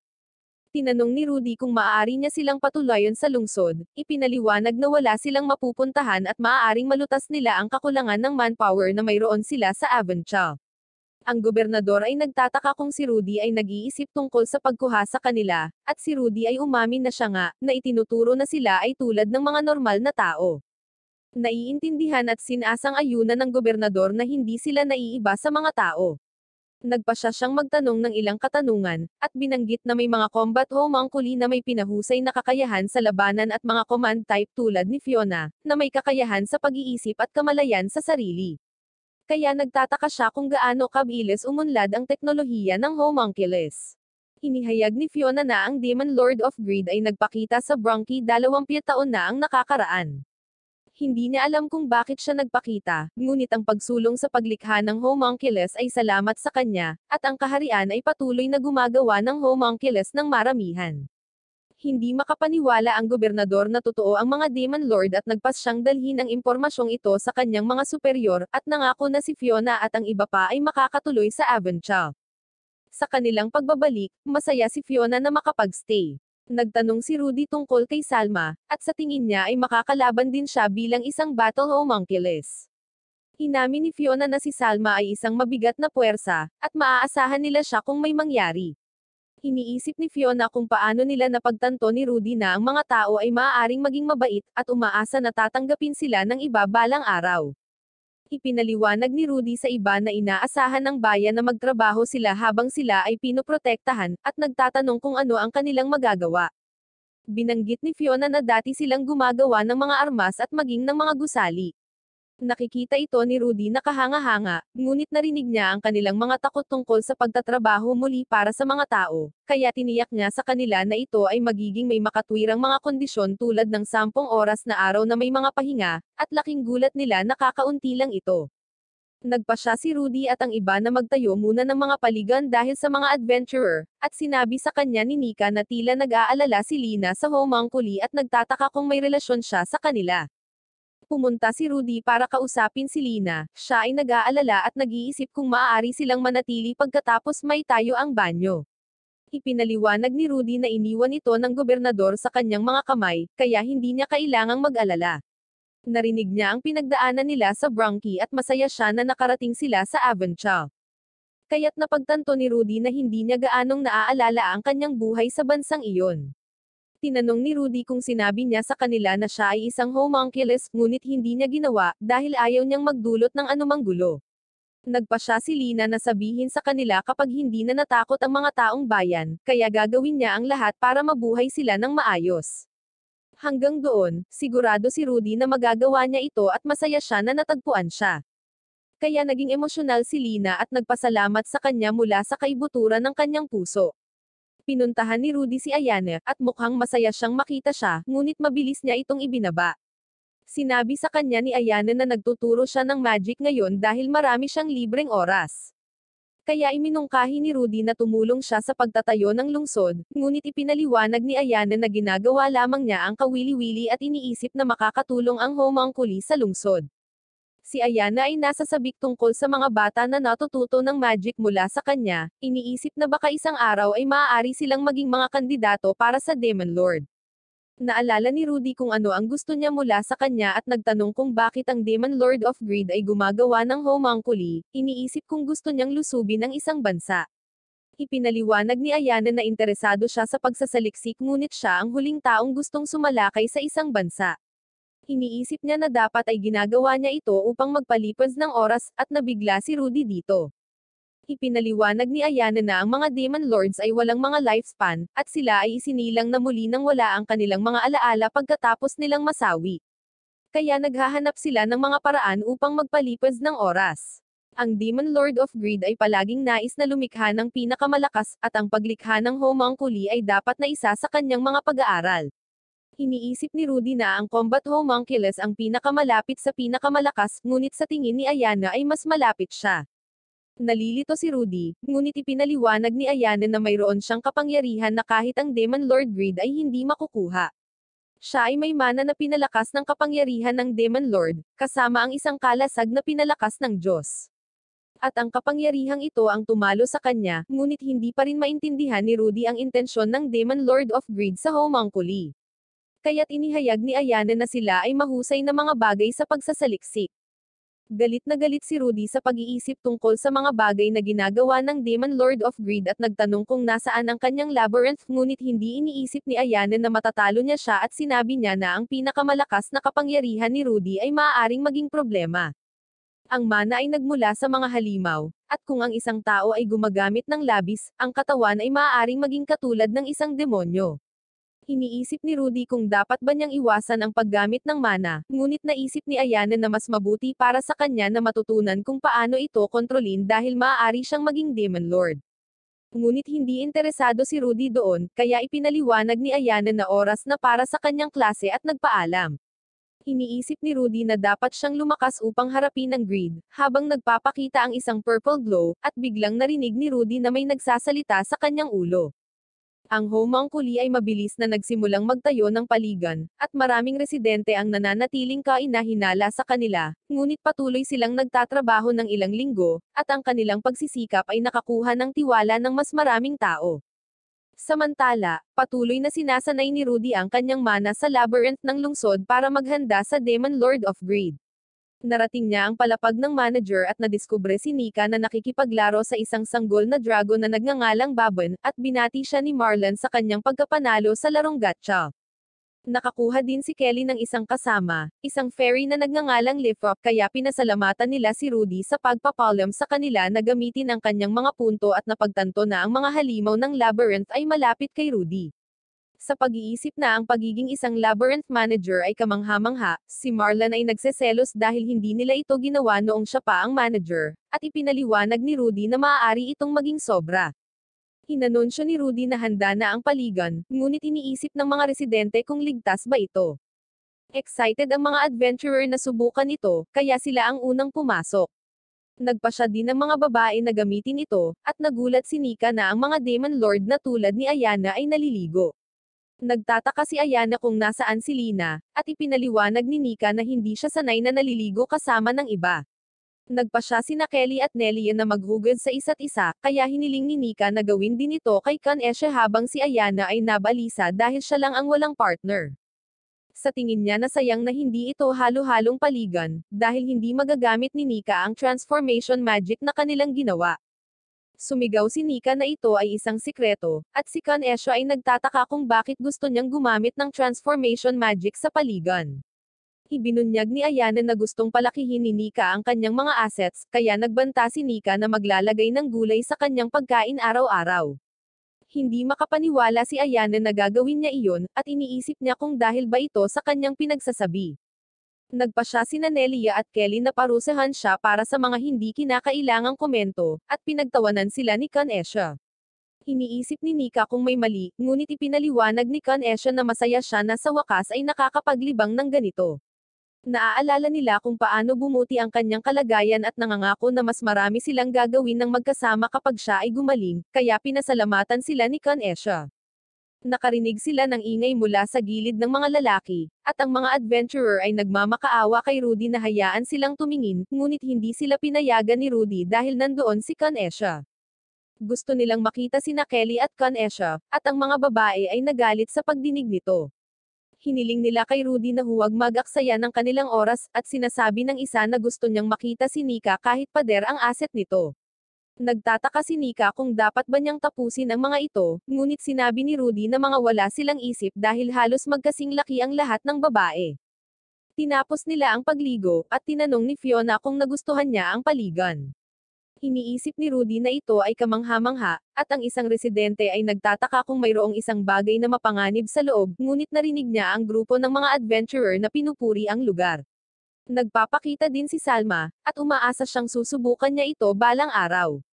Tinanong ni Rudy kung maaari niya silang patulayon sa lungsod, ipinaliwanag na wala silang mapupuntahan at maaaring malutas nila ang kakulangan ng manpower na mayroon sila sa Avancha. Ang gobernador ay nagtataka kung si Rudy ay nag-iisip tungkol sa pagkuha sa kanila, at si Rudy ay umamin na siya nga, na itinuturo na sila ay tulad ng mga normal na tao. Naiintindihan at sinasang-ayunan ng gobernador na hindi sila naiiba sa mga tao. Nagpasya siyang magtanong ng ilang katanungan, at binanggit na may mga combat homunculi na may pinahusay na kakayahan sa labanan at mga command type tulad ni Fiona, na may kakayahan sa pag-iisip at kamalayan sa sarili. Kaya nagtataka siya kung gaano kabilis umunlad ang teknolohiya ng homunculus. Inihayag ni Fiona na ang Demon Lord of Greed ay nagpakita sa Bronchi 20 taon na ang nakakaraan. Hindi niya alam kung bakit siya nagpakita, ngunit ang pagsulong sa paglikha ng homunculus ay salamat sa kanya, at ang kaharian ay patuloy na gumagawa ng homunculus ng maramihan. Hindi makapaniwala ang gobernador na totoo ang mga Demon Lord at nagpas siyang dalhin ang impormasyong ito sa kanyang mga superior, at nangako na si Fiona at ang iba pa ay makakatuloy sa Avancha. Sa kanilang pagbabalik, masaya si Fiona na makapagstay. Nagtanong si Rudy tungkol kay Salma, at sa tingin niya ay makakalaban din siya bilang isang battle homunculus. Inamin ni Fiona na si Salma ay isang mabigat na puwersa, at maaasahan nila siya kung may mangyari. Iniisip ni Fiona kung paano nila napagtanto ni Rudy na ang mga tao ay maaaring maging mabait, at umaasa na tatanggapin sila ng iba balang araw. Ipinaliwanag ni Rudy sa iba na inaasahan ng bayan na magtrabaho sila habang sila ay pinoprotektahan, at nagtatanong kung ano ang kanilang magagawa. Binanggit ni Fiona na dati silang gumagawa ng mga armas at maging ng mga gusali. Nakikita ito ni Rudy na kahanga-hanga, ngunit narinig niya ang kanilang mga takot tungkol sa pagtatrabaho muli para sa mga tao, kaya tiniyak niya sa kanila na ito ay magiging may makatwirang mga kondisyon tulad ng 10 oras na araw na may mga pahinga, at laking gulat nila na kakaunti lang ito. Nagpasya si Rudy at ang iba na magtayo muna ng mga paligan dahil sa mga adventurer, at sinabi sa kanya ni Nika na tila nag-aalala si Lina sa homunculi at nagtataka kung may relasyon siya sa kanila. Pumunta si Rudy para kausapin si Lina, siya ay nag-aalala at nag-iisip kung maaari silang manatili pagkatapos may tayo ang banyo. Ipinaliwanag ni Rudy na iniwan ito ng gobernador sa kanyang mga kamay, kaya hindi niya kailangang mag-alala. Narinig niya ang pinagdaanan nila sa Bronchi at masaya siya na nakarating sila sa Avonchal. Kaya't napagtanto ni Rudy na hindi niya gaanong naaalala ang kanyang buhay sa bansang iyon. Tinanong ni Rudy kung sinabi niya sa kanila na siya ay isang homunculus, ngunit hindi niya ginawa, dahil ayaw niyang magdulot ng anumang gulo. Nagpasya si Lina na sabihin sa kanila kapag hindi na natakot ang mga taong bayan, kaya gagawin niya ang lahat para mabuhay sila ng maayos. Hanggang doon, sigurado si Rudy na magagawa niya ito at masaya siya na natagpuan siya. Kaya naging emosyonal si Lina at nagpasalamat sa kanya mula sa kaibuturan ng kanyang puso. Pinuntahan ni Rudy si Ayane, at mukhang masaya siyang makita siya, ngunit mabilis niya itong ibinaba. Sinabi sa kanya ni Ayane na nagtuturo siya ng magic ngayon dahil marami siyang libreng oras. Kaya iminungkahi ni Rudy na tumulong siya sa pagtatayo ng lungsod, ngunit ipinaliwanag ni Ayane na ginagawa lamang niya ang kawili-wili at iniisip na makakatulong ang homunculi sa lungsod. Si Ayana ay nasasabik tungkol sa mga bata na natututo ng magic mula sa kanya, iniisip na baka isang araw ay maaari silang maging mga kandidato para sa Demon Lord. Naalala ni Rudy kung ano ang gusto niya mula sa kanya at nagtanong kung bakit ang Demon Lord of Greed ay gumagawa ng homunculi, iniisip kung gusto niyang lusubin ang isang bansa. Ipinaliwanag ni Ayana na interesado siya sa pagsasaliksik ngunit siya ang huling taong gustong sumalakay sa isang bansa. Iniisip niya na dapat ay ginagawa niya ito upang magpalipas ng oras, at nabigla si Rudy dito. Ipinaliwanag ni Ayana na ang mga Demon Lords ay walang mga lifespan, at sila ay isinilang na muli nang wala ang kanilang mga alaala pagkatapos nilang masawi. Kaya naghahanap sila ng mga paraan upang magpalipas ng oras. Ang Demon Lord of Greed ay palaging nais na lumikha ng pinakamalakas, at ang paglikha ng homunculi ay dapat na isa sa kanyang mga pag-aaral. Iniisip ni Rudy na ang combat homunculus ang pinakamalapit sa pinakamalakas, ngunit sa tingin ni Ayana ay mas malapit siya. Nalilito si Rudy, ngunit ipinaliwanag ni Ayana na mayroon siyang kapangyarihan na kahit ang Demon Lord Greed ay hindi makukuha. Siya ay may mana na pinalakas ng kapangyarihan ng Demon Lord, kasama ang isang kalasag na pinalakas ng Diyos. At ang kapangyarihang ito ang tumalo sa kanya, ngunit hindi pa rin maintindihan ni Rudy ang intensyon ng Demon Lord of Greed sa homunculi. Kaya't inihayag ni Ayana na sila ay mahusay na mga bagay sa pagsasaliksik. Galit na galit si Rudy sa pag-iisip tungkol sa mga bagay na ginagawa ng Demon Lord of Greed at nagtanong kung nasaan ang kanyang labyrinth, ngunit hindi iniisip ni Ayana na matatalo niya siya at sinabi niya na ang pinakamalakas na kapangyarihan ni Rudy ay maaaring maging problema. Ang mana ay nagmula sa mga halimaw, at kung ang isang tao ay gumagamit ng labis, ang katawan ay maaaring maging katulad ng isang demonyo. Iniisip ni Rudy kung dapat ba niyang iwasan ang paggamit ng mana, ngunit naisip ni Ayana na mas mabuti para sa kanya na matutunan kung paano ito kontrolin dahil maaari siyang maging Demon Lord. Ngunit hindi interesado si Rudy doon, kaya ipinaliwanag ni Ayana na oras na para sa kanyang klase at nagpaalam. Iniisip ni Rudy na dapat siyang lumakas upang harapin ang greed, habang nagpapakita ang isang purple glow, at biglang narinig ni Rudy na may nagsasalita sa kanyang ulo. Ang homunculi ay mabilis na nagsimulang magtayo ng paligan, at maraming residente ang nananatiling kainahinala sa kanila, ngunit patuloy silang nagtatrabaho ng ilang linggo, at ang kanilang pagsisikap ay nakakuha ng tiwala ng mas maraming tao. Samantala, patuloy na sinasanay ni Rudy ang kanyang mana sa labyrinth ng lungsod para maghanda sa Demon Lord of Greed. Narating niya ang palapag ng manager at nadiskubre si Nika na nakikipaglaro sa isang sanggol na dragon na nagngangalang Babon, at binati siya ni Marlon sa kanyang pagkapanalo sa larong gacha. Nakakuha din si Kelly ng isang kasama, isang fairy na nagngangalang Lifop, kaya pinasalamatan nila si Rudy sa pagpapalam sa kanila na gamitin ang kanyang mga punto at napagtanto na ang mga halimaw ng labyrinth ay malapit kay Rudy. Sa pag-iisip na ang pagiging isang labyrinth manager ay kamangha-mangha, si Marlon ay nagseselos dahil hindi nila ito ginawa noong siya pa ang manager, at ipinaliwanag ni Rudy na maaari itong maging sobra. Inanunsyo ni Rudy na handa na ang paligan, ngunit iniisip ng mga residente kung ligtas ba ito. Excited ang mga adventurer na subukan ito, kaya sila ang unang pumasok. Nagpasya din ng mga babae na gamitin ito, at nagulat si Nika na ang mga Demon Lord na tulad ni Ayana ay naliligo. Nagtataka si Ayana kung nasaan si Lina, at ipinaliwanag ni Nika na hindi siya sanay na naliligo kasama ng iba. Nagpasya sina Kelly at Nelia na maghugod sa isa't isa, kaya hiniling ni Nika na gawin din ito kay Kanesha habang si Ayana ay nabalisa dahil siya lang ang walang partner. Sa tingin niya na sayang na hindi ito halo-halong paligan, dahil hindi magagamit ni Nika ang transformation magic na kanilang ginawa. Sumigaw si Nika na ito ay isang sikreto, at si Kanesha ay nagtataka kung bakit gusto niyang gumamit ng transformation magic sa paligan. Ibinunyag ni Ayana na gustong palakihin ni Nika ang kanyang mga assets, kaya nagbanta si Nika na maglalagay ng gulay sa kanyang pagkain araw-araw. Hindi makapaniwala si Ayana na gagawin niya iyon, at iniisip niya kung dahil ba ito sa kanyang pinagsasabi. Nagpasya sina Nelia at Kelly na parusahan siya para sa mga hindi kinakailangang komento, at pinagtawanan sila ni Kanesha. Iniisip ni Nika kung may mali, ngunit ipinaliwanag ni Kanesha na masaya siya na sa wakas ay nakakapaglibang ng ganito. Naaalala nila kung paano bumuti ang kanyang kalagayan at nangangako na mas marami silang gagawin ng magkasama kapag siya ay gumaling, kaya pinasalamatan sila ni Kanesha. Nakarinig sila ng ingay mula sa gilid ng mga lalaki, at ang mga adventurer ay nagmamakaawa kay Rudy na hayaan silang tumingin, ngunit hindi sila pinayagan ni Rudy dahil nandoon si Kanesha. Gusto nilang makita sina Kelly at Kanesha, at ang mga babae ay nagalit sa pagdinig nito. Hiniling nila kay Rudy na huwag mag-aksaya ng kanilang oras, at sinasabi ng isa na gusto niyang makita si Nika kahit pader ang asset nito. Nagtataka si Nika kung dapat ba niyang tapusin ang mga ito, ngunit sinabi ni Rudy na mga wala silang isip dahil halos magkasing laki ang lahat ng babae. Tinapos nila ang pagligo, at tinanong ni Fiona kung nagustuhan niya ang paligan. Iniisip ni Rudy na ito ay kamangha-mangha, at ang isang residente ay nagtataka kung mayroong isang bagay na mapanganib sa loob, ngunit narinig niya ang grupo ng mga adventurer na pinupuri ang lugar. Nagpapakita din si Salma, at umaasa siyang susubukan niya ito balang araw.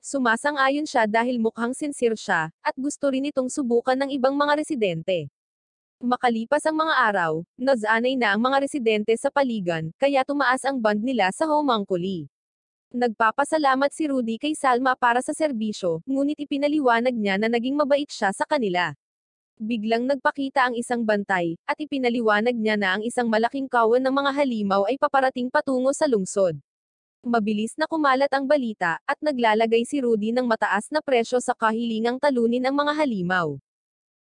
Sumasang-ayon siya dahil mukhang sincere siya, at gusto rin itong subukan ng ibang mga residente. Makalipas ang mga araw, nasanay na ang mga residente sa paligan, kaya tumaas ang bond nila sa homunculi. Nagpapasalamat si Rudy kay Salma para sa serbisyo, ngunit ipinaliwanag niya na naging mabait siya sa kanila. Biglang nagpakita ang isang bantay, at ipinaliwanag niya na ang isang malaking kawan ng mga halimaw ay paparating patungo sa lungsod. Mabilis na kumalat ang balita, at naglalagay si Rudy ng mataas na presyo sa kahilingang talunin ang mga halimaw.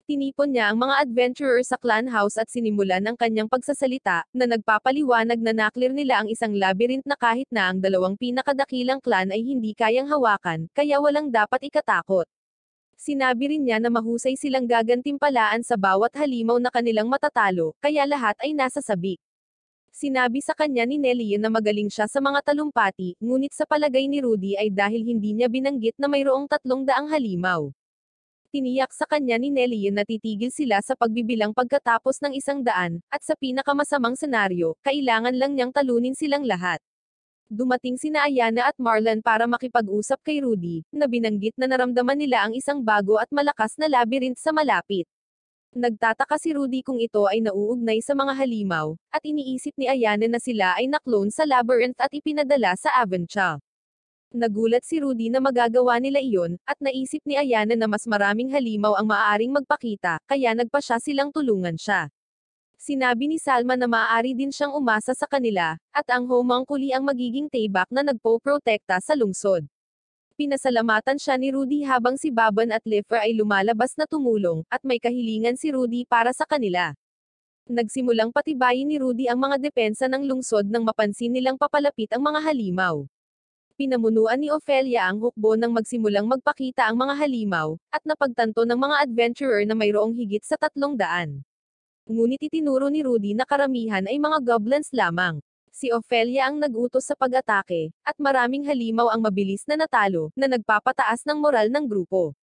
Tinipon niya ang mga adventurer sa clan house at sinimulan ang kanyang pagsasalita, na nagpapaliwanag na naklir nila ang isang labyrinth na kahit na ang dalawang pinakadakilang clan ay hindi kayang hawakan, kaya walang dapat ikatakot. Sinabi rin niya na mahusay silang gagantimpalaan sa bawat halimaw na kanilang matatalo, kaya lahat ay nasa sabik. Sinabi sa kanya ni Nelia na magaling siya sa mga talumpati, ngunit sa palagay ni Rudy ay dahil hindi niya binanggit na mayroong 300 halimaw. Tiniyak sa kanya ni Nelia na titigil sila sa pagbibilang pagkatapos ng 100, at sa pinakamasamang senaryo, kailangan lang niyang talunin silang lahat. Dumating sina Ayana at Marlon para makipag-usap kay Rudy, na binanggit na naramdaman nila ang isang bago at malakas na labyrinth sa malapit. Nagtataka si Rudy kung ito ay nauugnay sa mga halimaw, at iniisip ni Ayana na sila ay naklone sa labyrinth at ipinadala sa Avancha. Nagulat si Rudy na magagawa nila iyon, at naisip ni Ayana na mas maraming halimaw ang maaaring magpakita, kaya nagpasya silang tulungan siya. Sinabi ni Salma na maaari din siyang umasa sa kanila, at ang homunculi ang magiging taybak na nagpo-protekta sa lungsod. Pinasalamatan siya ni Rudy habang si Baban at Lifer ay lumalabas na tumulong, at may kahilingan si Rudy para sa kanila. Nagsimulang patibayin ni Rudy ang mga depensa ng lungsod nang mapansin nilang papalapit ang mga halimaw. Pinamunuan ni Ophelia ang hukbo nang magsimulang magpakita ang mga halimaw, at napagtanto ng mga adventurer na mayroong higit sa 300. Ngunit itinuro ni Rudy na karamihan ay mga goblins lamang. Si Ophelia ang nag-utos sa pag-atake, at maraming halimaw ang mabilis na natalo, na nagpapataas ng moral ng grupo.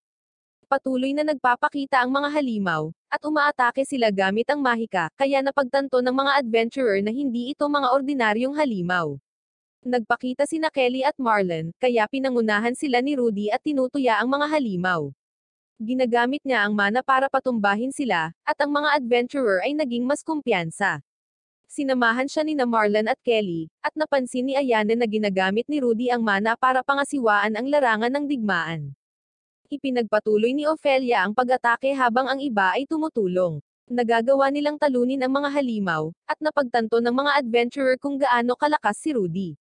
Patuloy na nagpapakita ang mga halimaw, at umaatake sila gamit ang mahika, kaya napagtanto ng mga adventurer na hindi ito mga ordinaryong halimaw. Nagpakita sina Kelly at Marlon, kaya pinangunahan sila ni Rudy at tinutuya ang mga halimaw. Ginagamit niya ang mana para patumbahin sila, at ang mga adventurer ay naging mas kumpiyansa. Sinamahan siya ni na Marlon at Kelly, at napansin ni Ayana na ginagamit ni Rudy ang mana para pangasiwaan ang larangan ng digmaan. Ipinagpatuloy ni Ophelia ang pag-atake habang ang iba ay tumutulong. Nagagawa nilang talunin ang mga halimaw, at napagtanto ng mga adventurer kung gaano kalakas si Rudy.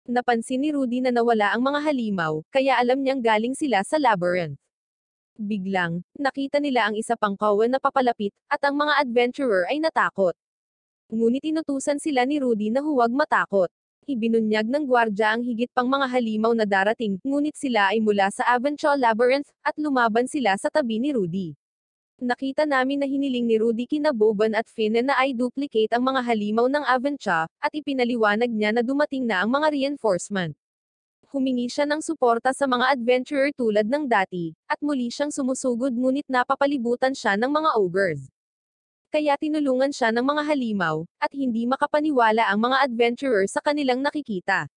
Napansin ni Rudy na nawala ang mga halimaw, kaya alam niyang galing sila sa labyrinth. Biglang, nakita nila ang isa pang kawan na papalapit, at ang mga adventurer ay natakot. Ngunit inutusan sila ni Rudy na huwag matakot. Ibinunyag ng gwardya ang higit pang mga halimaw na darating, ngunit sila ay mula sa Avanchaw Labyrinth, at lumaban sila sa tabi ni Rudy. Nakita namin na hiniling ni Rudy kina Boban at Finn na i-duplicate ang mga halimaw ng Avancha, at ipinaliwanag niya na dumating na ang mga reinforcement. Humingi siya ng suporta sa mga adventurer tulad ng dati, at muli siyang sumusugod ngunit napapalibutan siya ng mga ogres. Kaya tinulungan siya ng mga halimaw, at hindi makapaniwala ang mga adventurer sa kanilang nakikita.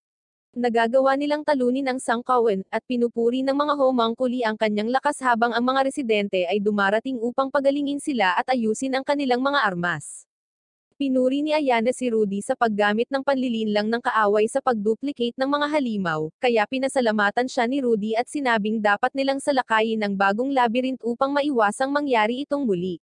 Nagagawa nilang talunin ang sangkawan, at pinupuri ng mga homunculi ang kanyang lakas habang ang mga residente ay dumarating upang pagalingin sila at ayusin ang kanilang mga armas. Pinuri ni Ayana si Rudy sa paggamit ng panlilinlang ng kaaway sa pagduplicate ng mga halimaw, kaya pinasalamatan siya ni Rudy at sinabing dapat nilang salakayin ang bagong labyrinth upang maiwasang mangyari itong muli.